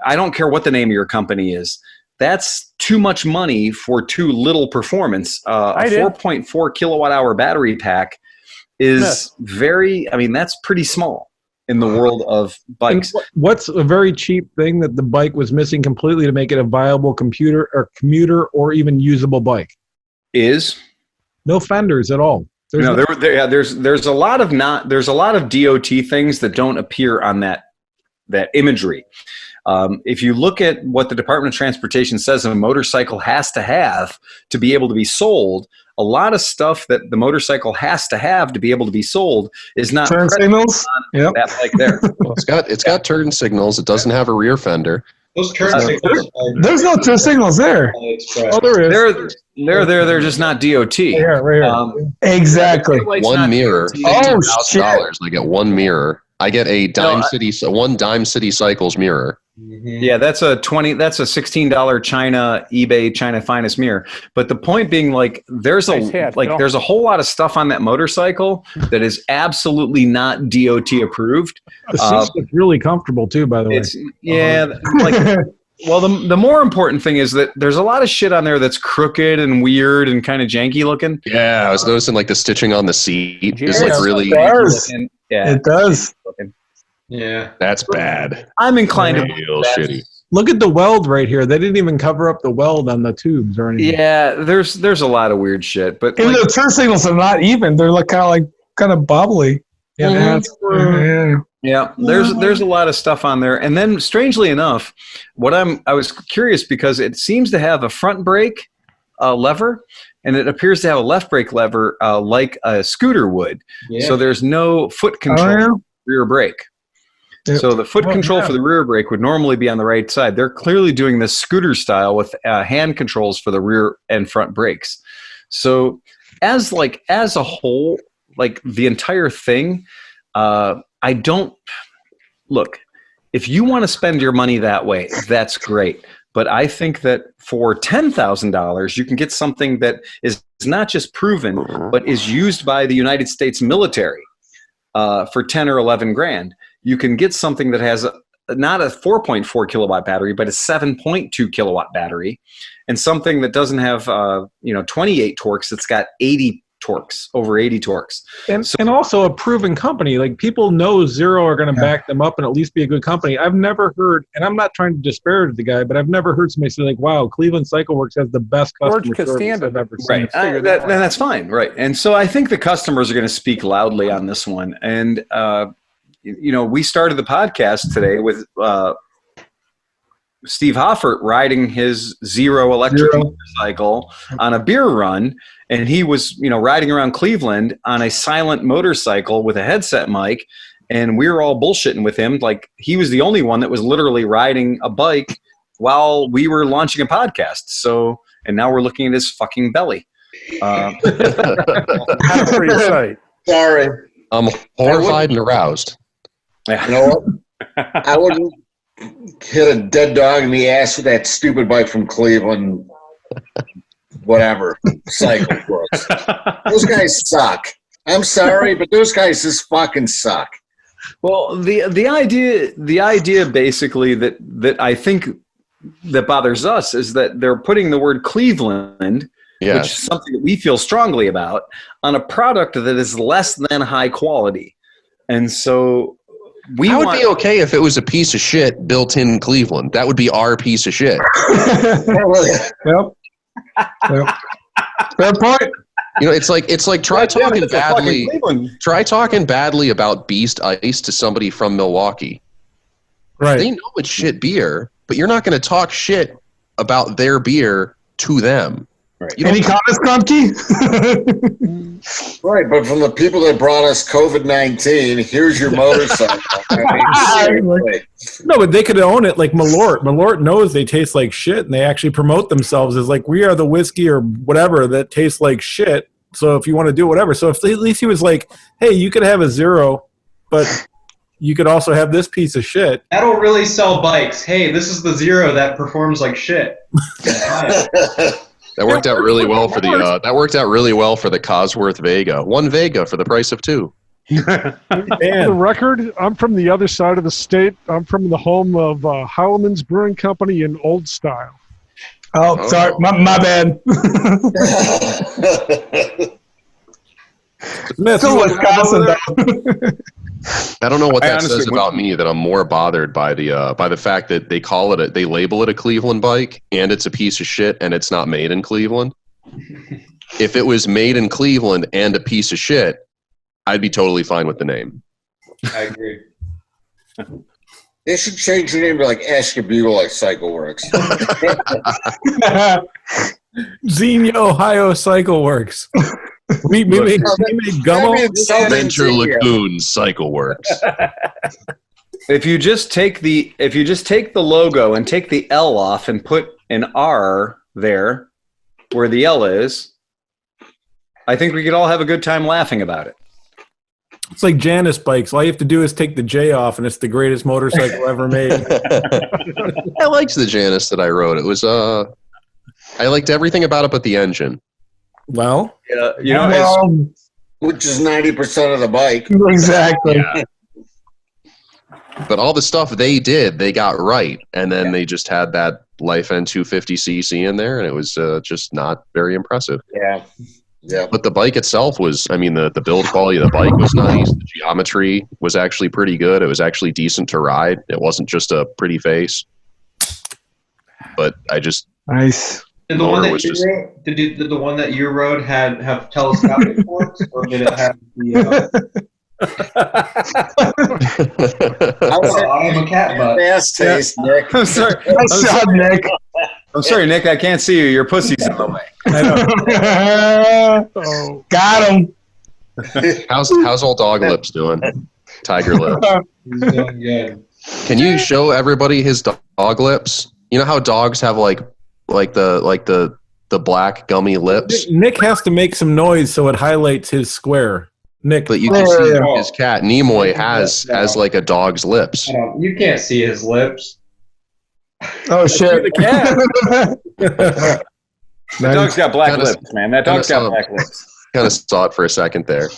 I don't care what the name of your company is. That's too much money for too little performance. A 4.4 kilowatt hour battery pack is that's pretty small in the world of bikes. And what's a very cheap thing that the bike was missing completely to make it a viable commuter or even usable bike? Is no fenders at all. There's a lot of DOT things that don't appear on that imagery. If you look at what the Department of Transportation says a motorcycle has to have to be able to be sold, a lot of stuff that the motorcycle has to have to be able to be sold is not turn signals. Yep. That bike there. Well, it's got turn signals. It doesn't have a rear fender. Those turn signals. There's no turn signals there. Oh, there is. They're just not DOT. Yeah, right here. Exactly. One mirror. $15,000. I get one mirror. I get a one Dime City Cycles mirror. Yeah, that's a $16 eBay China finest mirror. But the point being, like, there's a whole lot of stuff on that motorcycle that is absolutely not DOT approved. The seats look really comfortable too, by the way. Well, the more important thing is that there's a lot of shit on there that's crooked and weird and kind of janky looking. Yeah, I was noticing like the stitching on the seat is like really. It does. Yeah, that's bad. I'm inclined to feel shitty. Look at the weld right here. They didn't even cover up the weld on the tubes or anything. Yeah, there's a lot of weird shit. But and the turn signals are not even. They're like kind of bobbly. Yeah, yeah. There's a lot of stuff on there. And then strangely enough, I was curious because it seems to have a front brake lever, and it appears to have a left brake lever like a scooter would. Yeah. So there's no foot control rear brake. Yep. So the foot control for the rear brake would normally be on the right side. They're clearly doing this scooter style with hand controls for the rear and front brakes. So as a whole, like the entire thing, I don't look. If you want to spend your money that way, that's great. But I think that for $10,000, you can get something that is not just proven, but is used by the United States military for 10 or 11 grand. You can get something that has not a 4.4 kilowatt battery, but a 7.2 kilowatt battery, and something that doesn't have 28 torques. It's got 80 torques, over 80 torques, and also a proven company. Like, people know Zero are going to back them up and at least be a good company. I've never heard, and I'm not trying to disparage the guy, but I've never heard somebody say like, "Wow, Cleveland Cycle Works has the best customer service I've ever seen." Right, that's fine, right? And so I think the customers are going to speak loudly on this one. And we started the podcast today with Steve Hoffert riding his Zero electric motorcycle on a beer run, and he was, riding around Cleveland on a silent motorcycle with a headset mic, and we were all bullshitting with him like he was the only one that was literally riding a bike while we were launching a podcast. So, and now we're looking at his fucking belly. That's a pretty sight. Sorry. I'm horrified and aroused. You know what? I wouldn't hit a dead dog in the ass with that stupid bike from Cleveland. Whatever. Cycle Works. Those guys suck. I'm sorry, but those guys just fucking suck. Well, the idea basically that I think that bothers us is that they're putting the word Cleveland, which is something that we feel strongly about, on a product that is less than high quality. And so I would be okay if it was a piece of shit built in Cleveland. That would be our piece of shit. Yep. Fair point. It's like try talking badly. Try talking badly about Beast Ice to somebody from Milwaukee. Right. They know it's shit beer, but you're not going to talk shit about their beer to them. Right. Any comments, Kromke? Right, but from the people that brought us COVID-19, here's your motorcycle. No, but they could own it like Malort. Malort knows they taste like shit, and they actually promote themselves as like, we are the whiskey or whatever that tastes like shit. So if you want to do whatever. So if at least he was like, hey, you could have a Zero, but you could also have this piece of shit. That'll really sell bikes. Hey, this is the Zero that performs like shit. That worked out really well for the. That worked out really well for the Cosworth Vega. One Vega for the price of two. For the record, I'm from the other side of the state. I'm from the home of Howleman's Brewing Company in Old Style. Oh, sorry, my bad. Still Wisconsin, I don't know what that says about me, that I'm more bothered by the fact that they label it a Cleveland bike, and it's a piece of shit, and it's not made in Cleveland. If it was made in Cleveland and a piece of shit, I'd be totally fine with the name. I agree. They should change your name to like Oscar Pzooe, like Cycle Works. Xenia, Ohio Cycle Works. We made Gummo. Venture Lagoon Cycle Works. If you just take the logo and take the L off and put an R there where the L is, I think we could all have a good time laughing about it. It's like Janus bikes. All you have to do is take the J off, and it's the greatest motorcycle ever made. I liked the Janus that I rode. It was I liked everything about it but the engine. Well, which is 90% of the bike. Exactly. Yeah. But all the stuff they did, they got right, and then they just had that Life N 250cc in there, and it was just not very impressive. Yeah. Yeah. But the bike itself was, the build quality of the bike was nice. The geometry was actually pretty good. It was actually decent to ride. It wasn't just a pretty face. But I just... Nice. Did the one that you rode, did the one that you rode have telescopic forks, or did it have the... I'm a cat butt. Fast taste, Nick. I'm sorry. Nick. I'm sorry, Nick. I can't see you. Your pussy's in the way. I know. Got him. How's old Dog Lips doing? Tiger Lips. He's doing good. Can you show everybody his dog lips? You know how dogs have like the black gummy lips? Nick has to make some noise so it highlights his square. Nick. But you can see his cat Nimoy has like a dog's lips. You can't see his lips. Oh shit! The cat. The dog's got black lips, man. That dog's got black lips. Kind of saw it for a second there.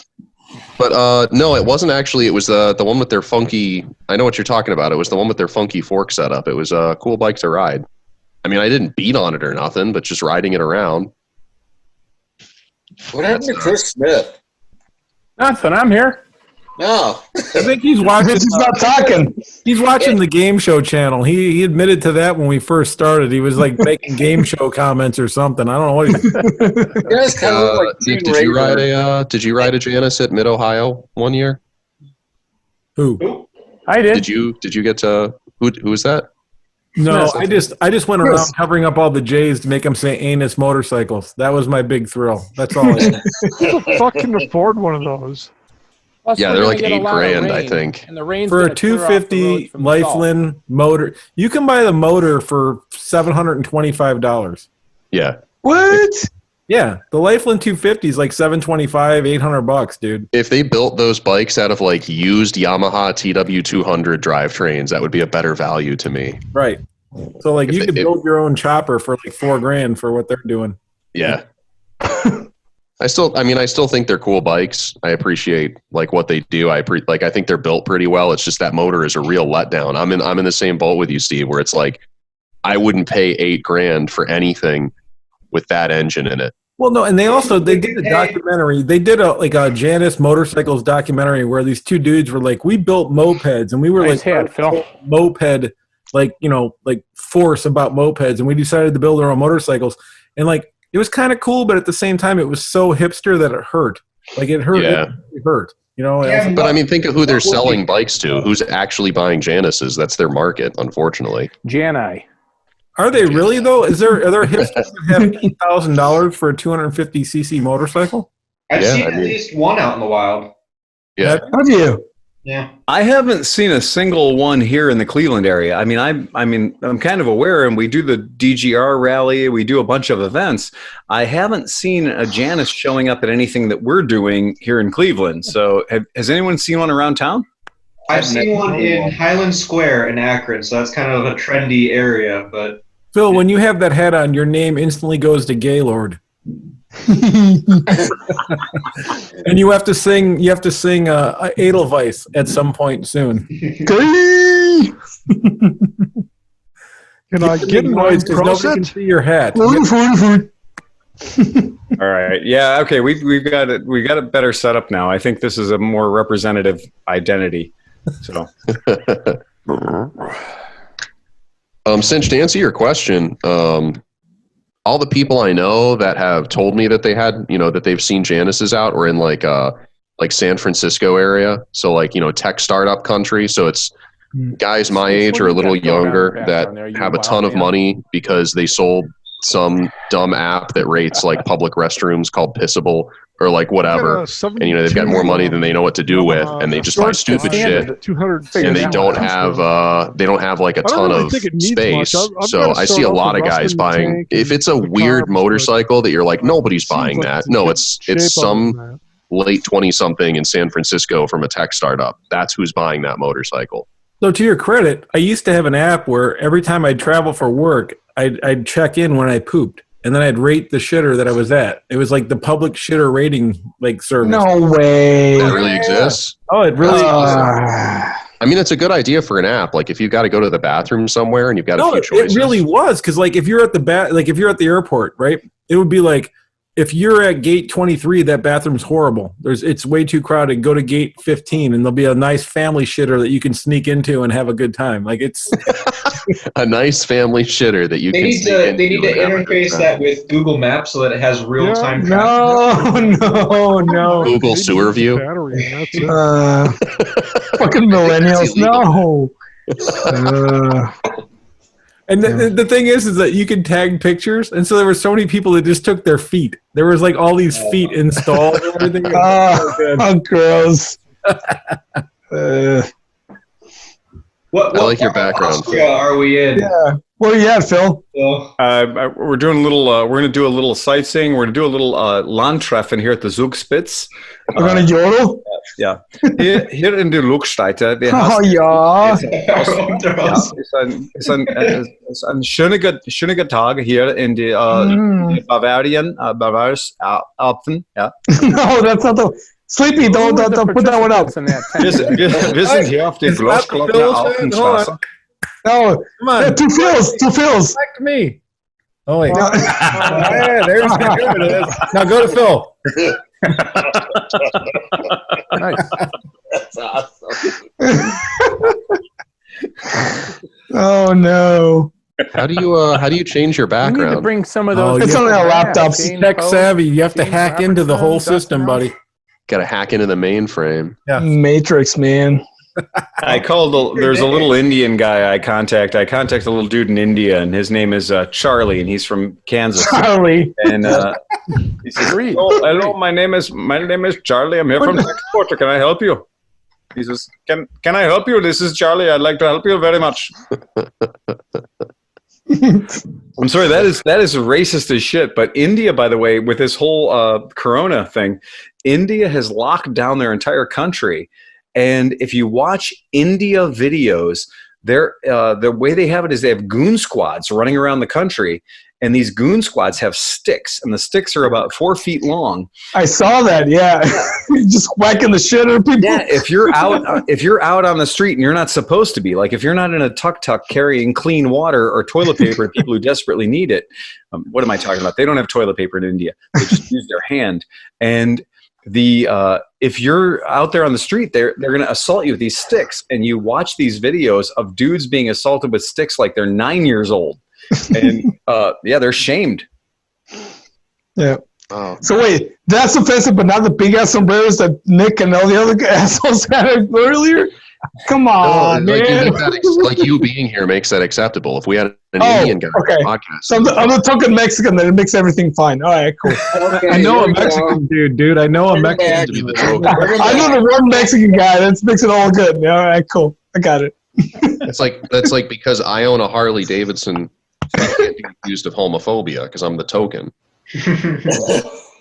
But no, it wasn't actually. It was the one with their funky. I know what you're talking about. It was the one with their funky fork setup. It was a cool bike to ride. I mean, I didn't beat on it or nothing, but just riding it around. What happened to Chris Smith? Nothing. I'm here. No. I think he's watching. He's not talking. He's watching the game show channel. He admitted to that when we first started. He was like making game show comments or something. I don't know what he. Nick, did you ride a Janus at Mid Ohio one year? Who? I did. Did you get to who was that? No, I just went around covering up all the J's to make them say anus motorcycles. That was my big thrill. That's all I did. Who the fuck can afford one of those? Plus, Yeah, we're they're gonna like get a lot of $8,000, I rain, think. And the rain's For a gonna clear off the road 250 from the salt. Lifeline motor, you can buy the motor for $725. Yeah. What? Yeah, the Lifeline 250 is like $725, $800, dude. If they built those bikes out of like used Yamaha TW200 drivetrains, that would be a better value to me. Right. So like you could build your own chopper for like $4,000 for what they're doing. Yeah. I still think they're cool bikes. I appreciate like what they do. I think they're built pretty well. It's just that motor is a real letdown. I'm in the same boat with you, Steve, where it's like I wouldn't pay $8,000 for anything with that engine in it. Well, no, and they did a documentary. They did a Janus Motorcycles documentary where these two dudes were like, we built mopeds, and we were Nice hat, Phil. Moped, like force about mopeds, and we decided to build our own motorcycles, and like it was kind of cool, but at the same time, it was so hipster that it hurt. Like it hurt. Yeah. It hurt. You know. But I mean, think of who they're selling bikes to. Who's actually buying Januses? That's their market, unfortunately. Jani. Are they really though? Are there hipsters that have $8,000 for a 250cc motorcycle? I've seen at least one out in the wild. Yeah. Have you? Yeah. I haven't seen a single one here in the Cleveland area. I mean, I'm kind of aware, and we do the DGR rally. We do a bunch of events. I haven't seen a Janus showing up at anything that we're doing here in Cleveland. So, has anyone seen one around town? I've seen one in Highland Square in Akron, so that's kind of a trendy area. But Phil, when you have that hat on, your name instantly goes to Gaylord. And you have to sing Edelweiss at some point soon. Can I get noise because nobody can see your hat? All right. Yeah. Okay. We've got it. We got it better set up now. I think this is a more representative identity. So, Cinch, to answer your question, all the people I know that have told me that they had, that they've seen Januses out or in like San Francisco area. So like, tech startup country. So it's guys my age or a little younger that have a ton of money because they sold some dumb app that rates like public restrooms called Pissable or like whatever. And they've got more money than they know what to do with, and they just buy stupid shit. And they don't have like a ton of space. So I see a lot of guys buying. If it's a weird motorcycle that you're like, nobody's buying that. No, it's some late 20-something in San Francisco from a tech startup. That's who's buying that motorcycle. So to your credit, I used to have an app where every time I'd travel for work, I'd check in when I pooped, and then I'd rate the shitter that I was at. It was like the public shitter rating service. No way. That really exists? Oh, it really I mean, it's a good idea for an app. Like if you've got to go to the bathroom somewhere and you've got a few choices. It really was, because like if you're at the airport, right? It would be like, if you're at gate 23, that bathroom's horrible. It's way too crowded. Go to gate 15, and there'll be a nice family shitter that you can sneak into and have a good time. Like it's a nice family shitter that you can. They need to interface that with Google Maps so that it has real time. No. Google Sewer View. Fucking millennials. No. And the thing is that you can tag pictures, and so there were so many people that just took their feet. There was like all these feet installed and everything. Oh, gross. What I like your background. Austria are we in? Yeah. Where are you at, Phil? We're doing a little. We're going to do a little sightseeing. We're going to do a little Landtreffen here at the Zugspitz. We're going to yodel? Ja. Hier in der Luxsteite. Oh, ja. Ist ein schöner Tag hier in die Bavaris Alpen. Ja. No, that's not the... Sleepy, don't put that one up. Wir sind hier auf der Glossglockner Alpenstraße. No, Come on. Yeah, two Phils. Back to me. Oh, wait. Yeah, there's the Now go to Phil. Nice. That's awesome. Oh no. How do you change your You need to background? bring some of those. It's only on laptops. Change Tech post, savvy. You have to change hack into the whole Robertson, system, Dustin buddy. Got to hack into the mainframe. Yeah. Matrix, man. There's a little Indian guy I contact. I contact a little dude in India, and his name is Charlie, and he's from Kansas. Charlie. And he says, "Oh, hello, my name is Charlie. I'm here from Texas. Can I help you?" He says, "Can I help you? This is Charlie. I'd like to help you very much." I'm sorry, that is racist as shit. But India, by the way, with this whole Corona thing, India has locked down their entire country. And if you watch India videos, the way they have it is they have goon squads running around the country, and these goon squads have sticks, and the sticks are about 4 feet long. I saw that. Yeah, just whacking the shit out of people. Yeah, if you're out on the street and you're not supposed to be, like if you're not in a tuk-tuk carrying clean water or toilet paper to people who desperately need it, what am I talking about? They don't have toilet paper in India. They just use their hand. And if you're out there on the street, they're going to assault you with these sticks, and you watch these videos of dudes being assaulted with sticks like they're 9 years old, and they're shamed. Yeah. Oh. So wait, that's offensive, but not the big ass sombreros that Nick and all the other assholes had earlier. Come on, like, man. like you being here makes that acceptable. If we had an Indian guy on the podcast, so I'm a token Mexican, then it makes everything fine. All right, cool. Okay, I know here a we Mexican go. dude. I know a Mexican to be the dude. joke. I know the one Mexican guy. That makes it all good. Yeah, all right, cool. I got it. That's like because I own a Harley Davidson, I can't be accused of homophobia because I'm the token.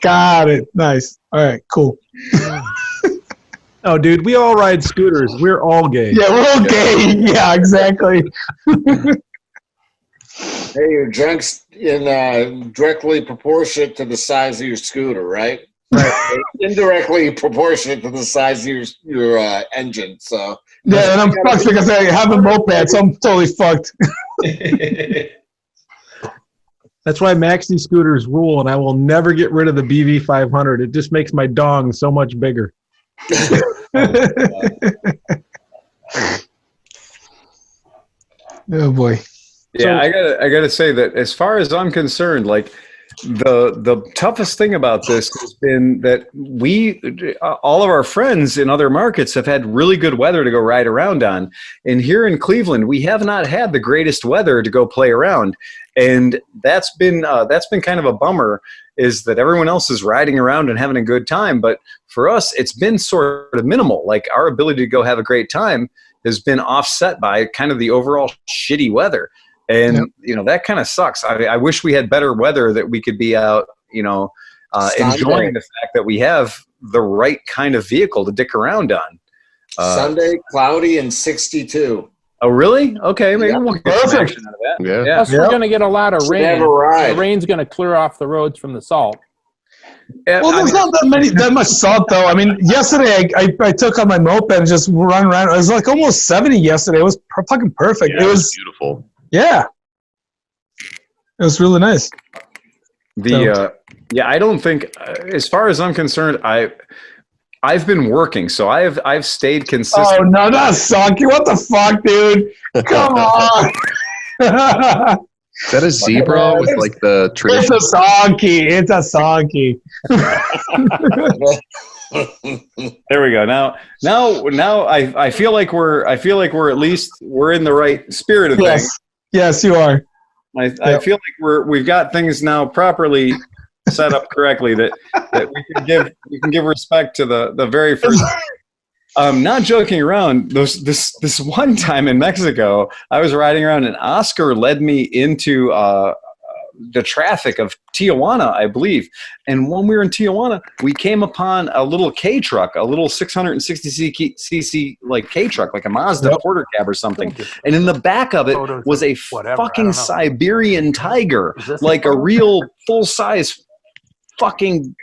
Got it. Nice. All right, cool. Oh, dude, we all ride scooters. We're all gay. Yeah, we're all gay. Yeah, exactly. Hey, your junk's in directly proportionate to the size of your scooter, right? Right. Indirectly proportionate to the size of your engine. So Yeah, and I'm fucked because I have a moped, so I'm totally fucked. That's why maxi scooters rule, and I will never get rid of the BV500. It just makes my dong so much bigger. Oh boy. Yeah, I gotta say that as far as I'm concerned, like the toughest thing about this has been that all of our friends in other markets have had really good weather to go ride around on, and here in Cleveland we have not had the greatest weather to go play around, and that's been kind of a bummer. Is that everyone else is riding around and having a good time, but for us it's been sort of minimal. Like our ability to go have a great time has been offset by kind of the overall shitty weather. And, that kind of sucks. I wish we had better weather that we could be out, enjoying the fact that we have the right kind of vehicle to dick around on. Sunday, cloudy and 62. Oh, really? Okay, maybe we'll get some action out of that. Yeah. Plus, we're going to get a lot of rain. Never ride. The rain's going to clear off the roads from the salt. Well, there's not that much salt though. I mean, yesterday I took on my moped and just run around. It was like almost 70 yesterday. It was fucking perfect. Yeah, it was beautiful. Yeah, it was really nice. I don't think, as far as I'm concerned, I've been working, so I've stayed consistent. Oh no, not Sonky. What the fuck, dude? Come on. Is that a zebra with like the traditional? It's a Sonky. It's a Sonky. There we go. Now I feel like we're at least we're in the right spirit of things. Yes, you are. I feel like we've got things now properly set up correctly that we can give respect to the very first Not joking around. This one time in Mexico, I was riding around and Oscar led me into the traffic of Tijuana, I believe. And when we were in Tijuana, we came upon a little K truck, a little 660cc like K truck, like a Mazda Porter Cab or something. And in the back of it was a fucking Siberian tiger, like a real full-size fucking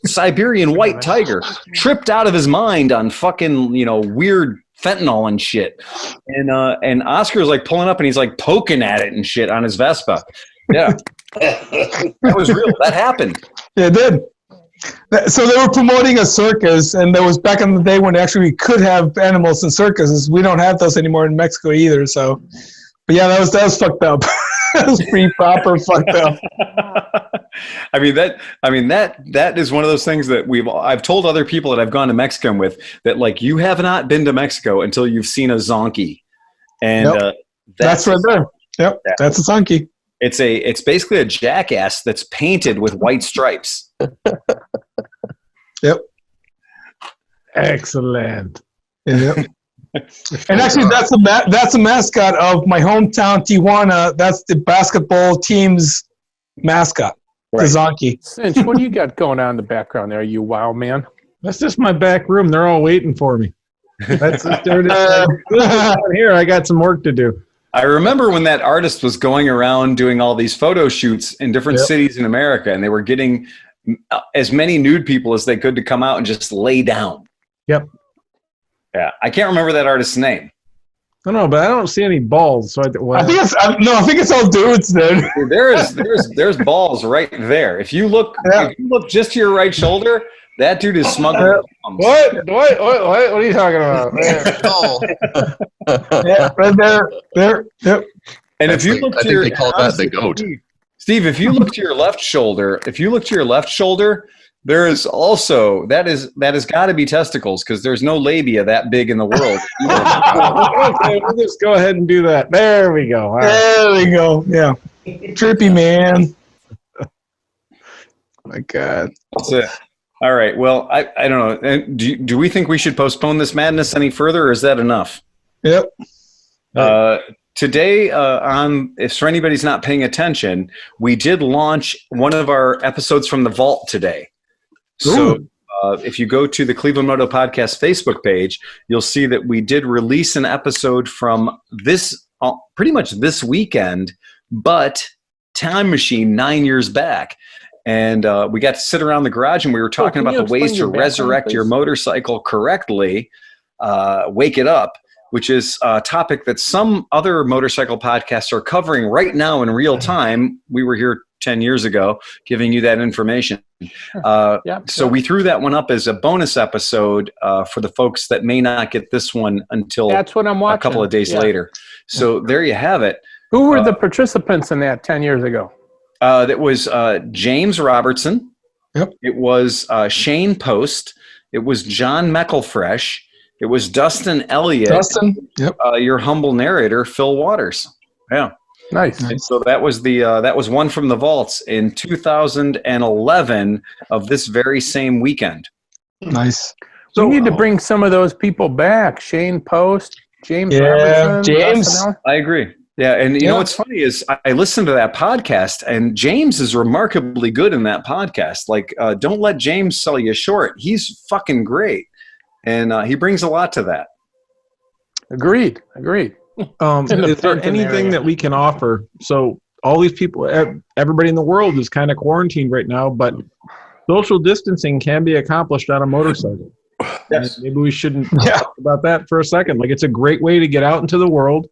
Siberian white tiger, tripped out of his mind on fucking, weird fentanyl and shit. And Oscar's like pulling up and he's like poking at it and shit on his Vespa. Yeah. That was real. That happened. Yeah, it did. So they were promoting a circus, and that was back in the day when actually we could have animals in circuses. We don't have those anymore in Mexico either. So, but yeah, that was fucked up. That was pretty proper fucked up. That is one of those things that I've told other people that I've gone to Mexico with, that like, you have not been to Mexico until you've seen a zonkey, and that's right there. Yep, that's a zonkey. It's basically a jackass that's painted with white stripes. Yep. Excellent. Yep. And actually, that's the mascot of my hometown, Tijuana. That's the basketball team's mascot, the zonkey. Cinch, what do you got going on in the background there, you wild man? That's just my back room. They're all waiting for me. That's just here. I got some work to do. I remember when that artist was going around doing all these photo shoots in different cities in America, and they were getting as many nude people as they could to come out and just lay down. Yep. Yeah, I can't remember that artist's name. I don't know, but I don't see any balls. So I think it's all dudes, dude. There's balls right there. If you look just to your right shoulder, that dude is smuggling. What are you talking about? Yeah, right there. Yep. And if you look to your, they call that the goat. Steve, if you look to your left shoulder, there is also that has got to be testicles, because there's no labia that big in the world. Okay, we'll just go ahead and do that. There we go. All there we go. Yeah, trippy, man. Oh my God. That's it. All right. Well, I don't know. Do we think we should postpone this madness any further, or is that enough? Yep. Today, if anybody's not paying attention, we did launch one of our episodes from the vault today. So if you go to the Cleveland Moto Podcast Facebook page, you'll see that we did release an episode from this pretty much this weekend, but time machine 9 years back. And we got to sit around the garage, and we were talking about the ways to resurrect your motorcycle correctly, wake it up, which is a topic that some other motorcycle podcasts are covering right now in real time. We were here 10 years ago giving you that information. So we threw that one up as a bonus episode for the folks that may not get this one until That's what I'm watching. A couple of days later. So there you have it. Who were the participants in that 10 years ago? That was James Robertson. Yep. It was Shane Post. It was John Meckelfresh. It was Dustin Elliott. Yep. Your humble narrator, Phil Waters. Yeah. Nice. And so that was that was one from the vaults in 2011 of this very same weekend. Nice. So we need to bring some of those people back. Shane Post, James Robertson. James. I agree. Yeah, and you know what's funny is I listened to that podcast, and James is remarkably good in that podcast. Like, don't let James sell you short. He's fucking great, and he brings a lot to that. Agreed. Is there anything that we can offer? So all these people, everybody in the world is kind of quarantined right now, but social distancing can be accomplished on a motorcycle. Yes. Maybe we shouldn't talk about that for a second. Like, it's a great way to get out into the world.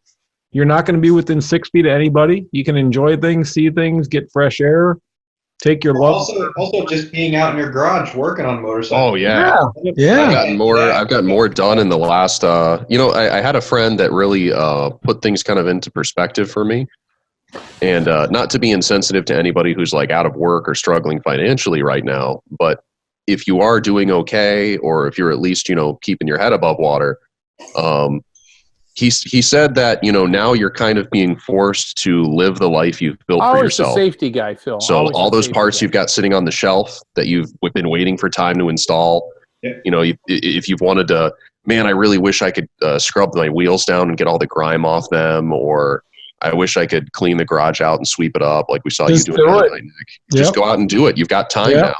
You're not going to be within 6 feet of anybody. You can enjoy things, see things, get fresh air, take your love. Also just being out in your garage working on motorcycles. Oh yeah. I've gotten more done in the last. I had a friend that really put things kind of into perspective for me, and not to be insensitive to anybody who's like out of work or struggling financially right now, but if you are doing okay, or if you're at least keeping your head above water, he said that now you're kind of being forced to live the life you've built for yourself. Always a safety guy, Phil. So all those parts you've got sitting on the shelf that you've been waiting for time to install, You know, if you've wanted to, man, I really wish I could scrub my wheels down and get all the grime off them, or I wish I could clean the garage out and sweep it up like we saw Just you doing do that it. night, Nick. Just go out and do it. You've got time now.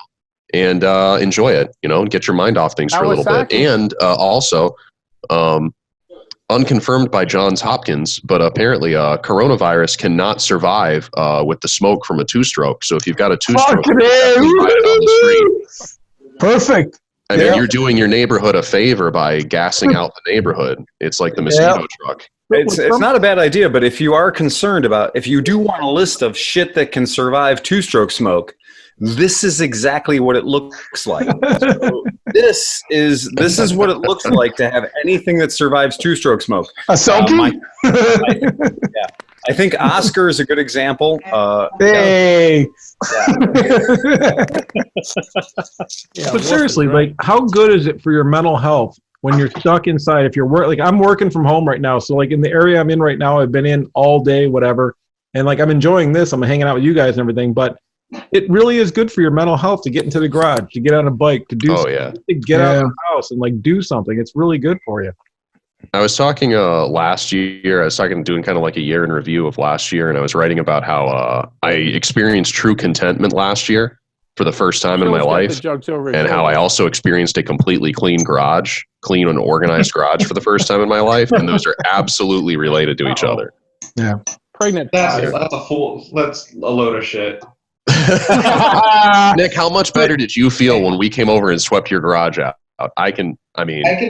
And enjoy it, you know, and get your mind off things for a little bit. And also, unconfirmed by Johns Hopkins, but apparently coronavirus cannot survive with the smoke from a two-stroke. So if you've got a two-stroke, you have to ride it on the street. Perfect. I mean, you're doing your neighborhood a favor by gassing out the neighborhood. It's like the mosquito truck. It's not a bad idea, but if you are concerned about, if you do want a list of shit that can survive two-stroke smoke, this is exactly what it looks like. So this is what it looks like to have anything that survives two-stroke smoke. A selkie? I think Oscar is a good example. Hey. But seriously, like, how good is it for your mental health when you're stuck inside? If you're like, I'm working from home right now, so like in the area I'm in right now, I've been in all day, whatever, and like I'm enjoying this. I'm hanging out with you guys and everything, but it really is good for your mental health to get into the garage, to get on a bike, to do something, to get out of the house and like do something. It's really good for you. I was talking last year, doing kind of like a year in review of last year, and I was writing about how I experienced true contentment last year for the first time in my life, and how I also experienced a completely clean and organized garage for the first time in my life, and those are absolutely related to each other. Yeah. Pregnant. That's a load of shit. Nick, how much better did you feel when we came over and swept your garage out? I can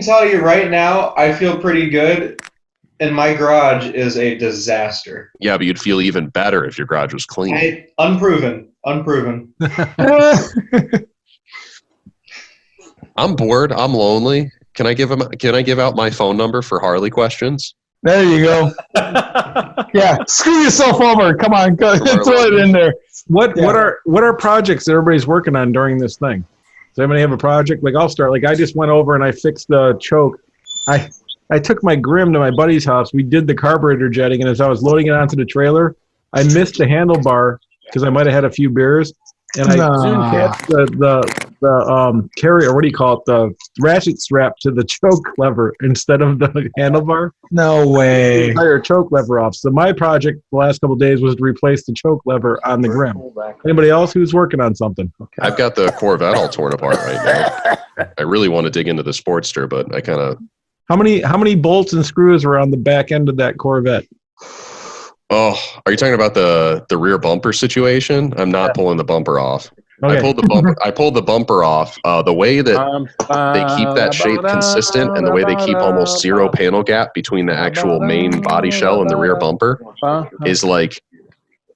tell you right now, I feel pretty good, and my garage is a disaster. Yeah, but you'd feel even better if your garage was clean. Unproven. I'm bored. I'm lonely. Can I give out my phone number for Harley questions? There you go. Yeah, screw yourself over. Come on, go throw it in there. What are projects that everybody's working on during this thing? Does anybody have a project? Like, I'll start. Like, I just went over and I fixed the choke. I took my Grim to my buddy's house. We did the carburetor jetting, and as I was loading it onto the trailer, I missed the handlebar because I might have had a few beers, and I soon catch the carrier. What do you call it? The ratchet strap to the choke lever instead of the handlebar. No way. The entire choke lever off. So my project the last couple of days was to replace the choke lever on the Grim. Anybody else who's working on something? Okay. I've got the Corvette all torn apart right now. I really want to dig into the Sportster, but I kind of. How many bolts and screws were on the back end of that Corvette? Oh, are you talking about the rear bumper situation? I'm not pulling the bumper off. Okay. I pulled the bumper off. The way that they keep that shape consistent, and the way they keep almost zero panel gap between the actual main body shell and the rear bumper is like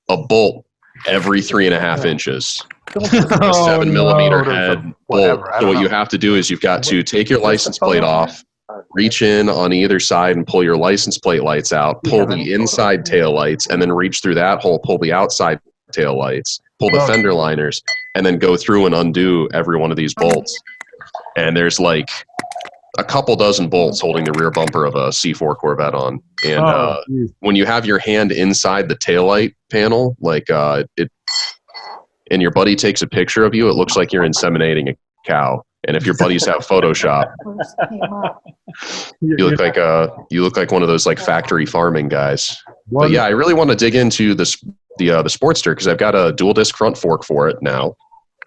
a bolt every 3.5 inches. A 7 millimeter head bolt. So what you have to do is you've got to take your license plate off, reach in on either side and pull your license plate lights out, pull the inside tail lights, and then reach through that hole, pull the outside tail lights, pull the fender liners, and then go through and undo every one of these bolts. And there's like a couple dozen bolts holding the rear bumper of a C4 Corvette on. And when you have your hand inside the taillight panel, like and your buddy takes a picture of you, it looks like you're inseminating a cow. And if your buddies have Photoshop, you look like one of those like factory farming guys. But yeah, I really want to dig into the Sportster because I've got a dual disc front fork for it now.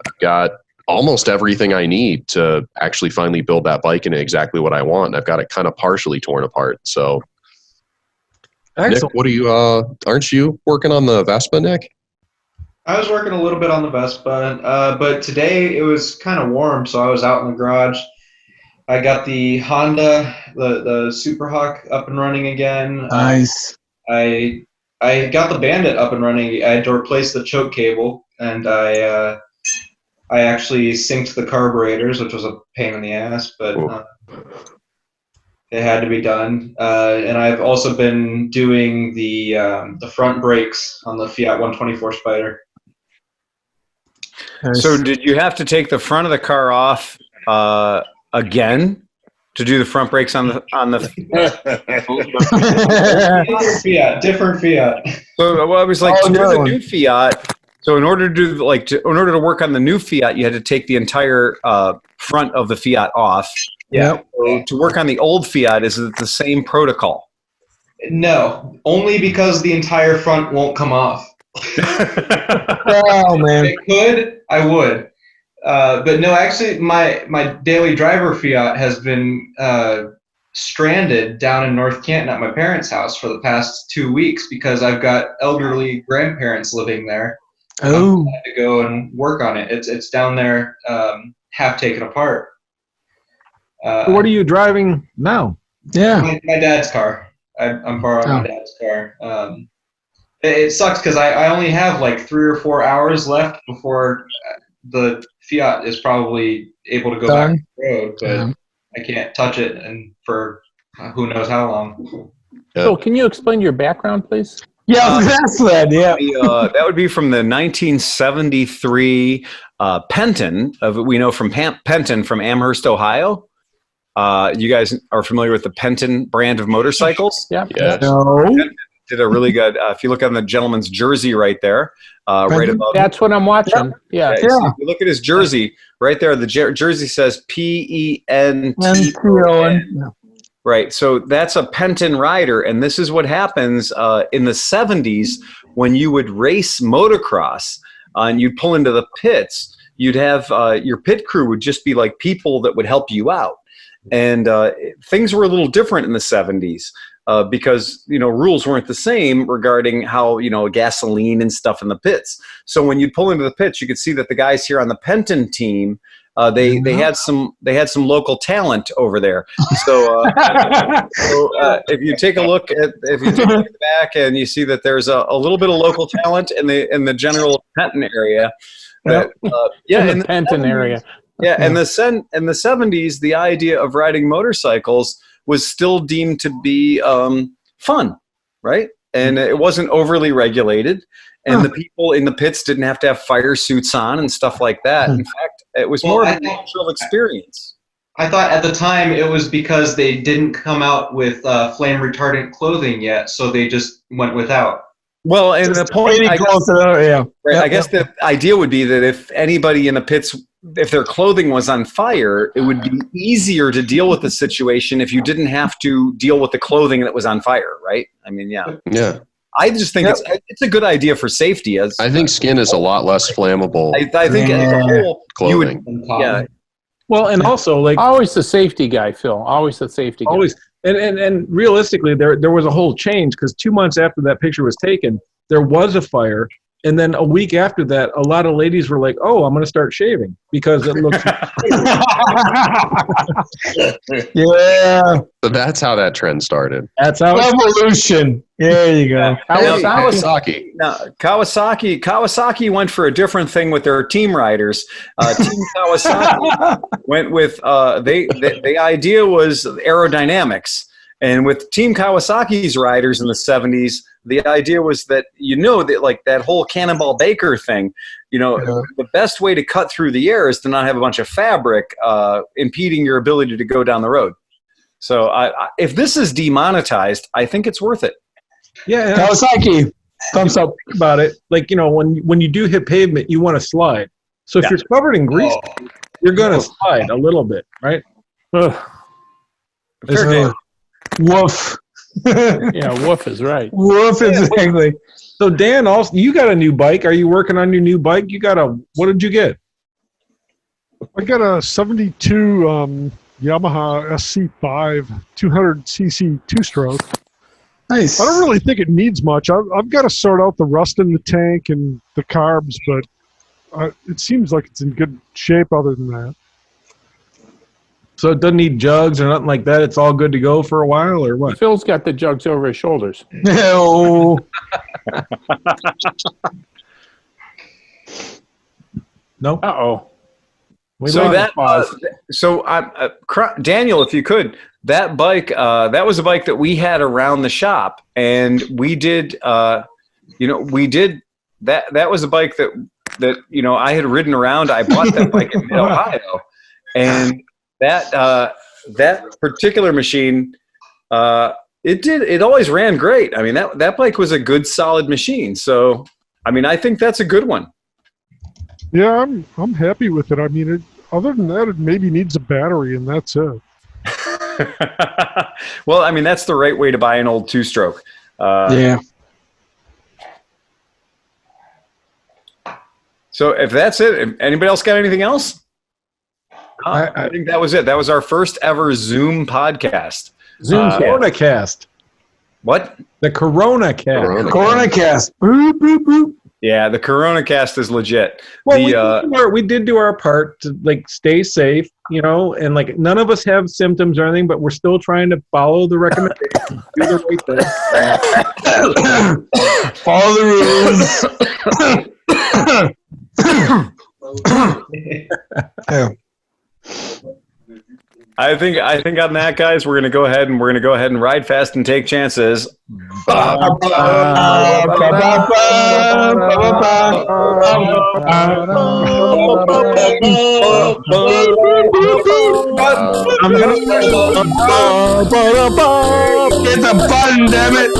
I've got almost everything I need to actually finally build that bike into exactly what I want. I've got it kind of partially torn apart. So, excellent. Nick, what are you? Aren't you working on the Vespa, Nick? I was working a little bit on the Vespa, but today it was kind of warm, so I was out in the garage. I got the Honda, the Super Hawk up and running again. Nice. I got the Bandit up and running. I had to replace the choke cable, and I actually synced the carburetors, which was a pain in the ass, but it had to be done. And I've also been doing the front brakes on the Fiat 124 Spider. So did you have to take the front of the car off again to do the front brakes on the different Fiat. So I was like, to do the new Fiat, So in order to work on the new Fiat, you had to take the entire front of the Fiat off. Yeah. So to work on the old Fiat, is it the same protocol? No, only because the entire front won't come off. Oh man! If it could, I would. But no, actually, my daily driver Fiat has been stranded down in North Canton at my parents' house for the past 2 weeks because I've got elderly grandparents living there. Oh, I had to go and work on it. It's down there, half taken apart. What are you driving now? yeah. My dad's car. I'm borrowing my dad's car. It sucks because I only have like 3 or 4 hours left before the Fiat is probably able to go back on the road, but I can't touch it and for who knows how long. Phil, can you explain your background, please? Yeah, that's that. Yeah. That would be from the 1973 Penton. We know from Penton from Amherst, Ohio. You guys are familiar with the Penton brand of motorcycles? Yeah. Yes. No. Did a really good. If you look on the gentleman's jersey right there, right above. That's what I'm watching. Yeah. So if you look at his jersey right there. The jersey says PENTON. Right. So that's a Penton rider, and this is what happens in the 70s when you would race motocross and you'd pull into the pits. You'd have your pit crew would just be like people that would help you out, and things were a little different in the 70s. Because rules weren't the same regarding how gasoline and stuff in the pits. So when you pull into the pits, you could see that the guys here on the Penton team they had some local talent over there. So if you take a look at the back and you see that there's a little bit of local talent in the general Penton area. That, in the Penton area. Yeah, and in the 70s, the idea of riding motorcycles was still deemed to be fun, right? And it wasn't overly regulated, and the people in the pits didn't have to have fire suits on and stuff like that. In fact, it was more of a natural experience. I thought at the time it was because they didn't come out with flame retardant clothing yet, so they just went without. Well, and the point, I guess the idea would be that if anybody in the pits, if their clothing was on fire, it would be easier to deal with the situation if you didn't have to deal with the clothing that was on fire, right? I mean, yeah. I just think it's a good idea for safety. I think skin is a lot less flammable. I think as a whole, clothing. Well, and also always the safety guy, Phil. Always the safety guy. Always. And realistically, there was a whole change because 2 months after that picture was taken, there was a fire. And then a week after that, a lot of ladies were like, "Oh, I'm going to start shaving because it looks." Yeah. So that's how that trend started. That's how evolution. There you go. Kawasaki. Now, Kawasaki went for a different thing with their team riders. Team Kawasaki went with the idea was aerodynamics. And with Team Kawasaki's riders in the 70s, the idea was that, that like that whole Cannonball Baker thing, the best way to cut through the air is to not have a bunch of fabric impeding your ability to go down the road. So if this is demonetized, I think it's worth it. Yeah. Kawasaki. Thumbs up. Think about it. Like, when you do hit pavement, you want to slide. So if you're covered in grease, you're going to slide a little bit, right? Fair game. Woof. Yeah, woof is right. Woof, exactly. So Dan, also, you got a new bike. Are you working on your new bike? What did you get? I got a 72 Yamaha SC5 200cc two-stroke. Nice. I don't really think it needs much. I've got to sort out the rust in the tank and the carbs, but it seems like it's in good shape other than that. So it doesn't need jugs or nothing like that? It's all good to go for a while, or what? Phil's got the jugs over his shoulders. No. No? Uh-oh. Daniel, if you could, that bike, that was a bike that we had around the shop, and we did, that was a bike that I had ridden around. I bought that bike in Ohio, and that particular machine, it always ran great. I mean, that bike was a good, solid machine. So, I mean, I think that's a good one. Yeah, I'm happy with it. I mean, other than that, it maybe needs a battery, and that's it. Well, I mean, that's the right way to buy an old two-stroke. Yeah. So if that's it, if anybody else got anything else? I think that was it. That was our first ever Zoom podcast. Zoom Coronacast. What? The Coronacast. Coronacast. Boop, boop, boop. Yeah, the Coronacast is legit. Well, we did do our part to like stay safe, you know, and like none of us have symptoms or anything, but we're still trying to follow the recommendations. Do the right thing. Follow the rules. Yeah. I think on that, guys, we're gonna go ahead and ride fast and take chances. I'm gonna get the button, damn it.